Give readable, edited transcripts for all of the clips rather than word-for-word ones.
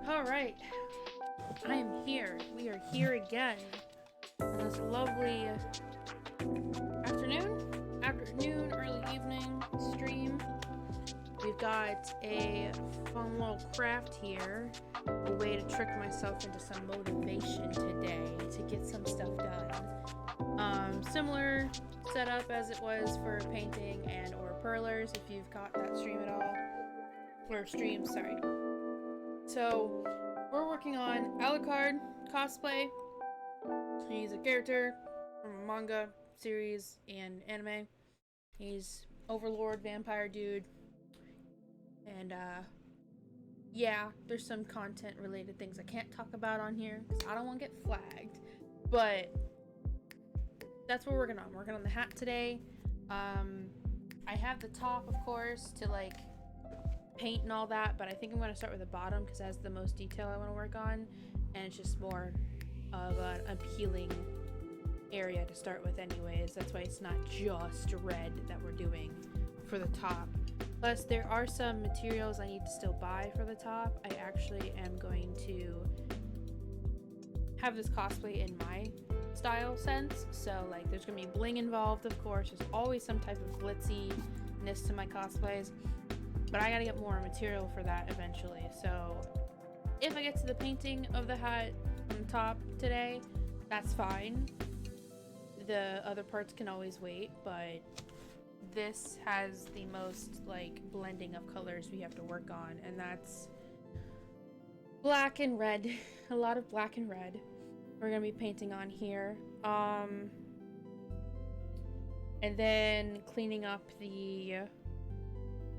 Alright, I am here. We are here again on this lovely afternoon, early evening stream. We've got a fun little craft here, a way to trick myself into some motivation today to get some stuff done. Similar setup as it was for painting and or perlers, if you've caught that stream at all. Or stream, sorry. So, we're working on Alucard Cosplay. He's a character from a manga series and anime. He's Overlord vampire dude. And, yeah, there's some content related things I can't talk about on here because I don't want to get flagged. But that's what we're working on. We're working on the hat today. I have the top, of course, to like paint and all that, but I think I'm going to start with the bottom because it has the most detail I want to work on, and it's just more of an appealing area to start with anyways. That's why it's not just red that we're doing for the top. Plus, there are some materials I need to still buy for the top. I actually am going to have this cosplay in my style sense, so like there's going to be bling involved, of course. There's always some type of glitziness to my cosplays. But I gotta get more material for that eventually. So if I get to the painting of the hat on the top today, that's fine. The other parts can always wait, but this has the most like blending of colors we have to work on, and that's black and red. A lot of black and red we're gonna be painting on here. And then cleaning up the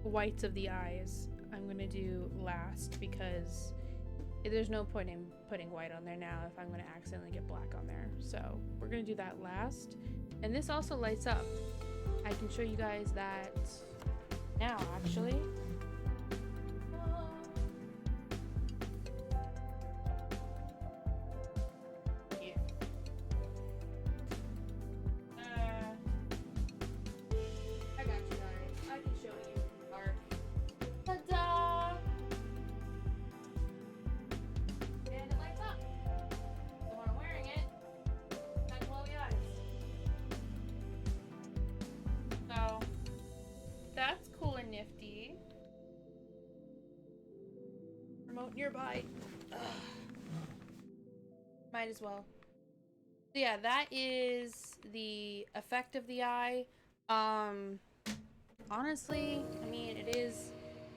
whites of the eyes I'm gonna do last, because there's no point in putting white on there now if I'm gonna accidentally get black on there. So we're gonna do that last. And this also lights up. I can show you guys that now, actually. Yeah. I got you guys. I can show you. Ta-da! And it lights up. So when I'm wearing it, got glowy eyes. So that's cool and nifty. Remote nearby. Ugh. Might as well. So yeah, that is the effect of the eye. Honestly, I mean, it is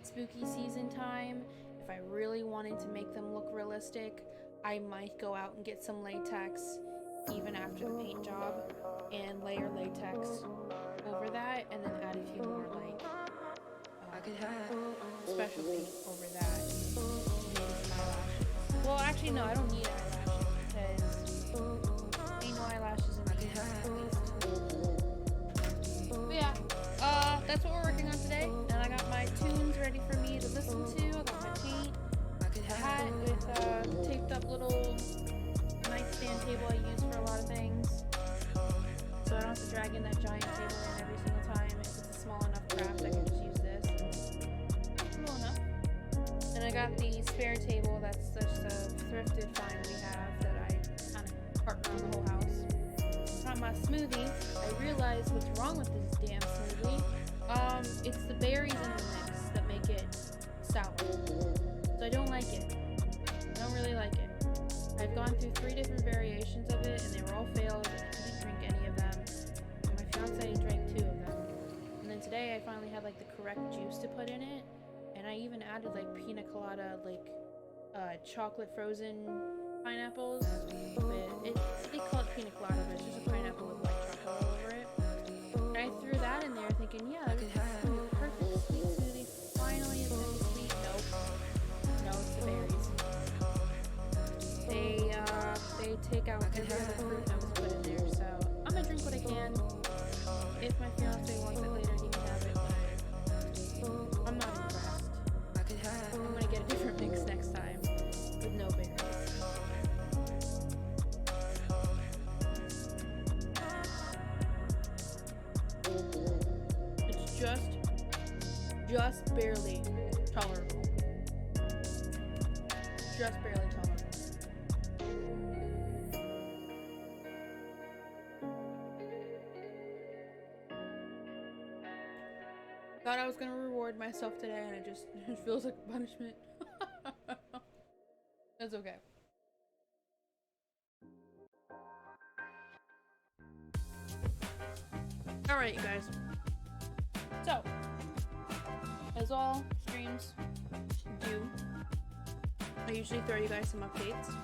spooky season time. If I really wanted to make them look realistic, I might go out and get some latex even after the paint job and layer latex over that, and then add a few more like special paint over that. Maybe some eyelashes. Well, actually no, I don't need eyelashes because ain't no eyelashes in the game at least. But yeah. That's what we're working on today, and I got my tunes ready for me to listen to. I got my paint, a hat with taped up little nightstand table I use for a lot of things, so I don't have to drag in that giant table in every single time. If it's a small enough craft, I can just use this. Cool enough. Then I got the spare table that's just a thrifted find we have that I kind of park around the whole house. Got my smoothie. I realized what's wrong with this damn smoothie. It's the berries in the mix that make it sour. So I don't like it. I don't really like it. I've gone through 3 different variations of it, and they were all failed, and I couldn't drink any of them. And my fiance drank 2 of them. And then today I finally had like the correct juice to put in it, and I even added like pina colada, like chocolate frozen pineapples. But they call it pina colada, but it's just a pineapple with white chocolate all over it. And I threw that in there thinking, yeah, this is gonna be a perfect sweet smoothie. Finally, it's gonna be sweet. Nope. No, it's the berries. They take out every other fruit that was put in there. So I'm gonna drink what I can. If my fiance wants it later, he can have it. But I'm not impressed. I'm gonna get a different mix next time with no berries. It's just barely tolerable. just barely tolerable. Thought I was gonna reward myself today, and it just feels like a punishment. That's okay. Alright, you guys. So, as all streams do, I usually throw you guys some updates.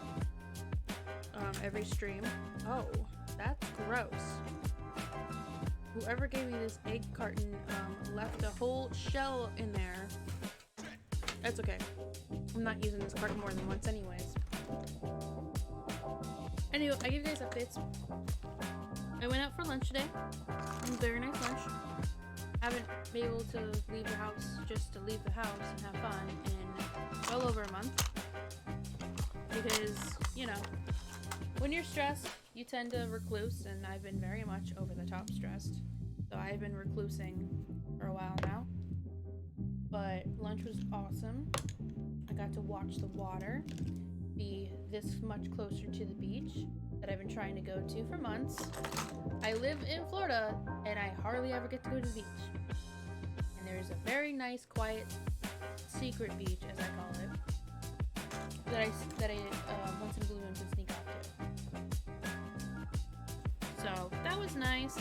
Every stream. Oh, that's gross. Whoever gave me this egg carton left a whole shell in there. That's okay. I'm not using this carton more than once anyways. Anyway, I give you guys updates. I went out for lunch today. It was a very nice lunch. Haven't been able to leave the house just to leave the house and have fun in well over a month. Because, you know, when you're stressed, you tend to recluse, and I've been very much over the top stressed. So I've been reclusing for a while now. But lunch was awesome. I got to watch the water be this much closer to the beach that I've been trying to go to for months. I live in Florida, and I hardly ever get to go to the beach. And there's a very nice, quiet, secret beach, as I call it, that I once in a blue moon can sneak off to. So that was nice.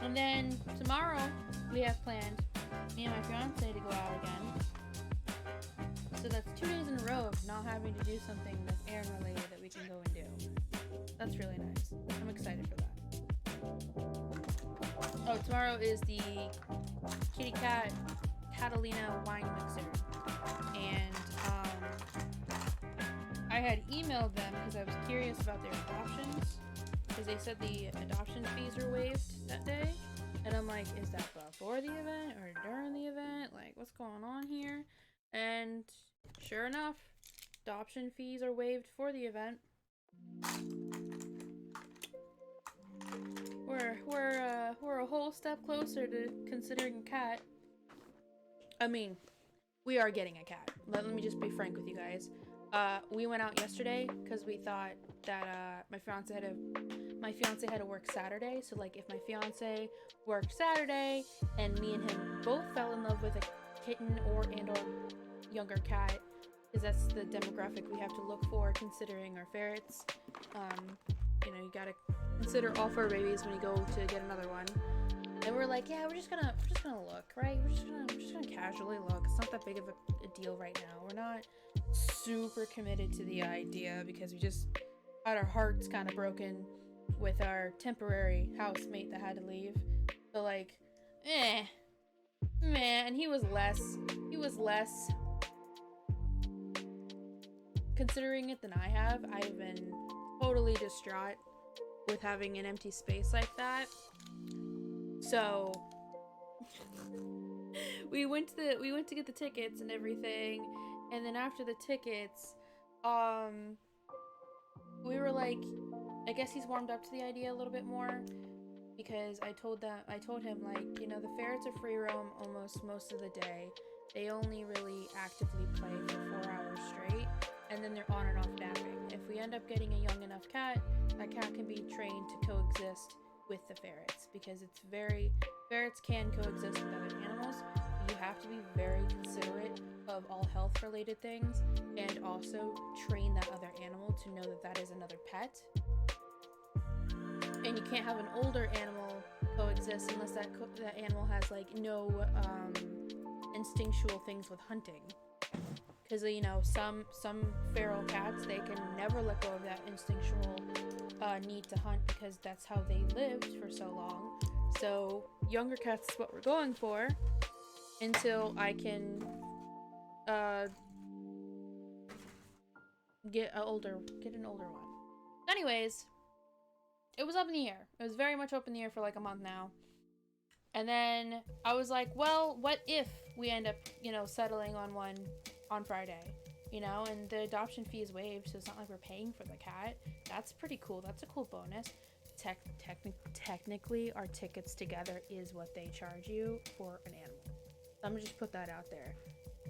And then tomorrow we have planned, me and my fiance, to go out again. So that's 2 days in a row of not having to do something that's Aaron related that we can go and do. That's really nice. I'm excited for that. Oh, tomorrow is the Kitty Cat Catalina wine mixer. And I had emailed them because I was curious about their adoptions. Because they said the adoption fees were waived that day. And I'm like, is that before the event or during the event? Like, what's going on here? And sure enough, adoption fees are waived for the event. We're a whole step closer to considering a cat. I mean, we are getting a cat. Let me just be frank with you guys. We went out yesterday because we thought that my fiance had to work Saturday. So like, if my fiance worked Saturday and me and him both fell in love with a kitten or younger cat, because that's the demographic we have to look for considering our ferrets. You know, you gotta consider all fur babies when you go to get another one. And we're like, yeah, we're just gonna look, right? We're just gonna casually look. It's not that big of a deal right now. We're not super committed to the idea because we just had our hearts kind of broken with our temporary housemate that had to leave. So like, man, he was less considering it than I have. I've been totally distraught with having an empty space like that. So we went to get the tickets and everything, and then after the tickets, we were like, I guess he's warmed up to the idea a little bit more, because I told him, like, you know, the ferrets are free roam almost most of the day. They only really actively play for 4 hours straight, and then they're on and off napping. If we end up getting a young enough cat, that cat can be trained to coexist with the ferrets, because ferrets can coexist with other animals. You have to be very considerate of all health related things, and also train that other animal to know that that is another pet. And you can't have an older animal coexist unless that animal has like no instinctual things with hunting. Because, you know, some feral cats, they can never let go of that instinctual need to hunt, because that's how they lived for so long. So younger cats is what we're going for until I can get an older one. Anyways, it was up in the air. It was very much up in the air for like a month now. And then I was like, well, what if we end up, you know, settling on one on Friday, you know, and the adoption fee is waived, so it's not like we're paying for the cat. That's pretty cool. That's a cool bonus. Technically, our tickets together is what they charge you for an animal. So I'm gonna just put that out there.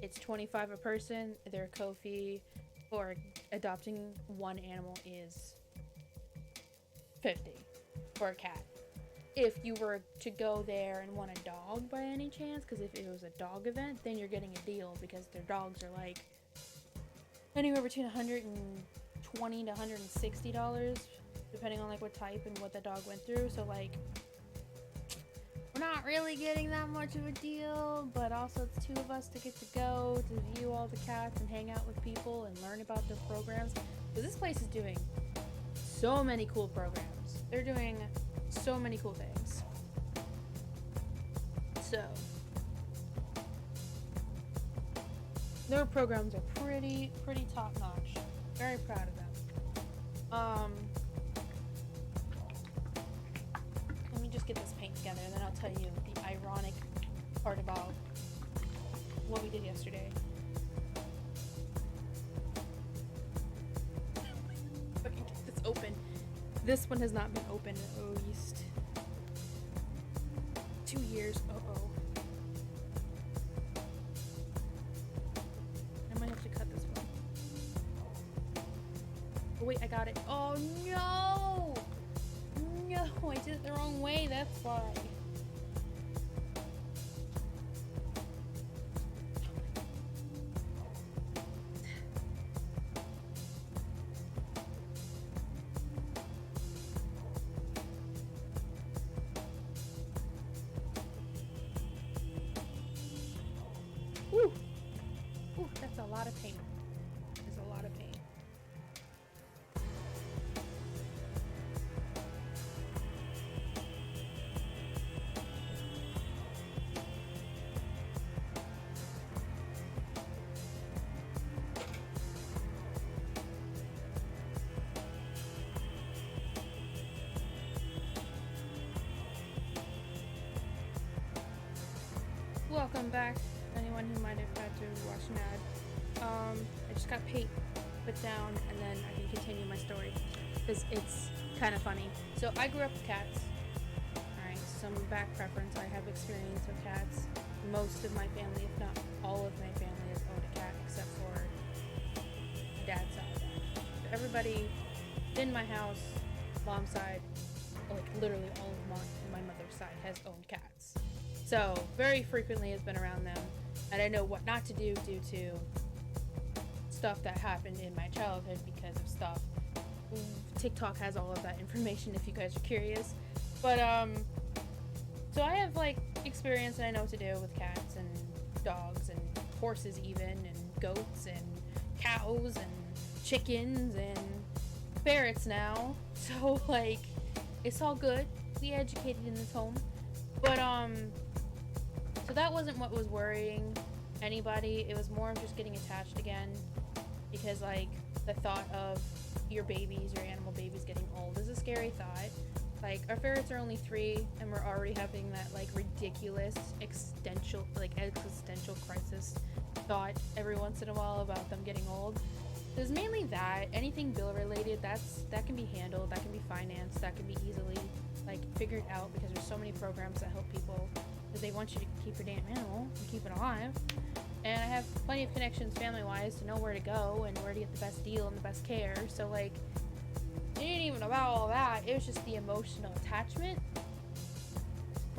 It's $25 a person. Their co-fee for adopting one animal is $50 for a cat. If you were to go there and want a dog by any chance, because if it was a dog event, then you're getting a deal because their dogs are like anywhere between $120 to $160, depending on like what type and what the dog went through. So like, we're not really getting that much of a deal, but also it's two of us to get to go to view all the cats and hang out with people and learn about their programs. Because this place is doing so many cool programs. They're doing so many cool things. So their programs are pretty top notch. Very proud of them. Let me just get this paint together and then I'll tell you the ironic part about what we did yesterday. Fucking get this open. This one has not been open in at least 2 years. I might have to cut this one. Oh wait, I got it. Oh no! No, I did it the wrong way, that's why. Ooh, that's a lot of paint. That's a lot of paint. Welcome back, anyone who might have had to watch an ad. I just got paint put down and then I can continue my story because it's kind of funny. So I grew up with cats. Alright, some back preference. I have experience with cats. Most of my family, if not all of my family, has owned a cat except for my dad's side. So everybody in my house, mom's side, like literally all of my mother's side has owned cats. So very frequently has been around them, and I know what not to do due to stuff that happened in my childhood because of stuff. TikTok has all of that information if you guys are curious. But so I have like experience and I know what to do with cats and dogs and horses even, and goats and cows and chickens and ferrets now. So like, it's all good. We educated in this home. But so that wasn't what was worrying anybody. It was more of just getting attached again, because like the thought of your babies, your animal babies getting old is a scary thought. Like, our ferrets are only 3 and we're already having that like ridiculous existential crisis thought every once in a while about them getting old. There's mainly that. Anything bill related, that can be handled, that can be financed, that can be easily like figured out, because there's so many programs that help people, because they want you to keep your damn animal and keep it alive. And I have plenty of connections family-wise to know where to go and where to get the best deal and the best care. So like, it ain't even about all that. It was just the emotional attachment.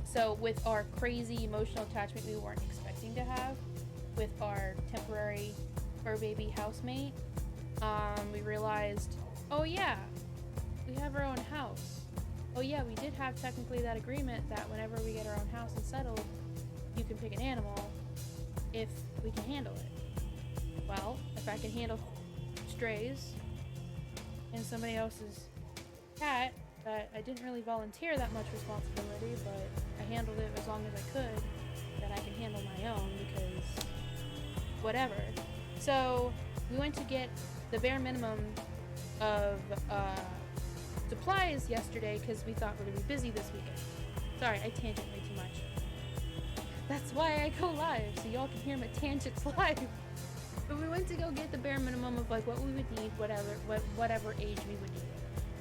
So with our crazy emotional attachment we weren't expecting to have with our temporary fur baby housemate, we realized, oh yeah, we have our own house. Oh yeah, we did have technically that agreement that whenever we get our own house and settled, you can pick an animal if we can handle it. Well, if I can handle strays and somebody else's cat, that I didn't really volunteer that much responsibility, but I handled it as long as I could, then I can handle my own, because whatever. So we went to get the bare minimum of supplies yesterday because we thought we were going to be busy this weekend. Sorry, I tangent way too much. That's why I go live, so y'all can hear my tangents live. But we went to go get the bare minimum of like what we would need, whatever age we would need.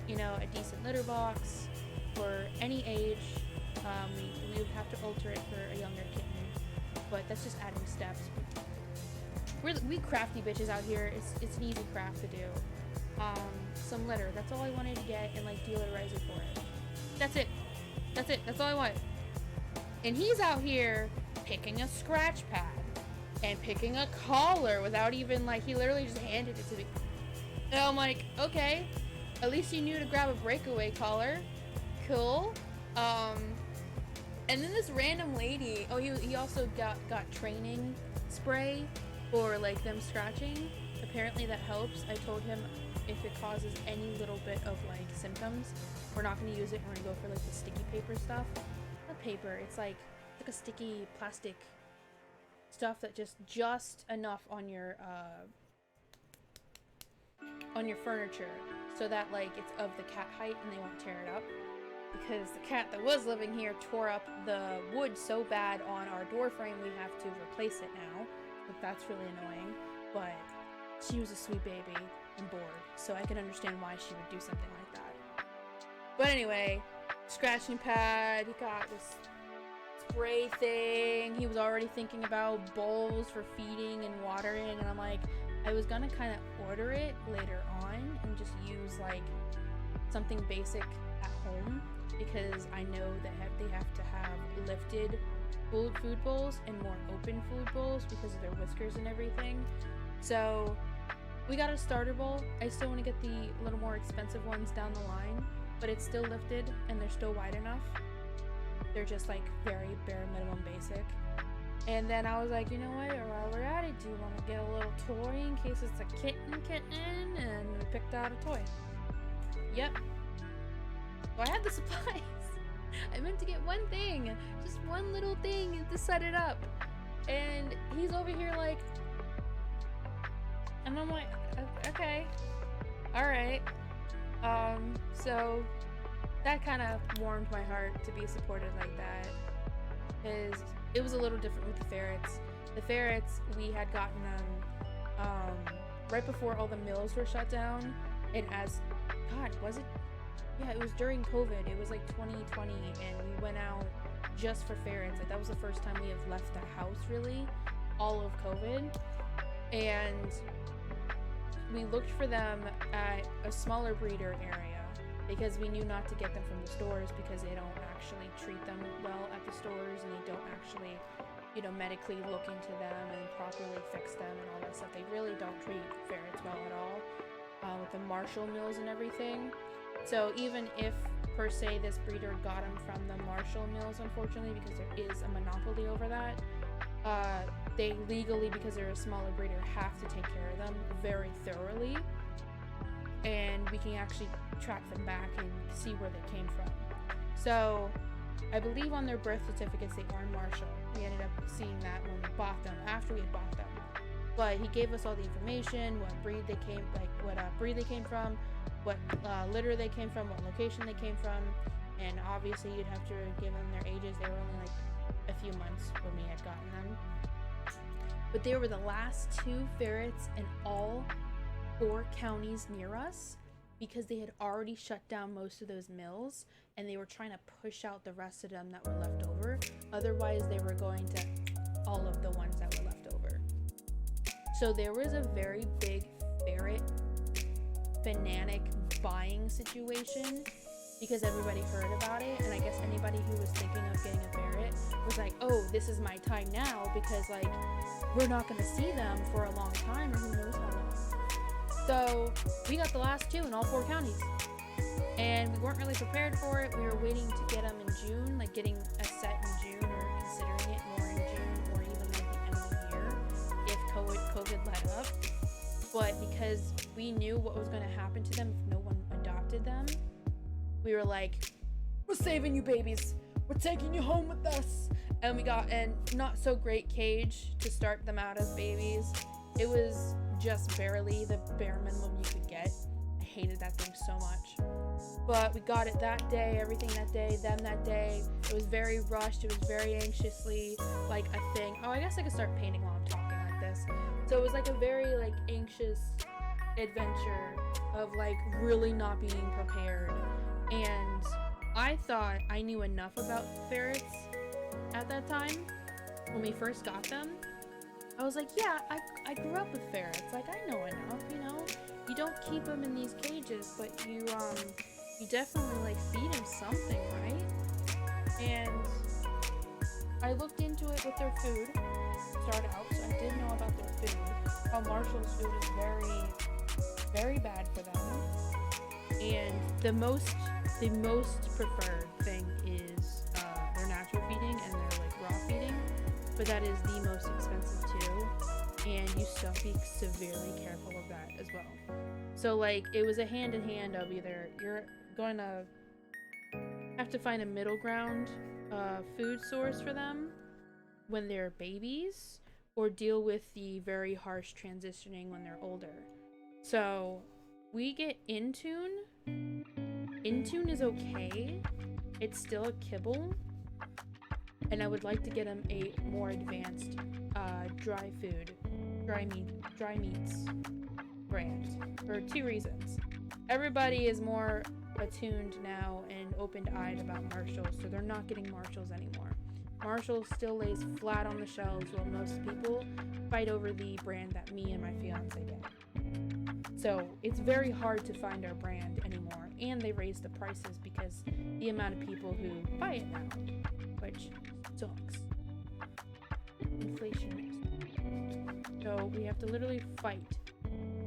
You know, a decent litter box for any age. We would have to alter it for a younger kitten, but that's just adding steps. we crafty bitches out here. It's an easy craft to do. Some litter. That's all I wanted to get, and like deodorizer for it. That's it. That's all I want. And he's out here picking a scratch pad and picking a collar without even like, he literally just handed it to me. And I'm like, okay, at least you knew to grab a breakaway collar. Cool. And then this random lady, oh, he also got training spray for like them scratching. Apparently that helps. I told him if it causes any little bit of like symptoms, we're not going to use it. We're going to go for like the sticky paper stuff. Not paper, it's like a sticky plastic stuff that just enough on your furniture so that like it's of the cat height and they won't tear it up. Because the cat that was living here tore up the wood so bad on our door frame, we have to replace it now. But that's really annoying. But she was a sweet baby and bored, so I can understand why she would do something like that. But anyway, scratching pad, he got this spray thing. He was already thinking about bowls for feeding and watering, and I'm like, I was gonna kind of order it later on and just use like something basic at home, because I know that they have to have lifted food bowls and more open food bowls because of their whiskers and everything. So we got a starter bowl. I still want to get the little more expensive ones down the line, but it's still lifted and they're still wide enough. They're just like very bare minimum basic. And then I was like, you know what, while we're at it, do you want to get a little toy in case it's a kitten? And we picked out a toy. Yep. So I had the supplies. I meant to get one thing, just one little thing to set it up. And he's over here like, and I'm like, okay, all right. So that kind of warmed my heart to be supported like that. Because it was a little different with the ferrets. The ferrets, we had gotten them right before all the mills were shut down. And God, was it? Yeah, it was during COVID. It was like 2020, and we went out just for ferrets. Like that was the first time we have left the house really, all of COVID. And we looked for them at a smaller breeder area because we knew not to get them from the stores because they don't actually treat them well at the stores, and they don't actually, you know, medically look into them and properly fix them and all that stuff. They really don't treat ferrets well at all with the Marshall mills and everything. So even if, per se, this breeder got them from the Marshall mills, unfortunately, because there is a monopoly over that, they legally, because they're a smaller breeder, have to take care of them very thoroughly. And we can actually track them back and see where they came from. So I believe on their birth certificates they are Marshall. We ended up seeing that when we bought them, after we had bought them. But he gave us all the information, what breed they came, breed they came from, what litter they came from, what location they came from, and obviously you'd have to give them their ages. They were only like a few months when we had gotten them. But they were the last 2 ferrets in all 4 counties near us, because they had already shut down most of those mills and they were trying to push out the rest of them that were left over. Otherwise they were going to all of the ones that were left over. So there was a very big ferret fanatic buying situation because everybody heard about it, and I guess anybody who was thinking of getting a ferret was like, oh, this is my time now, because like we're not going to see them for a long time, or who knows how long. So we got the last 2 in all 4 counties, and we weren't really prepared for it. We were waiting to get them in June, like getting a set in June, or considering it more in June, or even like the end of the year if COVID let up. But because we knew what was going to happen to them if no one adopted them, we were like, we're saving you babies, we're taking you home with us. And we got a not so great cage to start them out as babies. It was just barely the bare minimum you could get. I hated that thing so much. But we got it that day, everything that day, them that day. It was very rushed, it was very anxiously like a thing. Oh, I guess I could start painting while I'm talking like this. So it was like a very like anxious adventure of like really not being prepared. And I thought I knew enough about ferrets at that time when we first got them, I was like, yeah, I grew up with ferrets. Like, I know enough, you know? You don't keep them in these cages, but you definitely, like, feed them something, right? And I looked into it with their food, started out, so I did know about their food. How Marshall's food is very, very bad for them. And the most preferred thing is their natural feeding and their, like, raw feeding. But that is the most expensive too, and you still have to be severely careful of that as well. So, like, it was a hand-in-hand of either you're going to have to find a middle ground food source for them when they're babies, or deal with the very harsh transitioning when they're older. So we get Intune. Intune is okay. It's still a kibble. And I would like to get him a more advanced dry meats brand for 2 reasons. Everybody is more attuned now and open-eyed about Marshalls, so they're not getting Marshalls anymore. Marshalls still lays flat on the shelves while most people fight over the brand that me and my fiance get. So it's very hard to find our brand anymore, and they raised the prices because the amount of people who buy it now, which sucks. Inflation. So we have to literally fight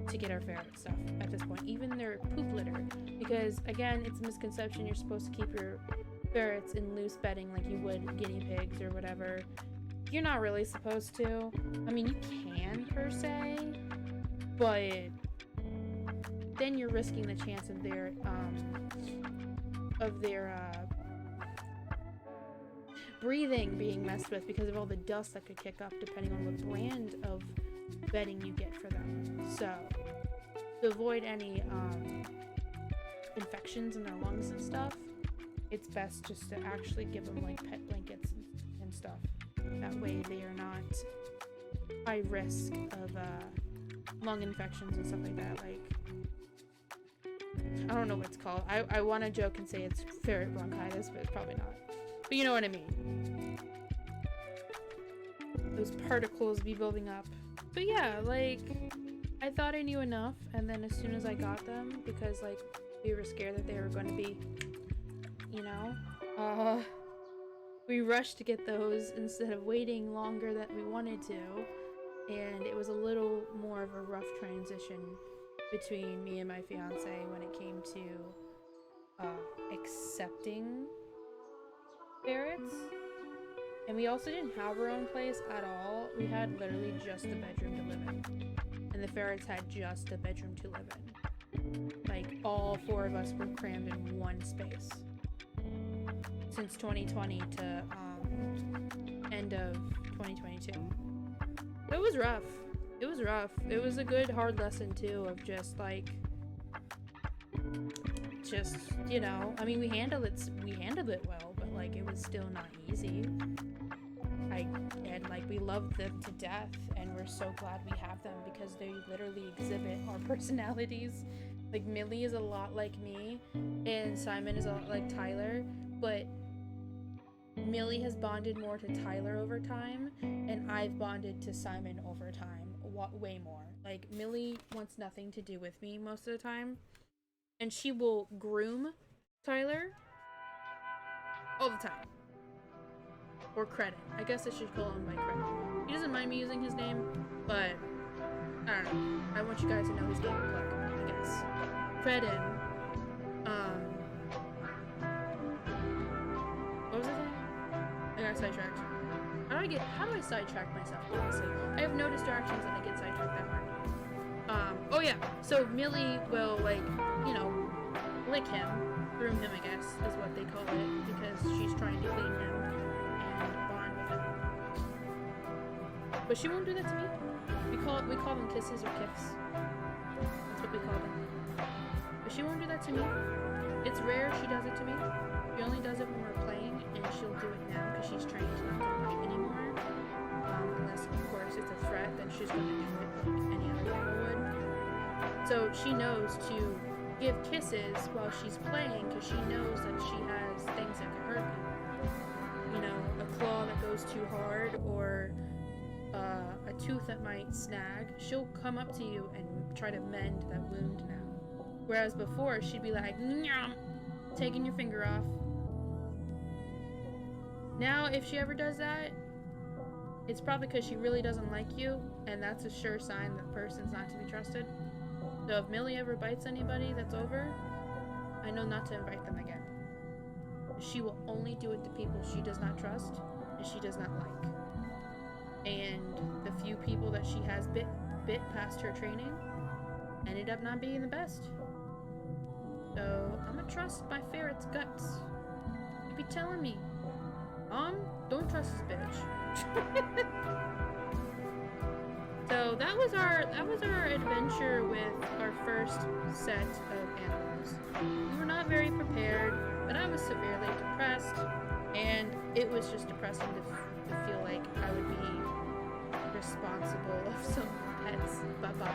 to get our ferret stuff at this point, even their poop litter, because again, it's a misconception you're supposed to keep your ferrets in loose bedding like you would guinea pigs or whatever. You're not really supposed to. I mean, you can per se, but then you're risking the chance of their breathing being messed with because of all the dust that could kick up depending on what brand of bedding you get for them. So to avoid any infections in their lungs and stuff, it's best just to actually give them like pet blankets and stuff. That way they are not high risk of lung infections and stuff like that. Like, I don't know what it's called. I want to joke and say it's ferret bronchitis, but it's probably not. But you know what I mean. Those particles be building up. But yeah, like, I thought I knew enough, and then as soon as I got them, because, like, we were scared that they were going to be, you know, we rushed to get those instead of waiting longer than we wanted to, and it was a little more of a rough transition between me and my fiance when it came to accepting ferrets. And we also didn't have our own place at all. We had literally just a bedroom to live in, and the ferrets had just a bedroom to live in. Like, all 4 of us were crammed in one space since 2020 to end of 2022. It was rough. It was rough. It was a good hard lesson too of just like, you know, I mean, we handled it well, but like it was still not easy. And like we love them to death, and we're so glad we have them because they literally exhibit our personalities. Like, Millie is a lot like me, and Simon is a lot like Tyler, but Millie has bonded more to Tyler over time, and I've bonded to Simon over time way more. Like, Millie wants nothing to do with me most of the time, and she will groom Tyler all the time. Or Credit. I guess I should call him by Credit. He doesn't mind me using his name, but I don't know. I want you guys to know his game plug, I guess. Credit. What was I saying? I got sidetracked. How do I sidetrack myself, honestly? I have no distractions and I get sidetracked that hard. Oh yeah, so Millie will, like, you know, lick him, groom him, I guess, is what they call it, because she's trying to clean him and bond with him. But she won't do that to me. We call them kisses or kicks. That's what we call them. But she won't do that to me. It's rare she does it to me. She only does it when we're playing, and she'll do it now because she's trained not to bite anymore. Unless, of course, it's a threat, then she's going to do it like any other animal would. So she knows to give kisses while she's playing because she knows that she has things that could hurt me. You know, a claw that goes too hard, or a tooth that might snag, she'll come up to you and try to mend that wound now. Whereas before, she'd be like, "Nyam," taking your finger off. Now, if she ever does that, it's probably because she really doesn't like you, and that's a sure sign that person's not to be trusted. So if Millie ever bites anybody that's over, I know not to invite them again. She will only do it to people she does not trust and she does not like. And the few people that she has bit past her training ended up not being the best. So I'm gonna trust my ferret's guts. You be telling me, Mom, don't trust this bitch. So that was our adventure with our first set of animals. We were not very prepared, but I was severely depressed, and it was just depressing to feel like I would be responsible of some pets. Bye-bye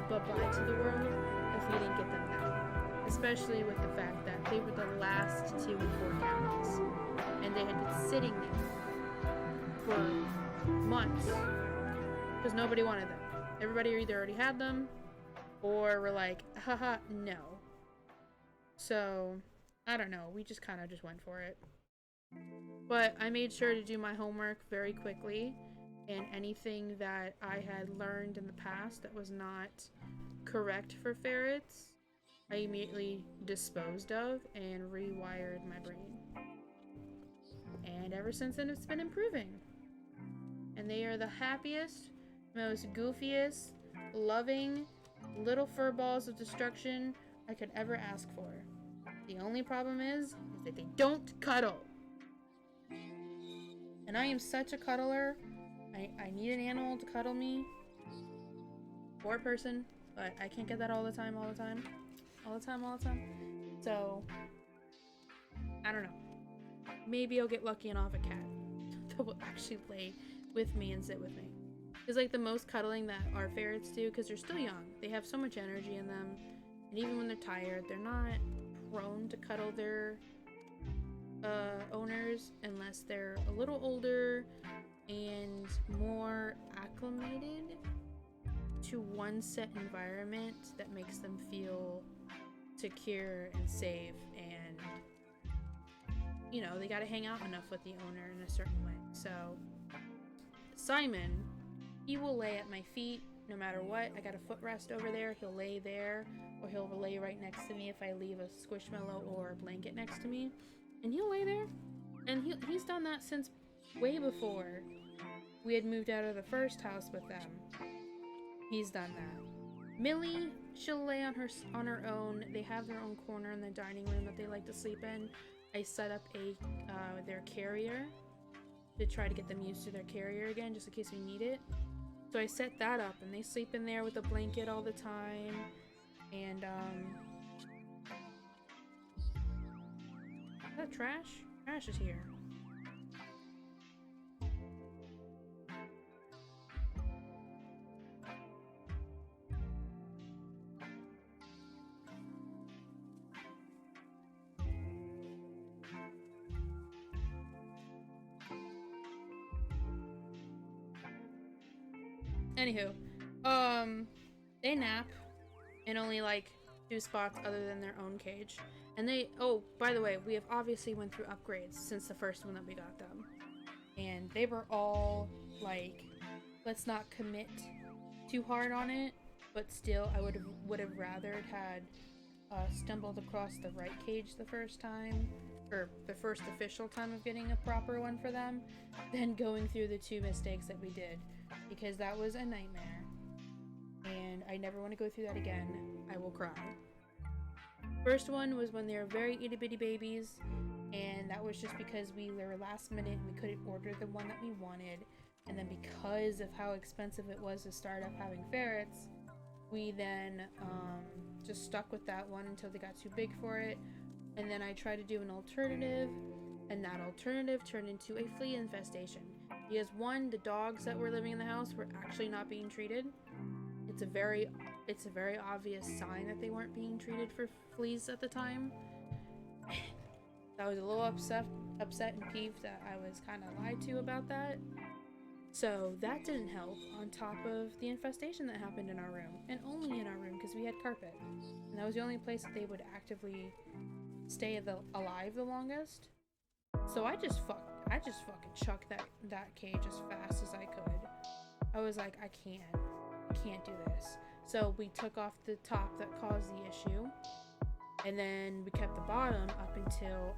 to the world if we didn't get them now. Especially with the fact that they were the last 2 and 4 counties, and they had been sitting there for months because nobody wanted them. Everybody either already had them or were like, haha, no. So, I don't know. We just kind of just went for it. But I made sure to do my homework very quickly, and anything that I had learned in the past that was not correct for ferrets, I immediately disposed of and rewired my brain. And ever since then, it's been improving. And they are the happiest, most goofiest, loving, little fur balls of destruction I could ever ask for. The only problem is that they don't cuddle. And I am such a cuddler. I need an animal to cuddle me. Or a person. But I can't get that all the time. So, I don't know. Maybe I'll get lucky and I'll have a cat that will actually play with me and sit with me. It's like the most cuddling that our ferrets do, because they're still young. They have so much energy in them. And even when they're tired, they're not prone to cuddle their owners unless they're a little older and more acclimated to one set environment that makes them feel secure and safe, and you know, they gotta hang out enough with the owner in a certain way. So Simon, he will lay at my feet no matter what. I got a footrest over there, he'll lay there, or he'll lay right next to me if I leave a squishmallow or a blanket next to me, and he'll lay there. And he's done that since way before we had moved out of the first house with them. He's done that. Millie, she'll lay on her own. They have their own corner in the dining room that they like to sleep in. I set up their carrier to try to get them used to their carrier again, just in case we need it. So I set that up, and they sleep in there with a blanket all the time. And is that trash? Trash is here. Anywho, they nap in only like 2 spots other than their own cage. And they, oh, by the way, we have obviously went through upgrades since the first one that we got them. And they were all like, let's not commit too hard on it, but still I would have rather had stumbled across the right cage the first time, or the first official time of getting a proper one for them, than going through the 2 mistakes that we did, because that was a nightmare. And I never want to go through that again. I will cry. First one was when they were very itty bitty babies, and that was just because we were last minute and we couldn't order the one that we wanted. And then because of how expensive it was to start up having ferrets, we then just stuck with that one until they got too big for it. And then I tried to do an alternative, and that alternative turned into a flea infestation. Because one, the dogs that were living in the house were actually not being treated. It's a very obvious sign that they weren't being treated for fleas at the time. I was a little upset and peeved that I was kind of lied to about that. So that didn't help on top of the infestation that happened in our room, and only in our room because we had carpet. And that was the only place that they would actively stay alive the longest. So I just fucking chucked that cage as fast as I could. I was like, I can't do this. So we took off the top that caused the issue, and then we kept the bottom up until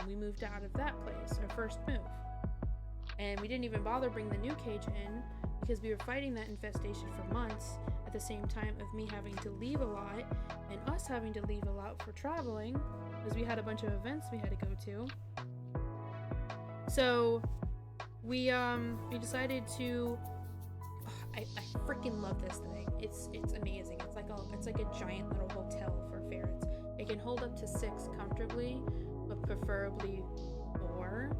we moved out of that place, our first move. And we didn't even bother bringing the new cage in because we were fighting that infestation for months at the same time of me having to leave a lot and us having to leave a lot for traveling because we had a bunch of events we had to go to. So we decided to I freaking love this thing. It's amazing. It's like a giant little hotel for ferrets. It can hold up to 6 comfortably, but preferably 4,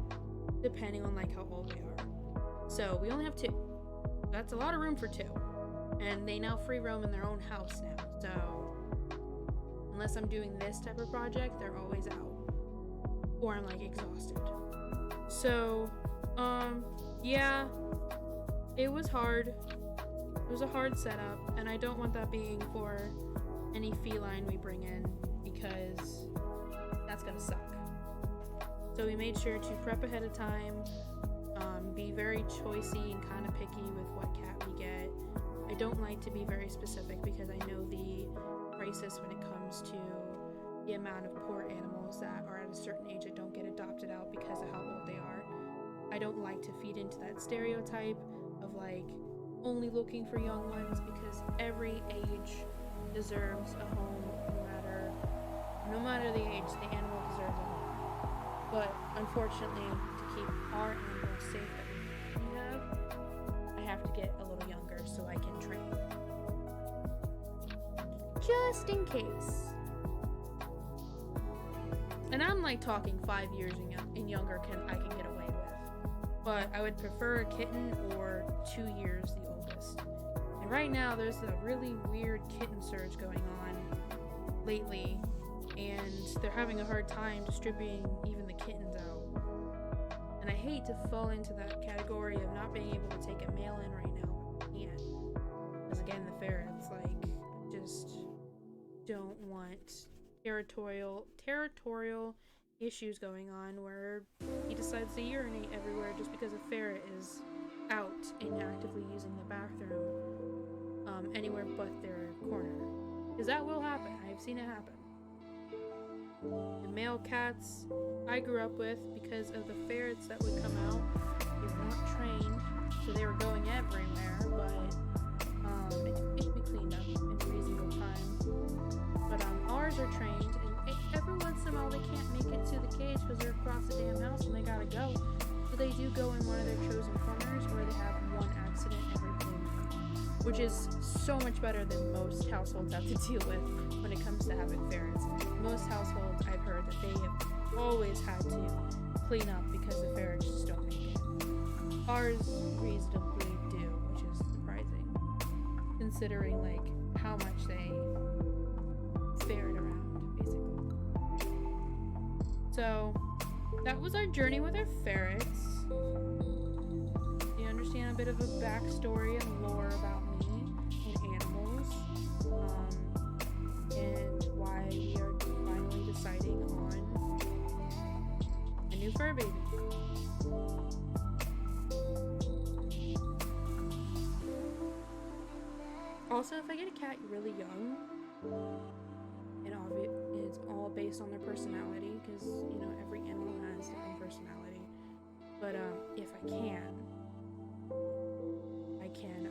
depending on like how old they are. So we only have 2. That's a lot of room for 2. And they now free roam in their own house now. So unless I'm doing this type of project, they're always out. Or I'm like exhausted. So, yeah, it was hard. It was a hard setup, and I don't want that being for any feline we bring in because that's gonna suck. So we made sure to prep ahead of time, be very choicey and kind of picky with what cat we get. I don't like to be very specific because I know the crisis when it comes to the amount of poor animals that are at a certain age that don't get adopted out because of how old they are. I don't like to feed into that stereotype of like only looking for young ones because every age deserves a home no matter the age, the animal deserves a home. But unfortunately, to keep our animals safe that we have, I have to get a little younger so I can train. Just in case. And I'm like talking 5 years and younger I can get away with. But I would prefer a kitten or 2 years the oldest. And right now there's a really weird kitten surge going on lately, and they're having a hard time distributing even the kittens out. And I hate to fall into that category of not being able to take a male in right now. I can't. Because again, the ferrets, like, just don't want territorial issues going on where he decides to urinate everywhere just because a ferret is out and actively using the bathroom anywhere but their corner. Because that will happen. I've seen it happen. The male cats I grew up with, because of the ferrets that would come out, they were not trained, so they were going everywhere, but it can be cleaned up in a reasonable time. But ours are trained, and every once in a while they can't make it to the cage because they're across the damn house and they gotta go. So they do go in one of their chosen corners where they have one accident every blue moon, which is so much better than most households have to deal with when it comes to having ferrets. Most households, I've heard that they have always had to clean up because the ferrets just don't make it. Ours reasonably do, which is surprising, considering like how much they ferret around, basically. So that was our journey with our ferrets. You understand a bit of a backstory and lore about me and animals, and why we are finally deciding on a new fur baby. Also, if I get a cat really young, it's all based on their personality, because you know every animal has their own personality. But if I can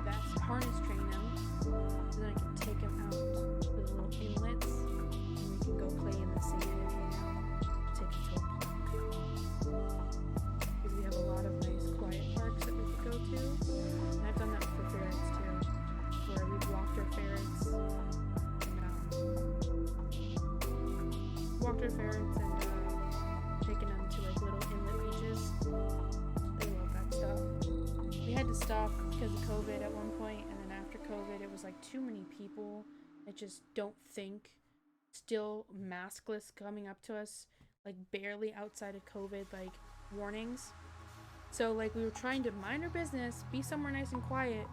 that's harness train them, so then I can take them out to the little inlets, and we can go play in the sand, take them to a park. Because we have a lot of nice quiet parks that we could go to, and I've done that for ferrets too, where we've walked our ferrets and taken them to like little inlet beaches. They love that stuff. We had to stop because of COVID at one point, and then after COVID it was like too many people that just don't think, still maskless, coming up to us like barely outside of COVID, like warnings. So like we were trying to mind our business, be somewhere nice and quiet,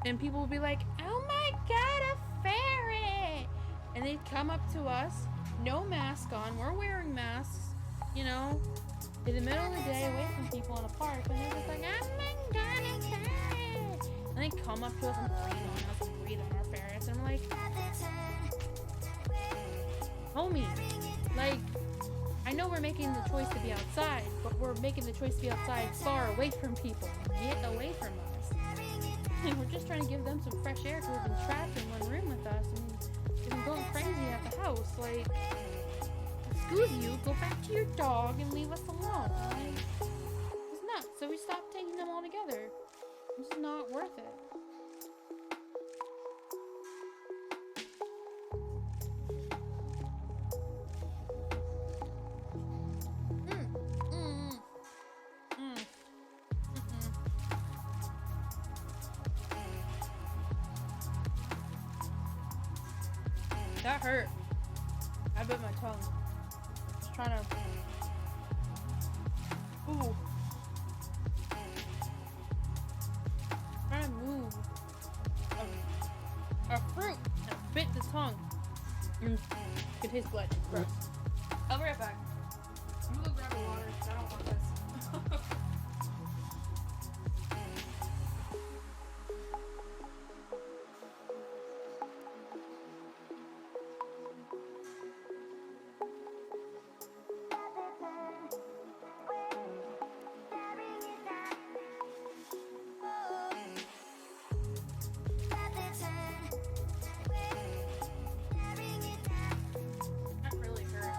and people would be like, "Oh my god, a ferret!" And they'd come up to us, no mask on, we're wearing masks, you know, in the middle of the day, away from people in a park, and they're just like, "Oh my god, a ferret!" And they come up to us and breathe on our ferrets, and I'm like, homie, like, I know we're making the choice to be outside, but we're making the choice to be outside far away from people. Get away from us. And we're just trying to give them some fresh air because we've been trapped in one room with us and we've been going crazy at the house. Like, excuse you, go back to your dog and leave us alone. Like, it's nuts. So we stopped taking them all together. It's just not worth it. That hurt. I bit my tongue. Just trying to. Ooh. Trying to move a fruit and bit the tongue. It tastes blood. Gross. I'll be right back. I'm gonna go grab a water because I don't want this. That really hurt.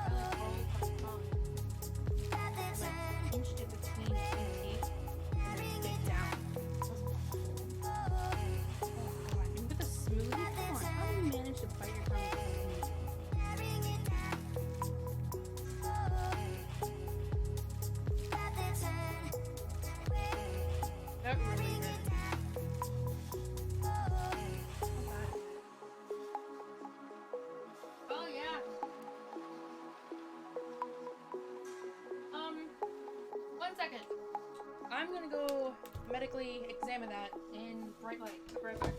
Oh yeah. 1 second. I'm gonna go medically examine that in bright light. Right back.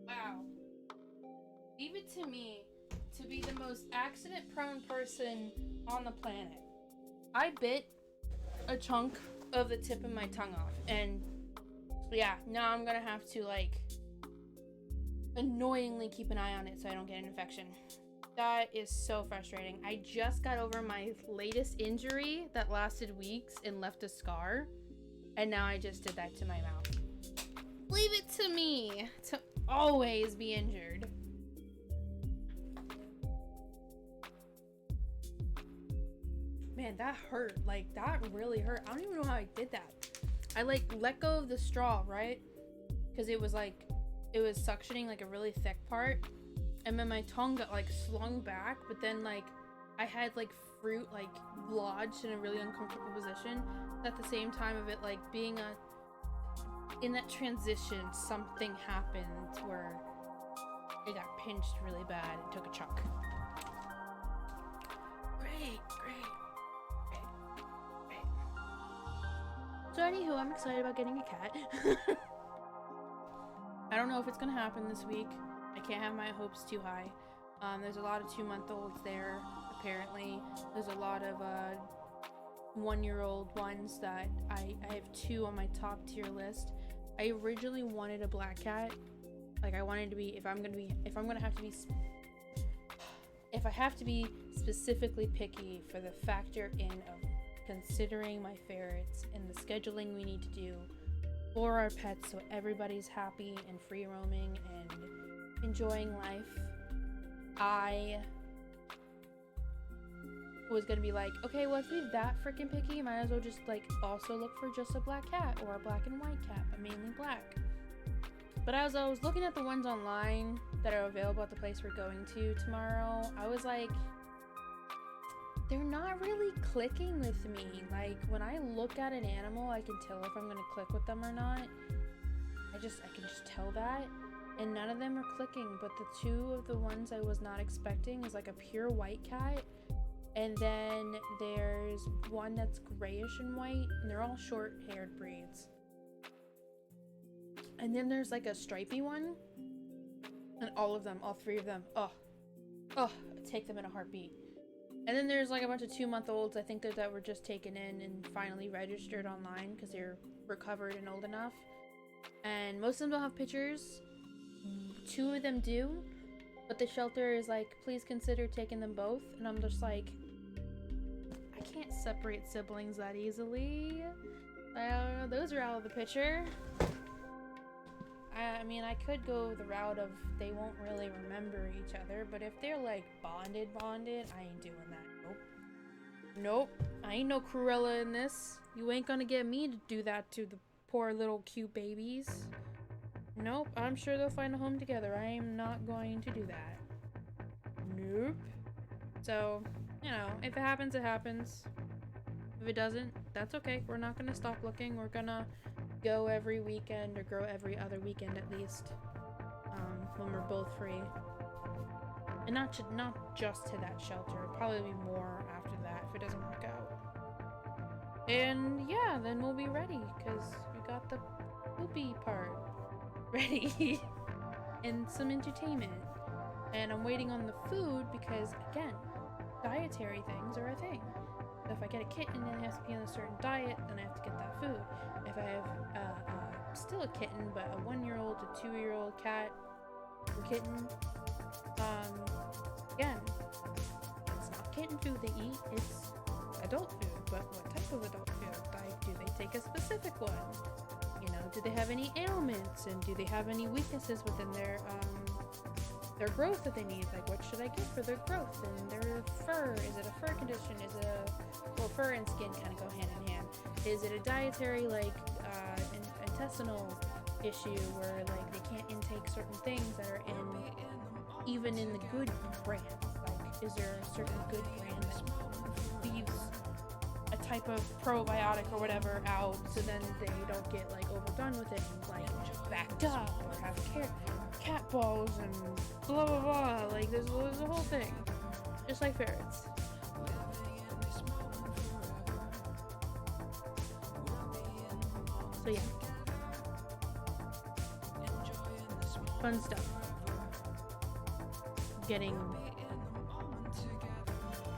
Wow. Leave it to me to be the most accident-prone person on the planet. I bit a chunk of the tip of my tongue off, and yeah, now I'm gonna have to, like, annoyingly keep an eye on it so I don't get an infection. That is so frustrating. I just got over my latest injury that lasted weeks and left a scar, and now I just did that to my mouth. Leave it to me to always be injured. Man, that hurt. Like, that really hurt. I don't even know how I did that. I, like, let go of the straw, right? Because it was, like, it was suctioning, like, a really thick part. And then my tongue got, like, slung back. But then, like, I had, like, fruit, like, lodged in a really uncomfortable position. At the same time of it, like, being in that transition, something happened where it got pinched really bad and took a chunk. Great. So anywho, I'm excited about getting a cat. I don't know if it's gonna happen this week. I can't have my hopes too high. There's a lot of 2-month-olds there, apparently. There's a lot of 1-year-old ones that I have 2 on my top tier list. I originally wanted a black cat. Like, I wanted to be, if I have to be specifically picky for the factor in of considering my ferrets and the scheduling we need to do for our pets so everybody's happy and free roaming and enjoying life, I was gonna be like, okay, well, if we're that freaking picky, might as well just, like, also look for just a black cat or a black and white cat, but mainly black. But as I was looking at the ones online that are available at the place we're going to tomorrow, I was like, they're not really clicking with me. Like, when I look at an animal, I can tell if I'm gonna click with them or not. I can just tell that. And none of them are clicking, but the two of the ones I was not expecting is like a pure white cat. And then there's one that's grayish and white, and they're all short-haired breeds. And then there's like a stripy one, and all three of them, I'd take them in a heartbeat. And then there's like a bunch of 2-month-olds, I think that were just taken in and finally registered online because they're recovered and old enough. And most of them don't have pictures. 2 of them do, but the shelter is like, please consider taking them both. And I'm just like, I can't separate siblings that easily. Those are out of the picture. I mean, I could go the route of they won't really remember each other, but if they're like bonded, I ain't doing that. Nope. I ain't no Cruella in this. You ain't gonna get me to do that to the poor little cute babies. Nope, I'm sure they'll find a home together. I am not going to do that. Nope. So, you know, if it happens, it happens. If it doesn't, that's okay. We're not gonna stop looking. We're gonna go every weekend, or go every other weekend at least, when we're both free. And not just to that shelter. It'll probably be more after that if it doesn't work out. And yeah, then we'll be ready, because we got the poopy part ready. And some entertainment. And I'm waiting on the food because, again, dietary things are a thing. So if I get a kitten and it has to be on a certain diet, then I have to get that food. If I have still a kitten, but a 1-year-old, a 2-year-old cat or kitten, again, it's not kitten food they eat, it's adult food. But what type of adult food? Like, do they take a specific one? You know, do they have any ailments, and do they have any weaknesses within their growth that they need? Like, what should I get for their growth and their fur? Is it a fur condition? Is it well, fur and skin kind of go hand in hand. Is it a dietary, like, intestinal issue where, like, they can't intake certain things that are even in the good brand? Like, is there a certain good brand that leaves a type of probiotic or whatever out, so then they don't get, like, overdone with it and, like, backed up or have cat balls and blah blah blah. Like, there's a whole thing, just like ferrets. So yeah, fun stuff. Getting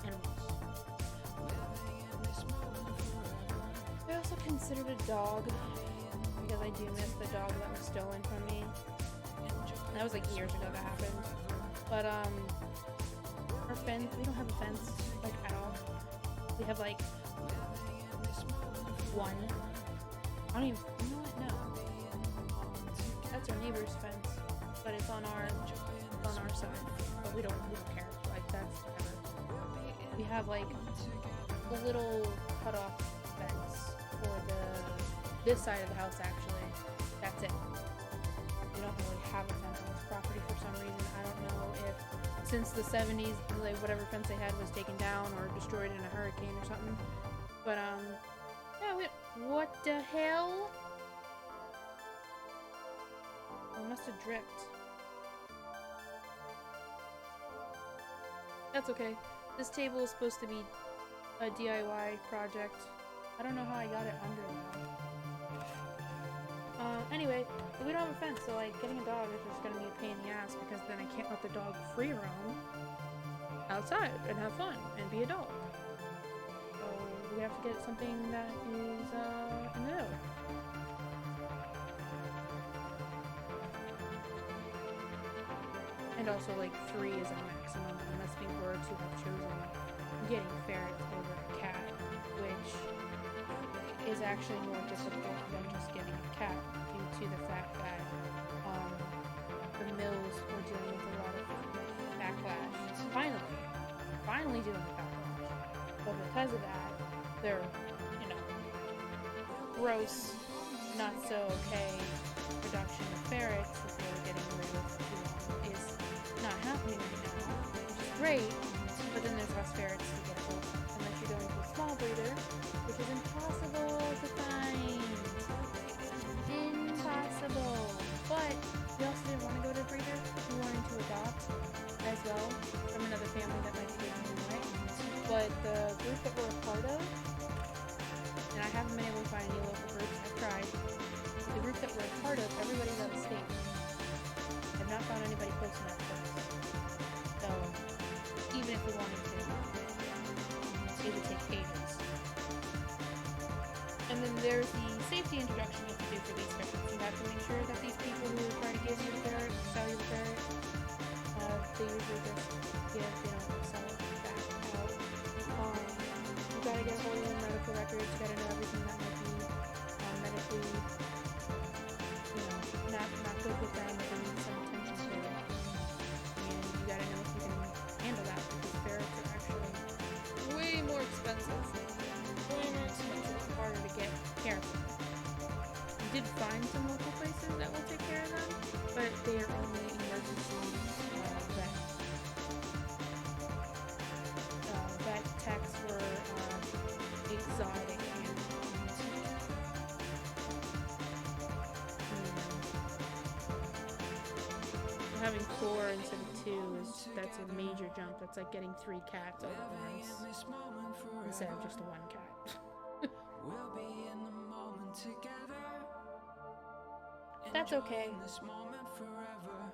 animals. I also considered a dog because I do miss the dog that was stolen from me. That was like years ago that happened. But our fence, we don't have a fence, like, at all. We have like one. I don't even, you know what? No. That's our neighbor's fence, but it's on our side. But we don't care. Like, that's whatever. We have like a little cutoff fence for this side of the house, actually. That's it. We don't really have a fence on this property for some reason. I don't know if since the 70s, like, whatever fence they had was taken down or destroyed in a hurricane or something. But yeah, what the hell? I must have dripped. That's okay. This table is supposed to be a DIY project. I don't know how I got it under that. Anyway, we don't have a fence, so, like, getting a dog is just gonna be a pain in the ass, because then I can't let the dog free roam outside and have fun and be a dog. So we have to get something that is in the middle. And also, like, 3 is our maximum, unless we were to have chosen getting ferrets over a cat, which is actually more difficult than just getting a cat, due to the fact that the mills were dealing with a lot of backlash. Finally dealing with backlash. But because of that, they're, you know, gross not so okay production of ferrets that they were getting away with too long is not happening right now, which is great, but then there's less ferrets to get hold of, unless you're going to a small breeder, which is impossible to find. Impossible. But we also didn't want to go to a breeder, we wanted to adopt as well from another family that might be taking them away. But the group that we're a part of, and I haven't been able to find any local groups, I've tried. The group that we're a part of, everybody's out of state. I've not found anybody close enough for us. So, even if we wanted to, it would take ages. And then there's the safety introduction you have to do for these ferrets. You have to make sure that these people who try to give you the ferret, sell you the ferret, they usually just give, they don't sell it back out. You gotta get a hold of their medical records, you gotta know everything that might be medically, not good with them, but they need some attention to it. And you gotta know if you can handle that, because ferrets are actually way more expensive. Harder to get care of. We did find some local places that will take care of them, but they are only emergency vet techs were exotic animals. Having 4 instead of 2 that's a major jump. That's like getting 3 cats all at once instead of just 1 cat. We'll be in the moment together. That's okay. This moment forever.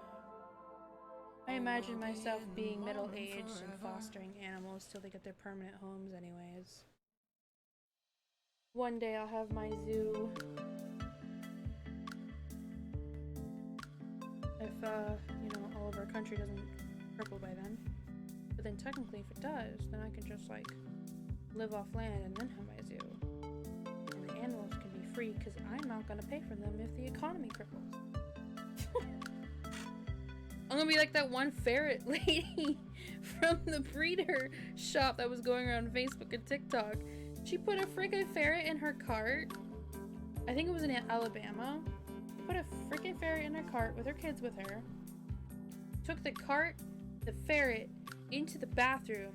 I imagine myself being middle-aged and fostering animals till they get their permanent homes anyways. One day I'll have my zoo. If, all of our country doesn't cripple by then. But then technically if it does, then I can just, live off land and then have my zoo. And the animals can be free because I'm not gonna pay for them if the economy cripples. I'm gonna be like that one ferret lady from the breeder shop that was going around Facebook and TikTok. She put a freaking ferret in her cart. I think it was in Alabama. She put a freaking ferret in her cart with her kids with her. Took the cart, the ferret, into the bathroom.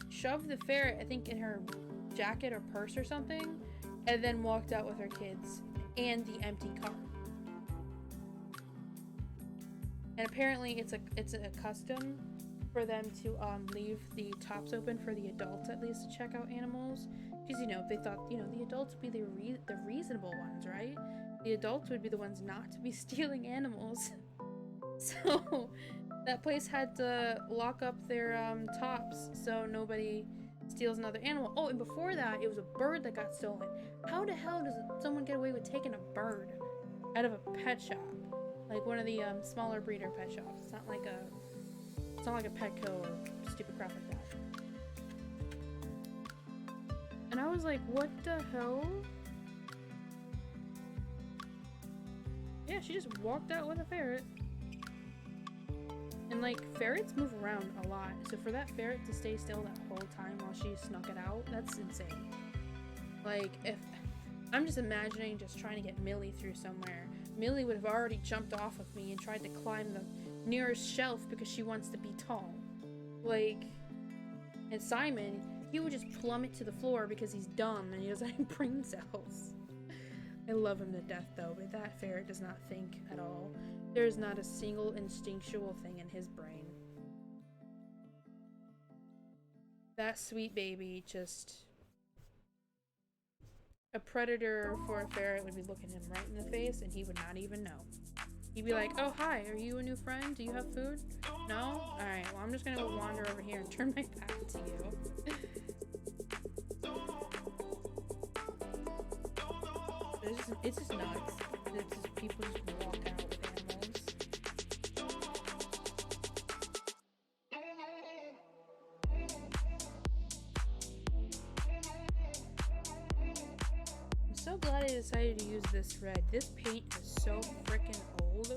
Shoved the ferret, I think, in her jacket or purse or something, and then walked out with her kids and the empty cart. And apparently it's a custom for them to leave the tops open for the adults at least to check out animals, because they thought the adults would be the reasonable ones, right? The adults would be the ones not to be stealing animals. So that place had to lock up their tops so nobody steals another animal. Oh, and before that, it was a bird that got stolen. How the hell does someone get away with taking a bird out of a pet shop? Like one of the smaller breeder pet shops. It's not like a Petco or stupid crap like that. And I was like, what the hell? Yeah, she just walked out with a ferret. And ferrets move around a lot, so for that ferret to stay still that whole time while she snuck it out, that's insane. If I'm just imagining just trying to get Millie through somewhere, Millie would have already jumped off of me and tried to climb the nearest shelf because she wants to be tall. And Simon, he would just plummet to the floor because he's dumb and he doesn't have brain cells. I love him to death though, but that ferret does not think at all. There's not a single instinctual thing in his brain. That sweet baby just... A predator for a ferret would be looking him right in the face and he would not even know. He'd be like, oh hi, are you a new friend? Do you have food? No? Alright, well I'm just gonna go wander over here and turn my back to you. It's just nuts. It's just people just walk out with animals. I'm so glad I decided to use this red. This paint is so freaking old.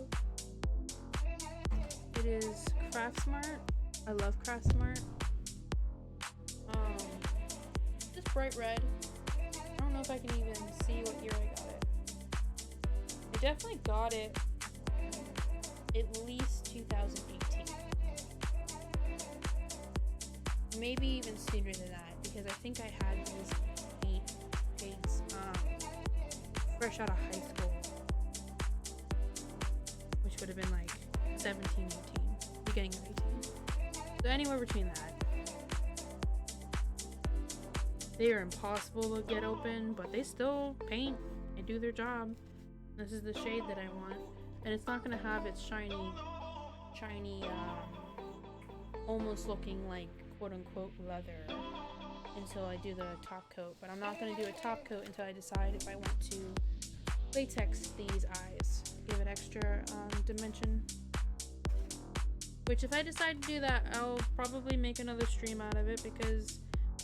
It is Craftsmart. I love Craftsmart. Just bright red. I don't know if I can even see what year I got it. definitely got it at least 2018. Maybe even sooner than that, because I think I had these paints fresh out of high school, which would have been like 17, 18, beginning of 18. So anywhere between that. They are impossible to get open, but they still paint and do their job. This is the shade that I want, and it's not gonna have its shiny, almost looking like quote-unquote leather until I do the top coat. But I'm not gonna do a top coat until I decide if I want to latex these eyes, give it extra dimension. Which, if I decide to do that, I'll probably make another stream out of it, because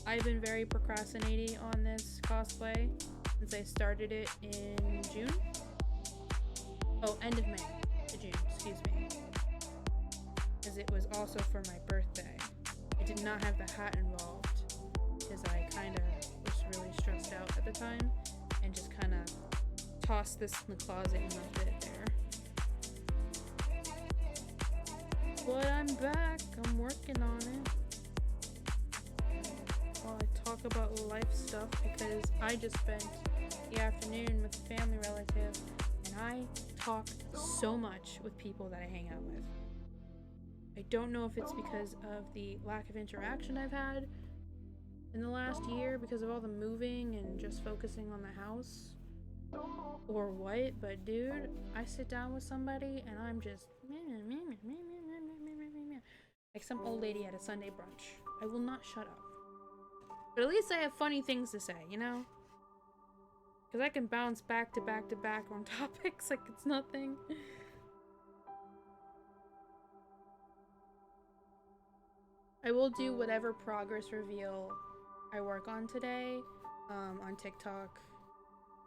I've been very procrastinating on this cosplay since I started it in June. Oh, end of May to June, excuse me. Because it was also for my birthday. I did not have the hat involved because I kind of was really stressed out at the time and just kind of tossed this in the closet and left it there. But I'm back. I'm working on it. While I talk about life stuff, because I just spent the afternoon with a family relative, and I talk so much with people that I hang out with. I don't know if it's because of the lack of interaction I've had in the last year because of all the moving and just focusing on the house, or what, but dude, I sit down with somebody and I'm just like some old lady at a Sunday brunch. I will not shut up. But at least I have funny things to say, you know? Because I can bounce back to back to back on topics like it's nothing. I will do whatever progress reveal I work on today on TikTok,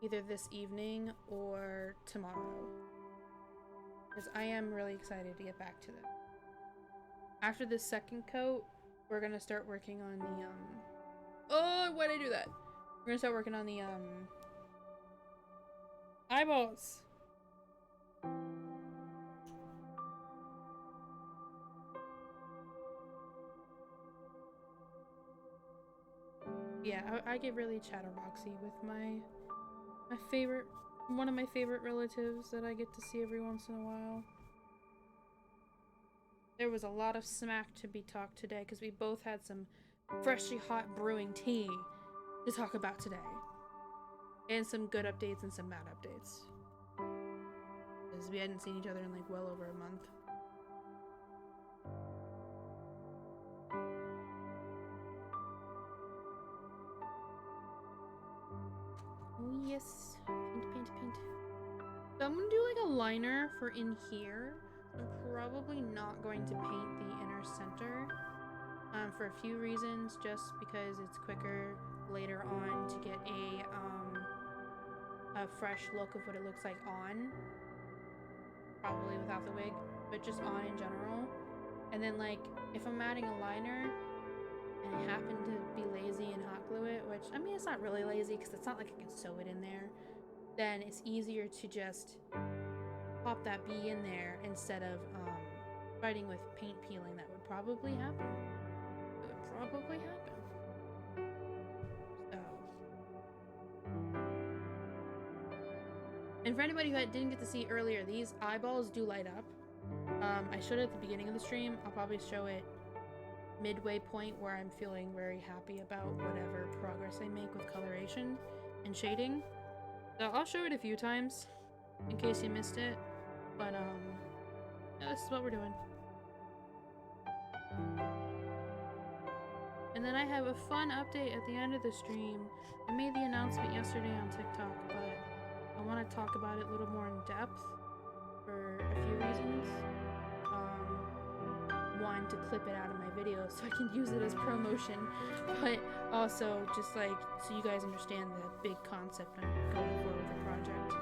either this evening or tomorrow. Because I am really excited to get back to them. After this second coat, we're going to start working on the oh, why'd I do that? We're gonna start working on the eyeballs. Yeah, I get really chatterboxy with my favorite, one of my favorite relatives that I get to see every once in a while. There was a lot of smack to be talked today because we both had some freshly hot brewing tea to talk about today. And some good updates and some bad updates. Because we hadn't seen each other in like well over a month. Oh yes, paint. So I'm gonna do like a liner for in here. I'm probably not going to paint the inner center. For a few reasons, just because it's quicker later on to get a fresh look of what it looks like on, probably without the wig, but just on in general. And then like if I'm adding a liner and I happen to be lazy and hot glue it, which I mean it's not really lazy because it's not like I can sew it in there, then it's easier to just pop that bee in there instead of fighting with paint peeling. That would probably happen. So, and for anybody who didn't get to see earlier, these eyeballs do light up. I showed it at the beginning of the stream. I'll probably show it midway point where I'm feeling very happy about whatever progress I make with coloration and shading. So I'll show it a few times in case you missed it. But yeah, this is what we're doing. And then I have a fun update at the end of the stream. I made the announcement yesterday on TikTok, but I want to talk about it a little more in depth for a few reasons. One, to clip it out of my videos so I can use it as promotion, but also just like so you guys understand the big concept I'm going for with the project.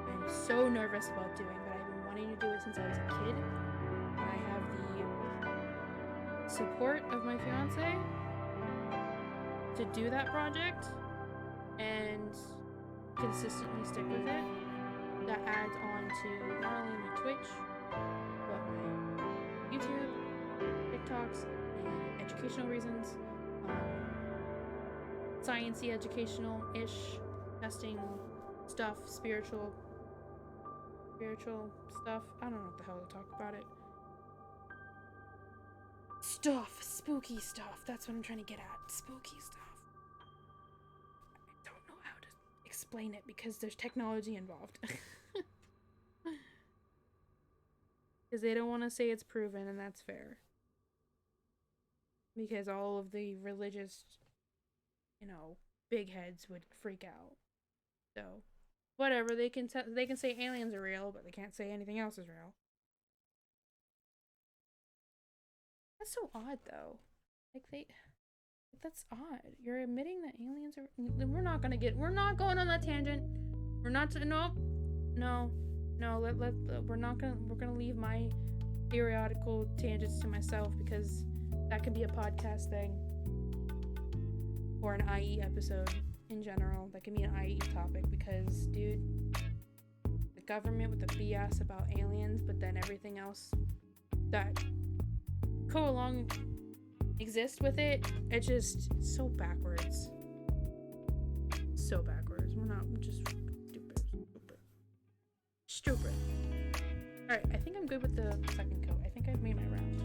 I'm so nervous about doing, but I've been wanting to do it since I was a kid, and I have the support of my fiance to do that project and consistently stick with it. that adds on to not only my Twitch, but my YouTube, TikToks, and educational reasons. Sciencey, educational-ish, testing stuff, spiritual stuff. I don't know what the hell to talk about it. Stuff, spooky stuff. That's what I'm trying to get at. Spooky stuff. I don't know how to explain it because there's technology involved. Because they don't want to say it's proven, and that's fair. Because all of the religious, big heads would freak out. So, whatever, they can say aliens are real, but they can't say anything else is real. That's so odd, though. That's odd. You're admitting that aliens are. We're not going on that tangent. We're not. No. We're gonna leave my periodical tangents to myself because that could be a podcast thing or an IE episode in general. That can be an IE topic because, dude, the government with the BS about aliens, but then everything else that go along exist with it. It's just so backwards. So backwards. We're just stupid. Alright, I think I'm good with the second coat. I think I've made my round.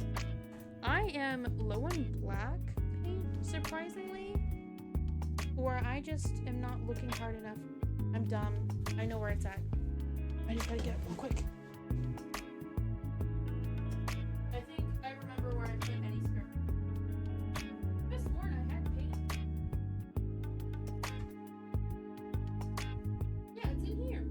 I am low on black paint, surprisingly. Or I just am not looking hard enough. I'm dumb. I know where it's at. I just gotta get it real quick. I think I remember where I put any spare. This morning I had paint. Yeah, it's in here.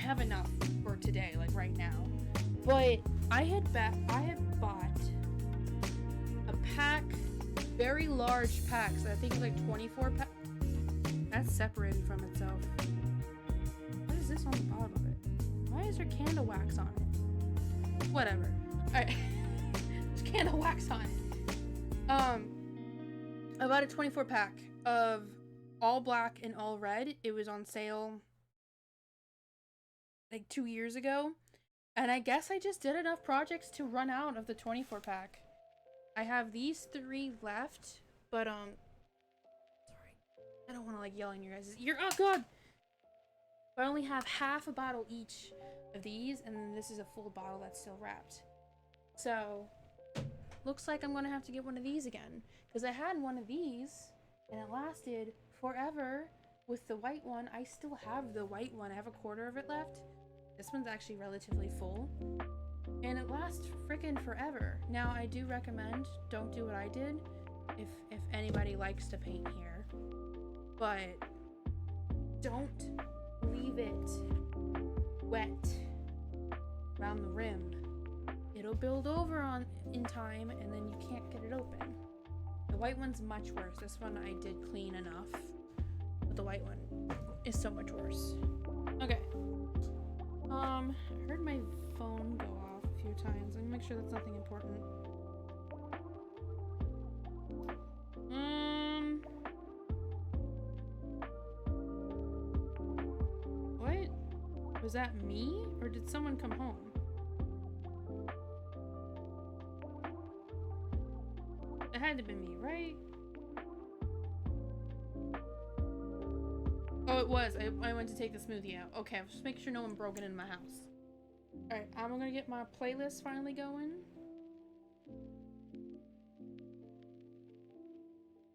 Have enough for today, like right now. But I had bought a pack, very large packs. I think it's like 24 packs. That's separated from itself. What is this on the bottom of it? Why is there candle wax on it? Whatever. Alright. There's candle wax on it. I bought a 24 pack of all black and all red. It was on sale like 2 years ago, and I guess I just did enough projects to run out of the 24 pack. I have these 3 left, but sorry, I don't want to like yell in your guys' ear. Oh god! I only have half a bottle each of these, and then this is a full bottle that's still wrapped. So looks like I'm gonna have to get one of these again, because I had one of these and it lasted forever. With the white one, I still have the white one. I have a quarter of it left. This one's actually relatively full. And it lasts freaking forever. Now, I do recommend don't do what I did if anybody likes to paint here. But don't leave it wet around the rim. it'll build over on in time, and then you can't get it open. The white one's much worse. This one I did clean enough, but the white one is so much worse. Okay. I heard my phone go off a few times. Let me make sure that's nothing important. What? Was that me? Or did someone come home? It had to be me, right? Oh, it was. I went to take the smoothie out. Okay, I was just making sure no one broke it in my house. Alright, I'm gonna get my playlist finally going.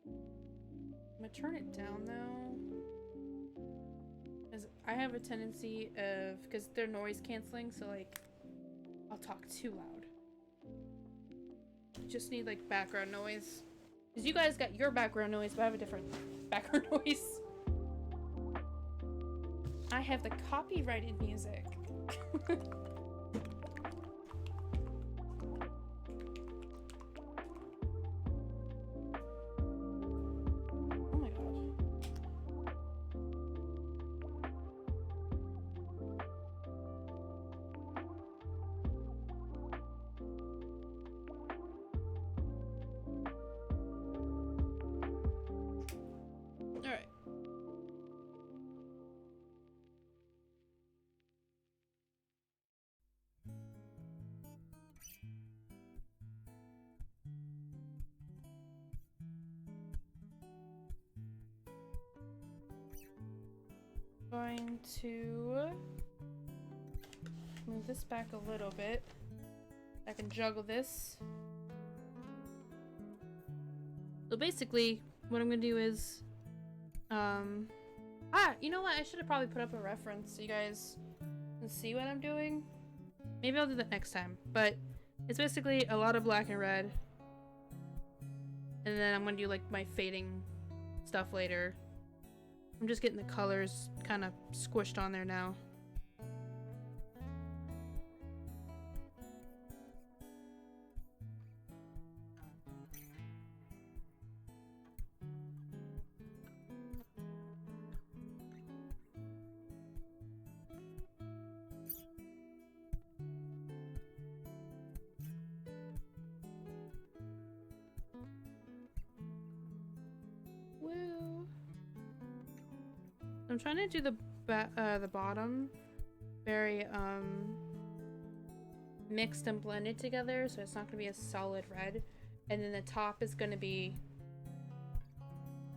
I'm gonna turn it down though. Because I have a tendency of, because they're noise canceling, so like, I'll talk too loud. Just need like background noise. Because you guys got your background noise, but I have a different background noise. I have the copyrighted music. Oh my god. All right. Going to move this back a little bit. I can juggle this. So basically, what I'm gonna do is, you know what? I should have probably put up a reference so you guys can see what I'm doing. Maybe I'll do that next time. But it's basically a lot of black and red, and then I'm gonna do like my fading stuff later. I'm just getting the colors kind of squished on there now. Woo. I'm trying to do the bottom very mixed and blended together, so it's not gonna be a solid red, and then the top is gonna be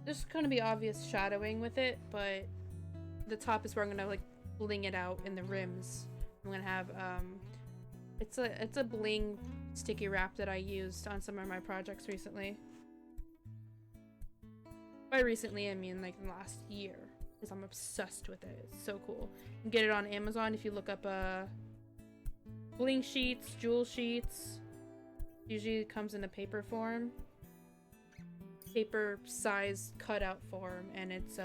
there's gonna be obvious shadowing with it, but the top is where I'm gonna like bling it out in the rims. I'm gonna have it's a bling sticky wrap that I used on some of my projects recently. By recently I mean like in the last year, because I'm obsessed with it. It's so cool. You can get it on Amazon if you look up bling sheets, jewel sheets. Usually it comes in a paper form, paper size cutout form, and it's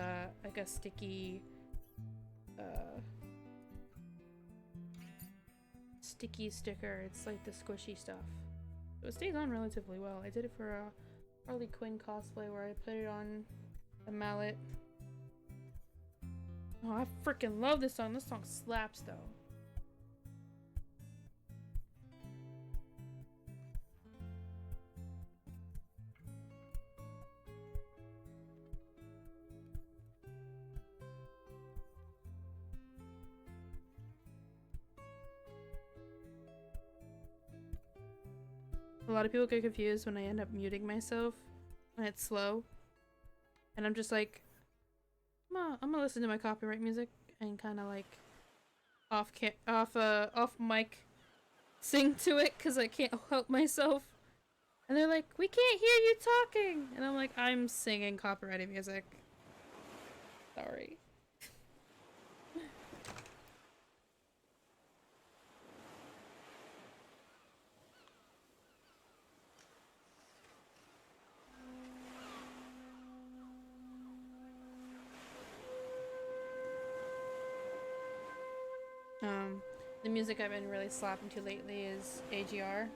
like a sticky sticker. It's like the squishy stuff, so it stays on relatively well. I did it for a Harley Quinn cosplay where I put it on the mallet. Oh, I freaking love this song. This song slaps though. A lot of people get confused when I end up muting myself when it's slow, and I'm just like, I'm gonna listen to my copyright music and kind of like off mic sing to it because I can't help myself. And they're like, we can't hear you talking, and I'm like, I'm singing copyrighted music. Sorry. The music I've been really slapping to lately is AGR.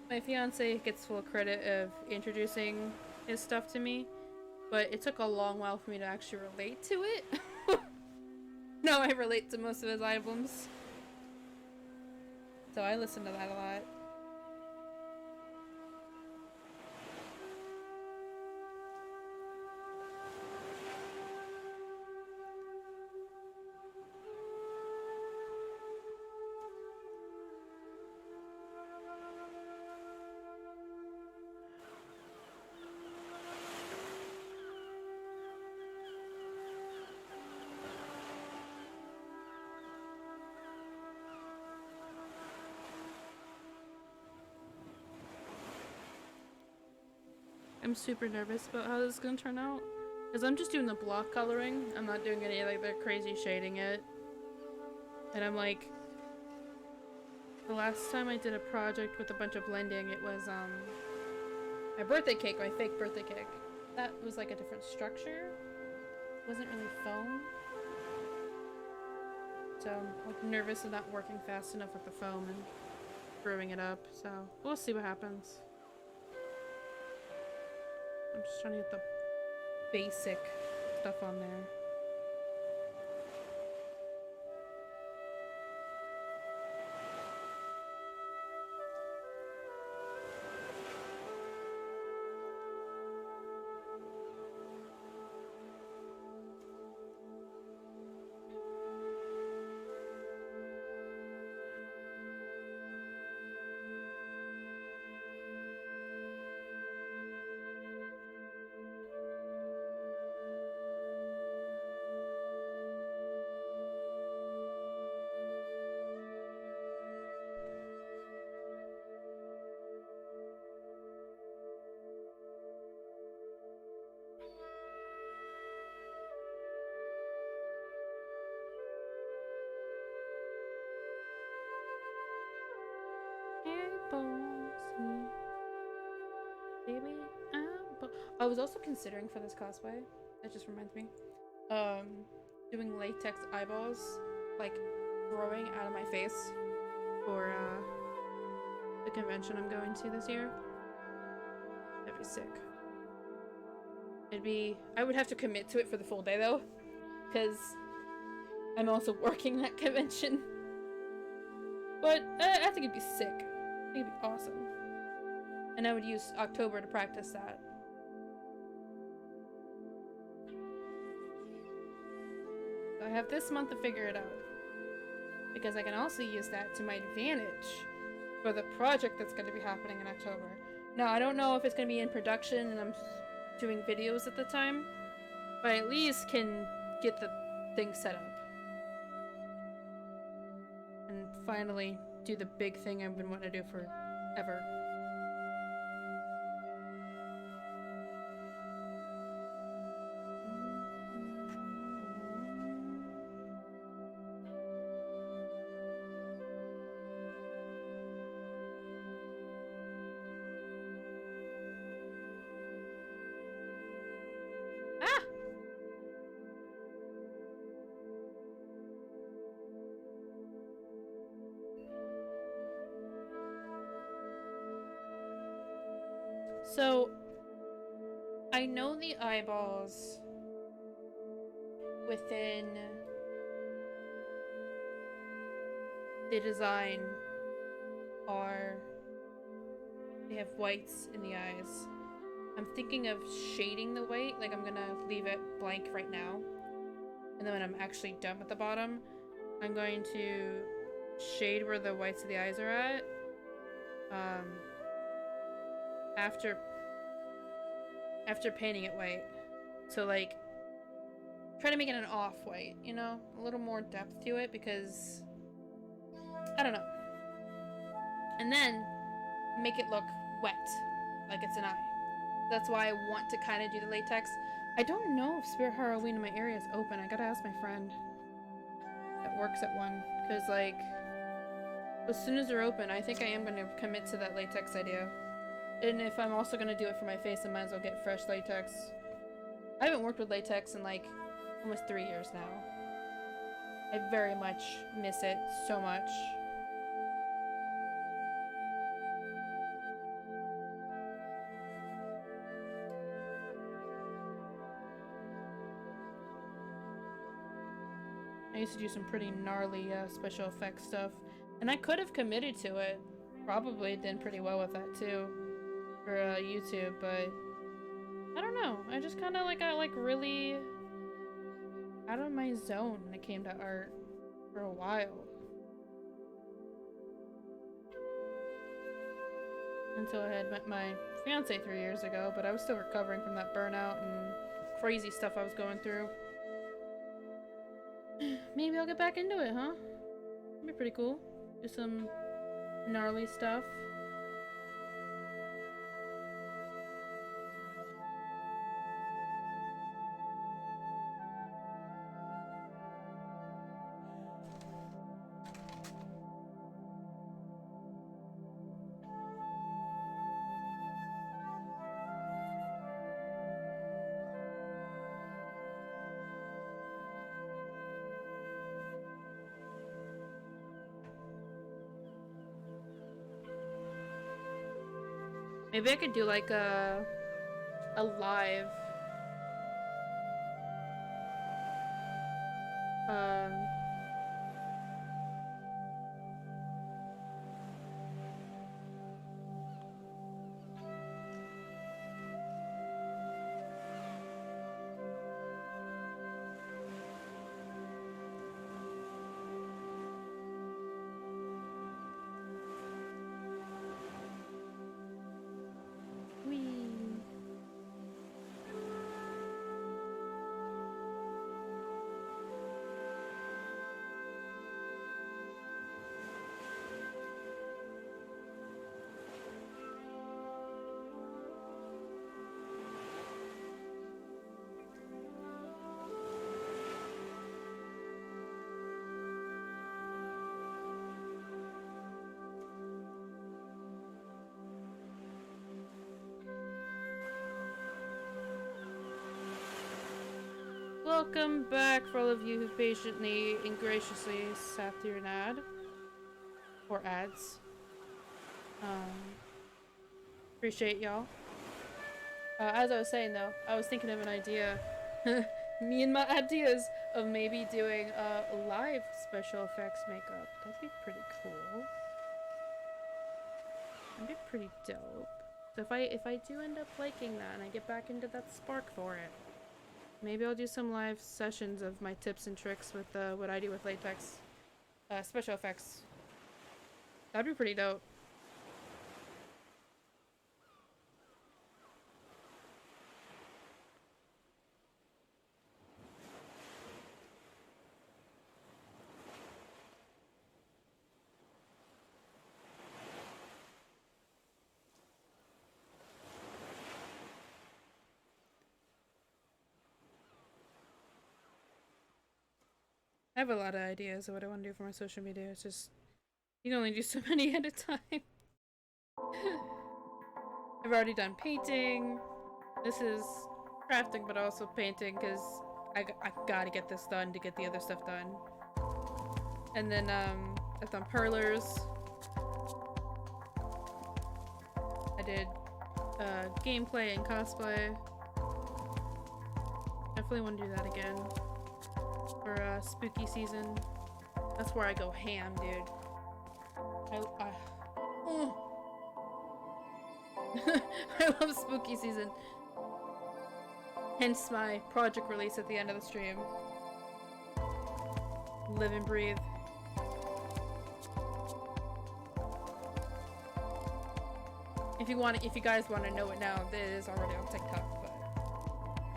My fiance gets full credit of introducing his stuff to me, but it took a long while for me to actually relate to it. Now I relate to most of his albums. So I listen to that a lot. I'm super nervous about how this is gonna turn out. Because I'm just doing the block coloring. I'm not doing any like the crazy shading yet. And I'm like... The last time I did a project with a bunch of blending, it was my birthday cake, my fake birthday cake. That was like a different structure. It wasn't really foam. So I'm like, nervous of not working fast enough with the foam and screwing it up. So we'll see what happens. I'm just trying to get the basic stuff on there. Baby, I was also considering for this cosplay, that just reminds me, doing latex eyeballs, like, growing out of my face for, the convention I'm going to this year. That'd be sick. I would have to commit to it for the full day, though, because I'm also working that convention. But, I think it'd be sick. I think it'd be awesome. And I would use October to practice that. So I have this month to figure it out. Because I can also use that to my advantage for the project that's going to be happening in October. Now, I don't know if it's going to be in production and I'm doing videos at the time, but I at least can get the thing set up. And finally do the big thing I've been wanting to do forever. So, I know the eyeballs within the design they have whites in the eyes. I'm thinking of shading the white, like I'm gonna leave it blank right now. And then when I'm actually done with the bottom, I'm going to shade where the whites of the eyes are at. After painting it white. So like try to make it an off-white, you know? A little more depth to it because I don't know. And then make it look wet, like it's an eye. That's why I want to kind of do the latex. I don't know if Spirit Halloween in my area is open. I gotta ask my friend that works at one. Because like as soon as they're open, I think I am going to commit to that latex idea. And if I'm also going to do it for my face, I might as well get fresh latex. I haven't worked with latex in like almost 3 years now. I very much miss it so much. I used to do some pretty gnarly special effects stuff, and I could have committed to it. Probably did pretty well with that too for YouTube, but I don't know. I just kind of like got like really out of my zone when it came to art for a while. Until I had met my fiance 3 years ago, but I was still recovering from that burnout and crazy stuff I was going through. Maybe I'll get back into it, huh? That'd be pretty cool. Do some gnarly stuff. Maybe I could do like a live um wee. Welcome back for all of you who patiently and graciously sat through an ad. Or ads. Appreciate y'all. As I was saying though, I was thinking of an idea. Me and my ideas of maybe doing live special effects makeup. That'd be pretty cool. That'd be pretty dope. So if I do end up liking that and I get back into that spark for it, maybe I'll do some live sessions of my tips and tricks with what I do with latex special effects. That'd be pretty dope. I have a lot of ideas of what I want to do for my social media. It's just, you can only do so many at a time. I've already done painting. This is crafting, but also painting, because I gotta get this done to get the other stuff done. And then, I've done perlers. I did, gameplay and cosplay. Definitely want to do that again. For spooky season. That's where I go ham, dude. I love spooky season. Hence my project release at the end of the stream. Live and breathe. If you guys want to know it now, it is already on TikTok, but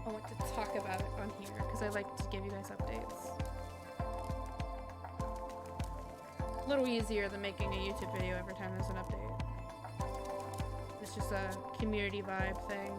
I want to talk about it on here because I like to give you guys updates. A little easier than making a YouTube video every time there's an update. It's just a community vibe thing.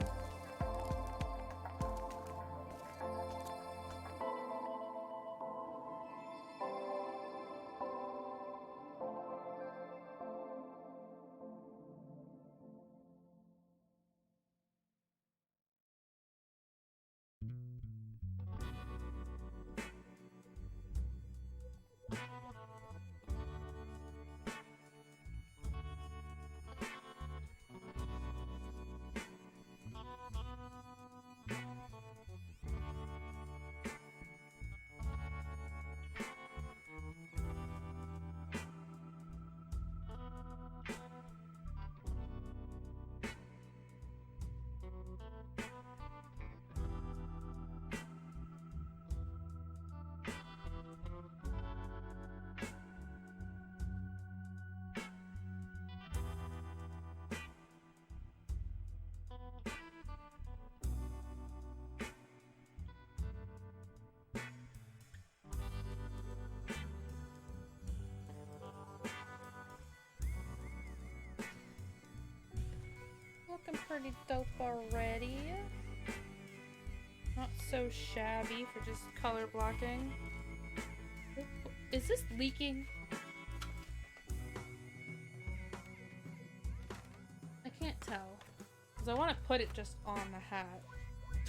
looking pretty dope already. Not so shabby for just color blocking. Is this leaking? I can't tell. Because I want to put it just on the hat.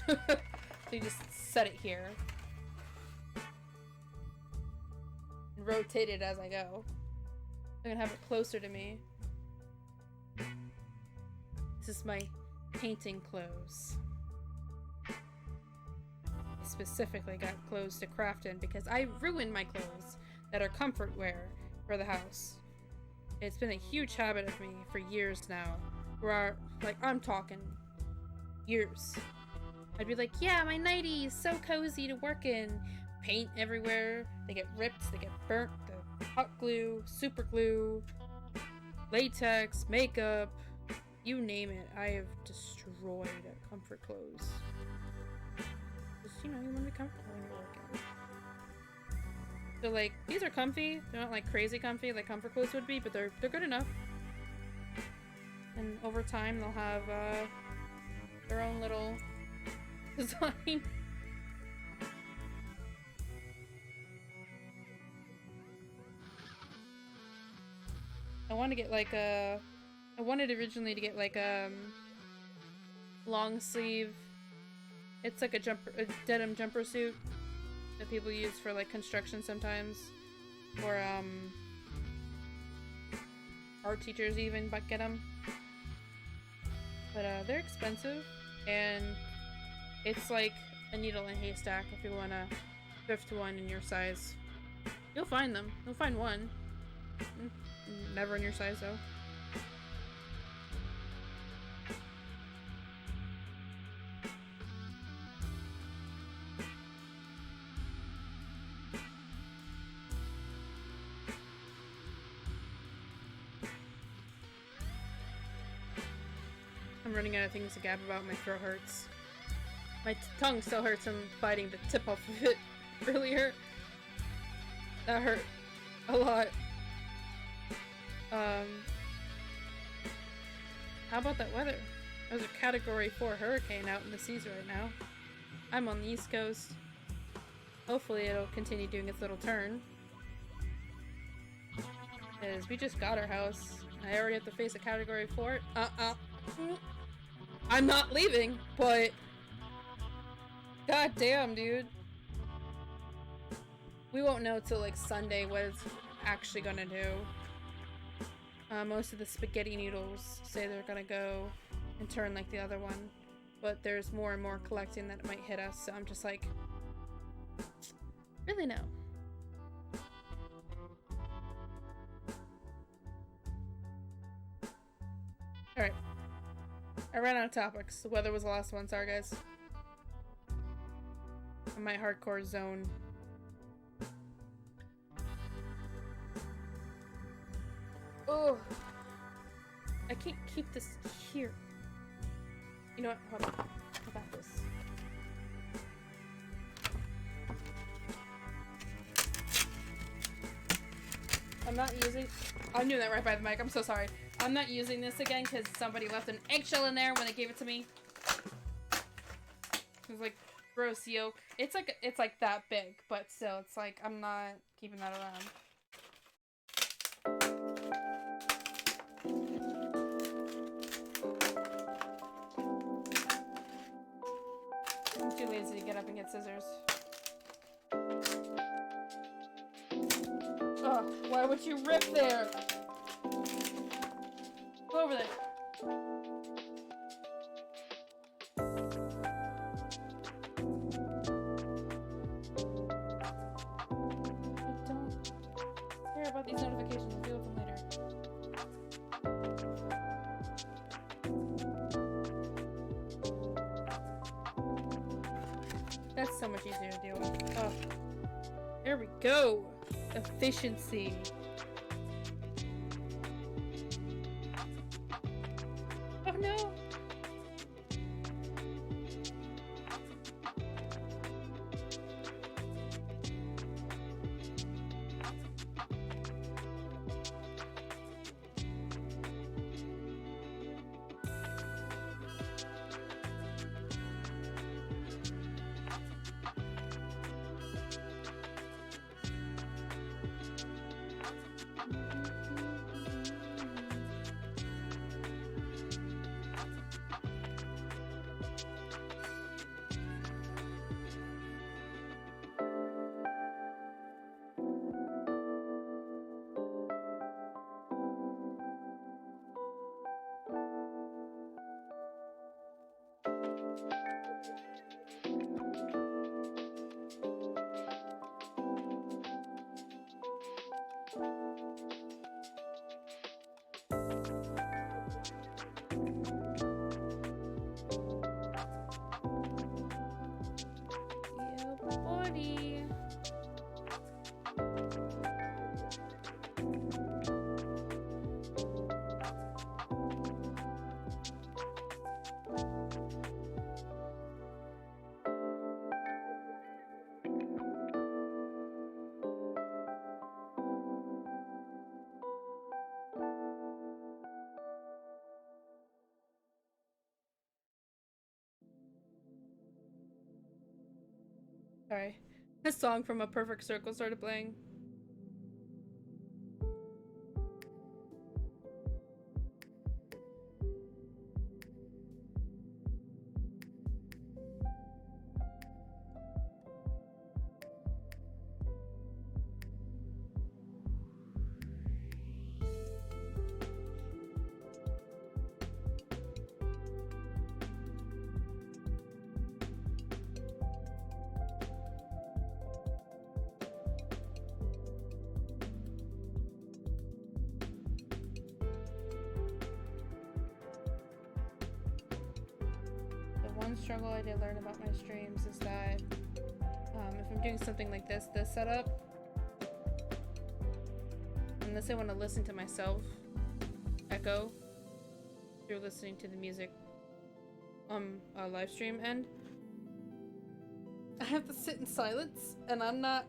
So you just set it here. And rotate it as I go. I'm gonna have it closer to me. This is my painting clothes. I specifically got clothes to craft in because I ruined my clothes that are comfort wear for the house. It's been a huge habit of me for years now, where I'm talking years. I'd be like, yeah, my nightie is so cozy to work in. Paint everywhere. They get ripped, they get burnt, the hot glue, super glue, latex, makeup, you name it. I have destroyed comfort clothes. Just, you know, you want to be comfortable when you're working. So like, these are comfy. They're not like crazy comfy like comfort clothes would be, but they're good enough. And over time they'll have their own little design. I want to get like a... I wanted originally to get like a long sleeve. It's like a denim jumper suit that people use for like construction sometimes, or art teachers even get them. But they're expensive, and it's like a needle in a haystack if you want to thrift one in your size. You'll find them. You'll find one. Never in your size though. I'm running out of things to gab about. My throat hurts. My tongue still hurts from biting the tip off of it earlier. That hurt a lot. How about that weather? There's a Category 4 hurricane out in the seas right now. I'm on the East Coast. Hopefully it'll continue doing its little turn. Because we just got our house. I already have to face a Category 4. I'm not leaving, but... God damn, dude. We won't know till like Sunday what it's actually gonna do. Most of the spaghetti noodles say they're gonna go and turn like the other one, but there's more and more collecting that might hit us, so I'm just like, really no. Alright. I ran out of topics. The weather was the last one, sorry guys. In my hardcore zone. Oh, I can't keep this here. You know what? Hold on. How about this? I'm not using... I'm doing that right by the mic. I'm so sorry. I'm not using this again because somebody left an eggshell in there when they gave it to me. It was like gross yolk. It's like that big, but still, it's like I'm not keeping that around. I'm too lazy to get up and get scissors. Ugh, why would you rip there? Go over there. I don't care about these notifications. I'll deal with them later. That's so much easier to deal with. Oh. There we go. Efficiency. Oh no. Sorry. A song from A Perfect Circle started playing. One struggle I did learn about my streams is that if I'm doing something like this setup, unless I want to listen to myself echo through listening to the music on a live stream end, I have to sit in silence, and I'm not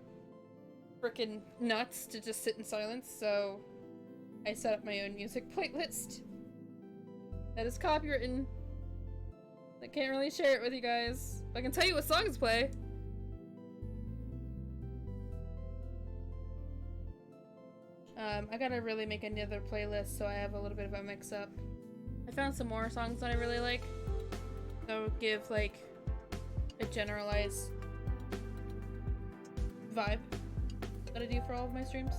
freaking nuts to just sit in silence, so I set up my own music playlist that is copywritten. I can't really share it with you guys. I can tell you what songs play. I gotta really make another playlist so I have a little bit of a mix up. I found some more songs that I really like that would give like a generalized vibe that I do for all of my streams.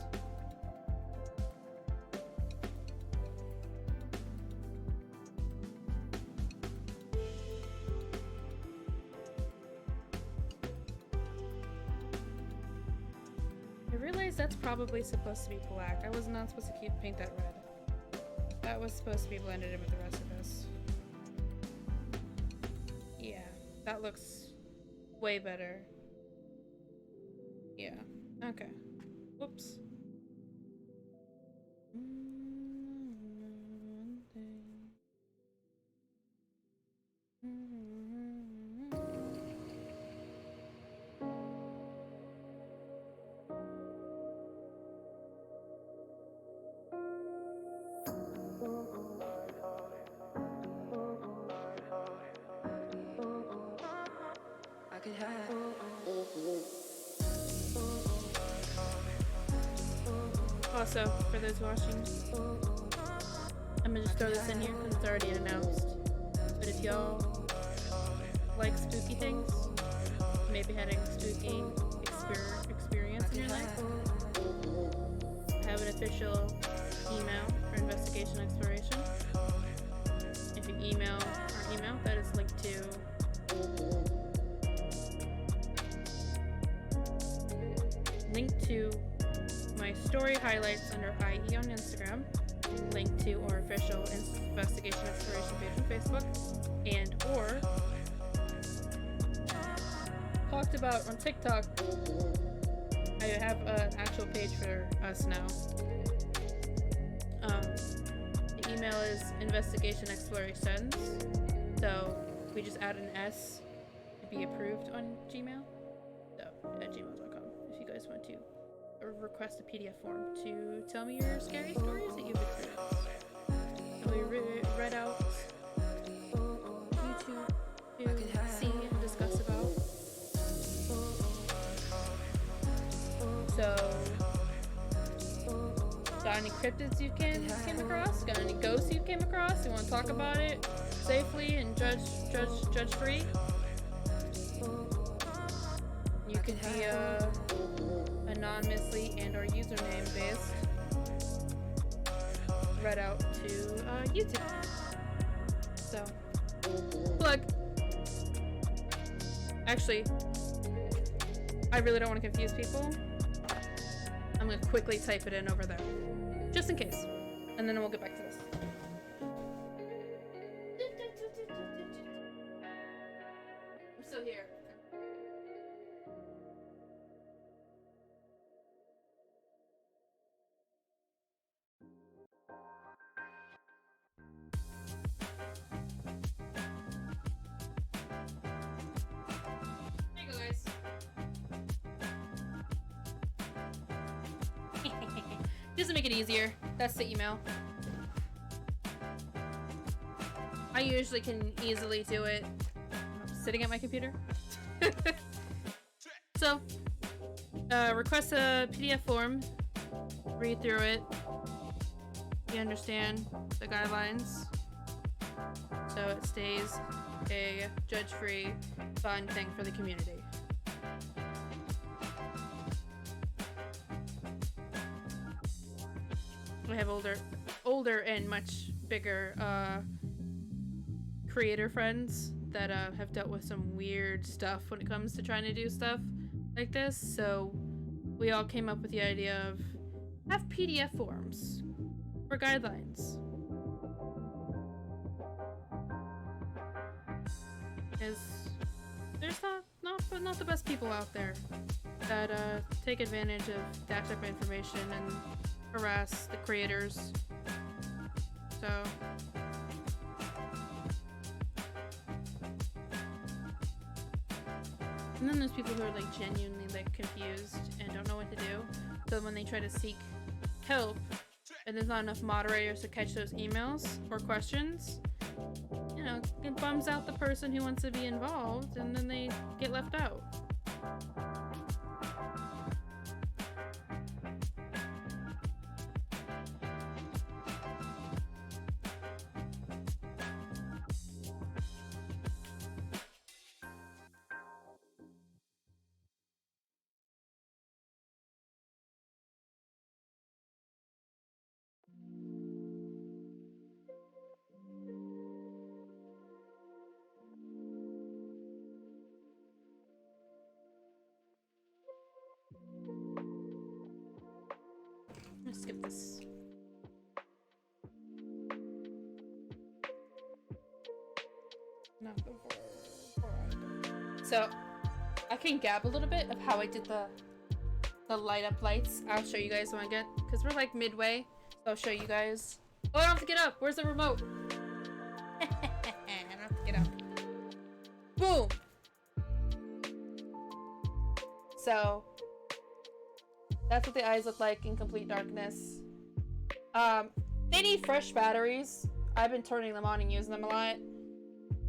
That's probably supposed to be black. I was not supposed to paint that red. That was supposed to be blended in with the rest of this. Yeah, that looks way better. Yeah, okay. Whoops. Also, for those watching, I'm gonna just throw this in here because it's already announced. But if y'all like spooky things, maybe had a spooky experience in your life, I have an official email for investigation exploration. If you email our email, that is linked to my story highlights under IE on Instagram, link to our official investigation exploration page on Facebook, and or talked about on TikTok. I have an actual page for us now. The email is investigation explorations, so we just add an S to be approved on Gmail. So at gmail.com if you guys want to. Or request a PDF form to tell me your scary stories that you've experienced. And we read out YouTube to see and discuss about. So, got any cryptids you came across? Got any ghosts you came across? You want to talk about it safely and judge free? You can be anonymously and or username based read out to YouTube. So, plug. Actually, I really don't want to confuse people. I'm gonna quickly type it in over there, just in case, and then we'll get back to this. I'm still here. Just to make it easier, that's the email. I usually can easily do it sitting at my computer. So, request a PDF form, read through it, you understand the guidelines, so it stays a judge-free, fun thing for the community. We have older and much bigger creator friends that have dealt with some weird stuff when it comes to trying to do stuff like this, so we all came up with the idea of have PDF forms for guidelines. Because there's not the best people out there that take advantage of that type of information and harass the creators. So and then there's people who are like genuinely like confused and don't know what to do. So when they try to seek help and there's not enough moderators to catch those emails or questions, you know, it bums out the person who wants to be involved and then they get left out. I'm gonna skip this. No, before so I can gab a little bit of how I did the light up lights. I'll show you guys when I get, because we're like midway, so I'll show you guys. Oh, I don't have to get up. Where's the remote? I don't have to get up. Boom. So that's what the eyes look like in complete darkness. They need fresh batteries. I've been turning them on and using them a lot.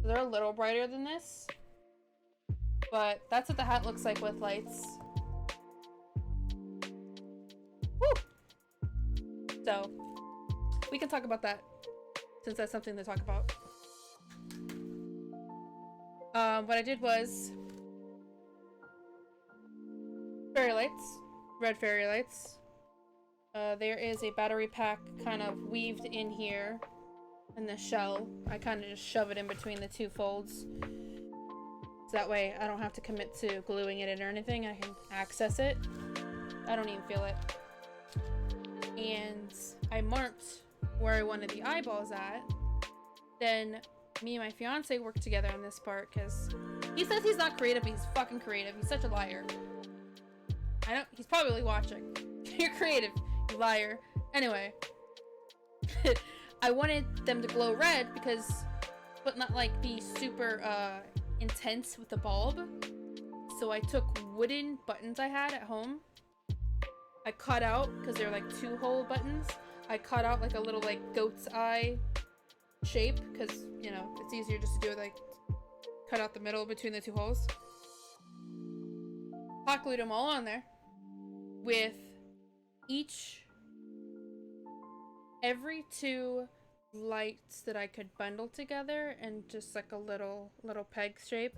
They're a little brighter than this. But that's what the hat looks like with lights. Woo! So, we can talk about that, since that's something to talk about. What I did was fairy lights. Red fairy lights. There is a battery pack kind of weaved in here in the shell. I kind of just shove it in between the two folds. So that way I don't have to commit to gluing it in or anything. I can access it. I don't even feel it. And I marked where I wanted the eyeballs at. Then me and my fiance worked together on this part because he says he's not creative, but he's fucking creative. He's such a liar. I know he's probably watching. You're creative, you liar. Anyway, I wanted them to glow red but not like be super intense with the bulb. So I took wooden buttons I had at home. I cut out, because they're like 2-hole buttons. I cut out like a little like goat's eye shape because, you know, it's easier just to do it like cut out the middle between the 2 holes. Hot glued them all on there with every 2 lights that I could bundle together and just like a little peg shape.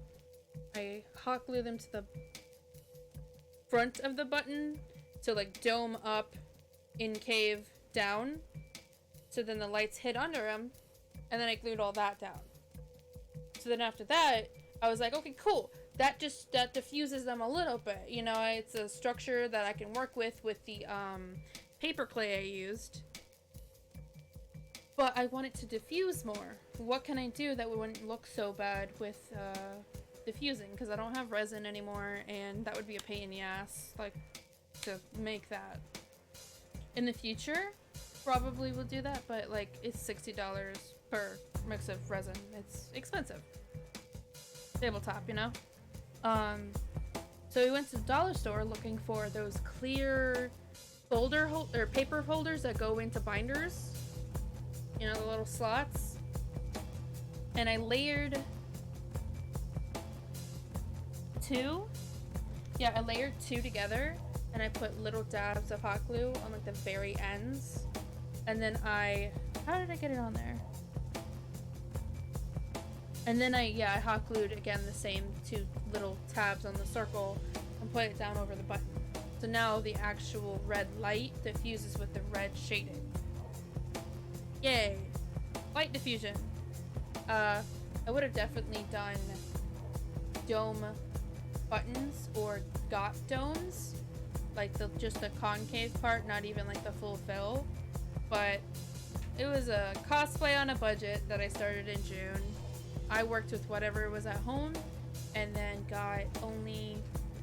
I hot glue them to the front of the button to like dome up, incave down, so then the lights hit under them, and then I glued all that down. So then after that, I was like, okay, cool. That diffuses them a little bit. You know, it's a structure that I can work with the paper clay I used. But I want it to diffuse more. What can I do that wouldn't look so bad with diffusing? Because I don't have resin anymore, and that would be a pain in the ass, like, to make that. In the future, probably will do that, but, like, it's $60 per mix of resin. It's expensive. Tabletop, you know? So we went to the dollar store looking for those clear paper holders that go into binders. You know, the little slots. And I layered 2 Yeah, I layered 2 together, and I put little dabs of hot glue on like the very ends. And then how did I get it on there? And then I hot glued again the same 2 little tabs on the circle and put it down over the button. So now the actual red light diffuses with the red shading. Yay! Light diffusion. I would have definitely done dome buttons or got domes, like just the concave part, not even like the full fill. But it was a cosplay on a budget that I started in June. I worked with whatever was at home, and then got only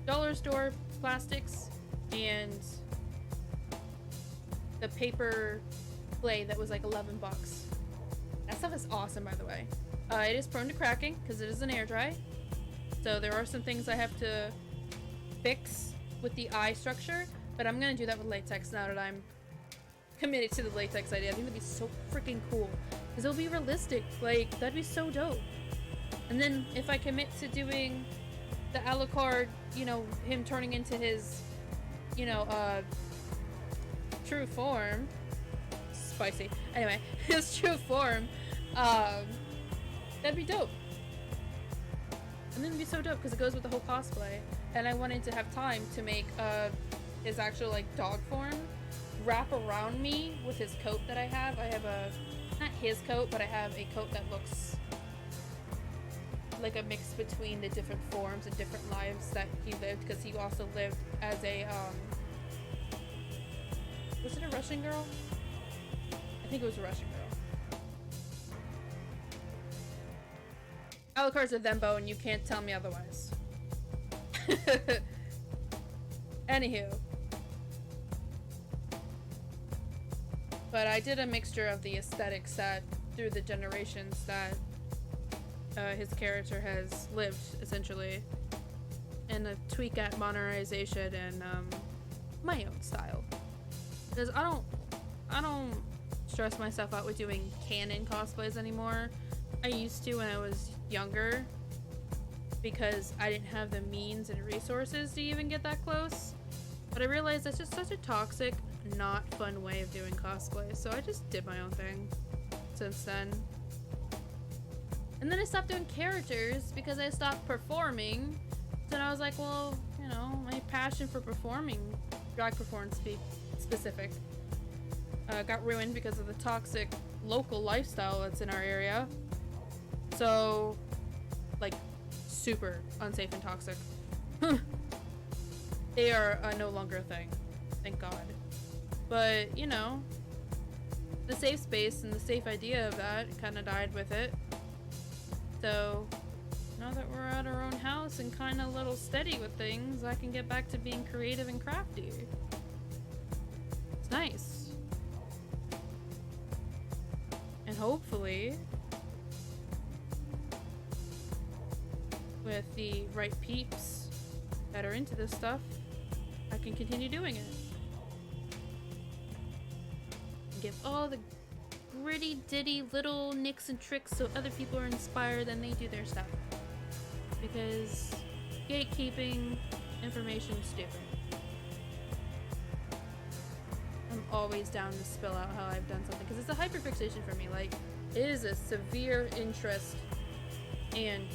dollar store plastics and the paper clay that was like 11 bucks. That stuff is awesome, by the way. It is prone to cracking because it is an air dry. So there are some things I have to fix with the eye structure, but I'm gonna do that with latex now that I'm committed to the latex idea. I think that'd be so freaking cool because it'll be realistic. Like, that'd be so dope. And then if I commit to doing the Alucard, you know, him turning into his, you know, true form, spicy. Anyway, his true form, that'd be dope. And then it'd be so dope because it goes with the whole cosplay. And I wanted to have time to make his actual like dog form wrap around me with his coat that I have. I have not his coat, but I have a coat that looks like a mix between the different forms and different lives that he lived, because he also lived as a was it a Russian girl? I think it was a Russian girl. Alucard's a thembo and you can't tell me otherwise. Anywho. But I did a mixture of the aesthetics that through the generations that his character has lived, essentially, and a tweak at modernization and my own style. Because I don't stress myself out with doing canon cosplays anymore. I used to when I was younger, because I didn't have the means and resources to even get that close. But I realized that's just such a toxic, not fun way of doing cosplay, so I just did my own thing since then. And then I stopped doing characters because I stopped performing. So then I was like, well, you know, my passion for performing, drag performance to be specific, got ruined because of the toxic local lifestyle that's in our area. So, like, super unsafe and toxic. They are no longer a thing, thank God. But, you know, the safe space and the safe idea of that kind of died with it. So, now that we're at our own house and kind of a little steady with things, I can get back to being creative and crafty. It's nice. And hopefully, with the right peeps that are into this stuff, I can continue doing it. And give all the gritty ditty little nicks and tricks so other people are inspired and they do their stuff. Because gatekeeping information is stupid. I'm always down to spill out how I've done something, because it's a hyperfixation for me. Like, it is a severe interest and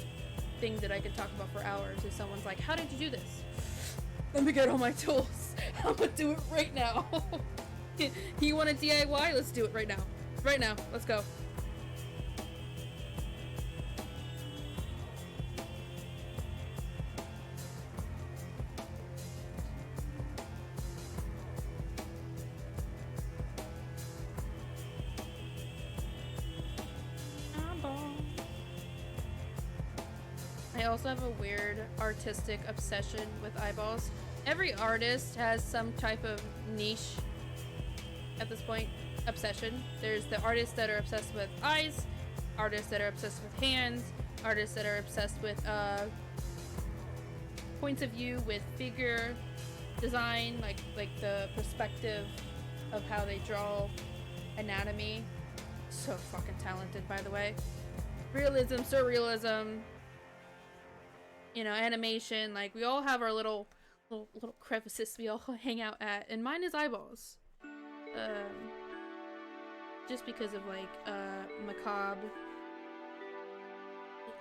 thing that I could talk about for hours. If someone's like, how did you do this? Let me get all my tools. I'm gonna do it right now. You want a DIY? Let's do it right now. Right now. Let's go. I also have a weird artistic obsession with eyeballs. Every artist has some type of niche at this point obsession. There's the artists that are obsessed with eyes, artists that are obsessed with hands, artists that are obsessed with points of view, with figure design, like the perspective of how they draw anatomy. So fucking talented, by the way. Realism, surrealism, you know, animation. Like, we all have our little little crevices we all hang out at, and mine is eyeballs. Just because of like macabre.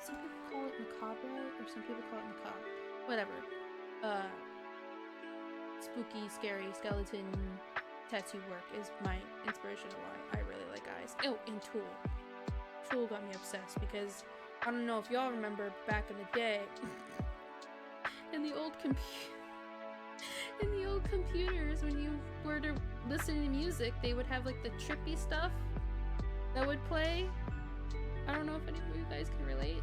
Some people call it macabre, or some people call it macabre. Whatever. Spooky, scary skeleton tattoo work is my inspiration of why I really like eyes. Oh, and Tool. Tool got me obsessed because I don't know if y'all remember back in the day, in the old computers, when you were to listen to music, they would have like the trippy stuff that would play. I don't know if any of you guys can relate,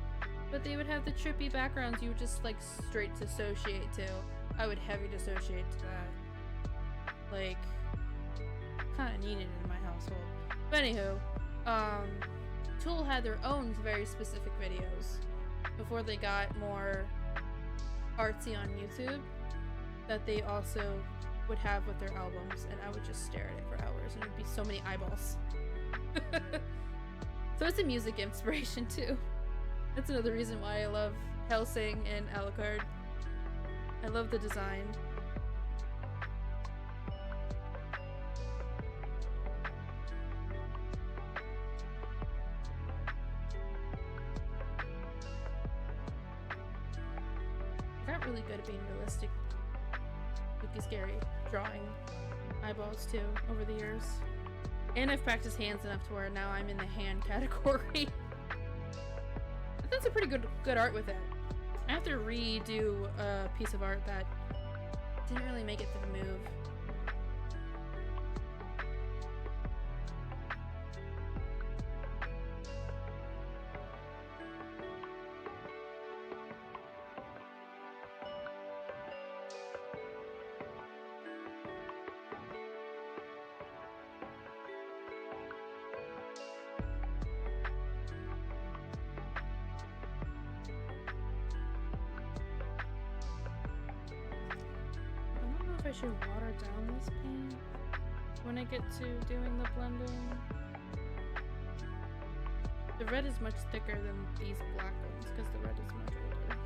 but they would have the trippy backgrounds you would just like straight dissociate to. I would heavy dissociate to that. Like, kind of needed it in my household. But anywho, Tool had their own very specific videos before they got more artsy on YouTube that they also would have with their albums, and I would just stare at it for hours, and it would be so many eyeballs. So it's a music inspiration too. That's another reason why I love Hellsing and Alucard. I love the design. I got really good at being realistic, spooky, scary drawing eyeballs too over the years. And I've practiced hands enough to where now I'm in the hand category. That's a pretty good art with it. I have to redo a piece of art that didn't really make it to the move. I should water down this paint when I get to doing the blending. The red is much thicker than these black ones because the red is much older.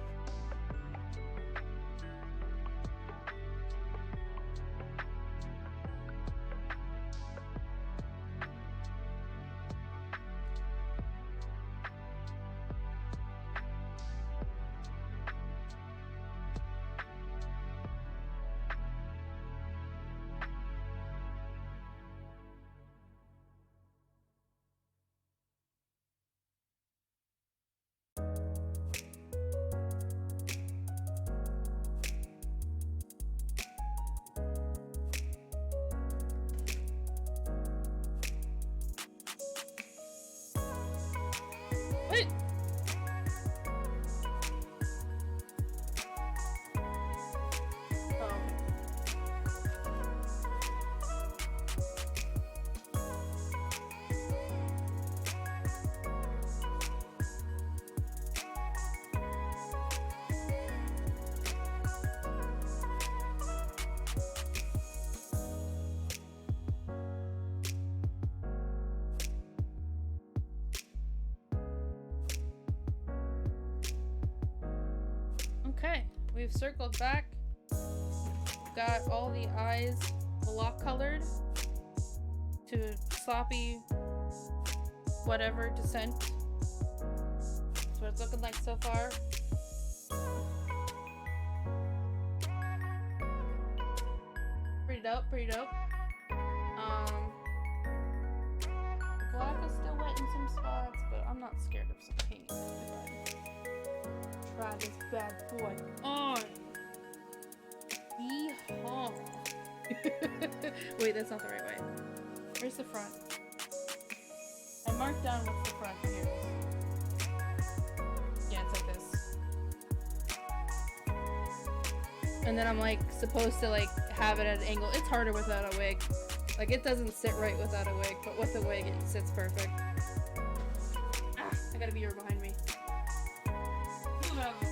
What? Okay, we've circled back. Got all the eyes block colored to sloppy whatever descent. That's what it's looking like so far. Pretty dope, pretty dope. The black is still wet in some spots, but I'm not scared of some paint. Try this bad boy on. Yeehaw. Wait, that's not the right way. Where's the front? I marked down what's the front. Here it is. Yeah, it's like this. And then I'm like supposed to like have it at an angle. It's harder without a wig. Like it doesn't sit right without a wig, but with a wig it sits perfect. Ah, I got a mirror behind me. Move out of the way.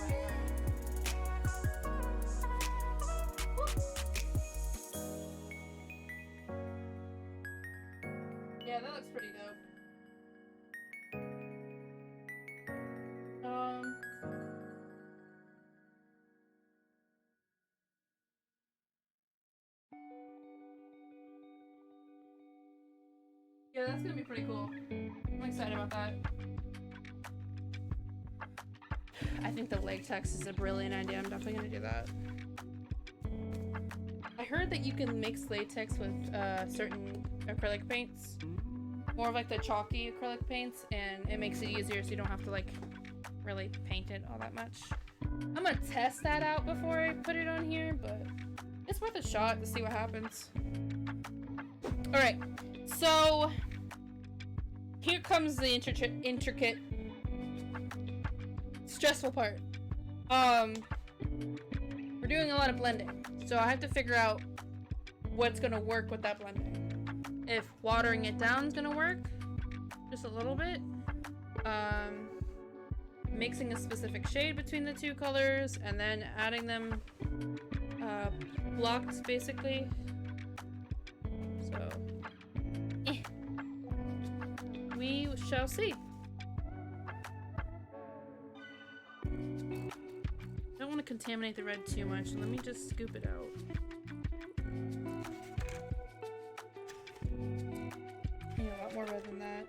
Yeah, that looks pretty dope. that's gonna be pretty cool. I'm excited about that. I think the latex is a brilliant idea. I'm definitely gonna do that. I heard that you can mix latex with certain acrylic paints. More of like the chalky acrylic paints, and it makes it easier so you don't have to like really paint it all that much. I'm gonna test that out before I put it on here, but it's worth a shot to see what happens. Alright, so here comes the intricate, stressful part. We're doing a lot of blending, so I have to figure out what's gonna work with that blending. If watering it down is gonna work, just a little bit. Mixing a specific shade between the two colors, and then adding them blocked, basically. So, we shall see. Don't want to contaminate the red too much. Let me just scoop it out. Yeah, a lot more red than that.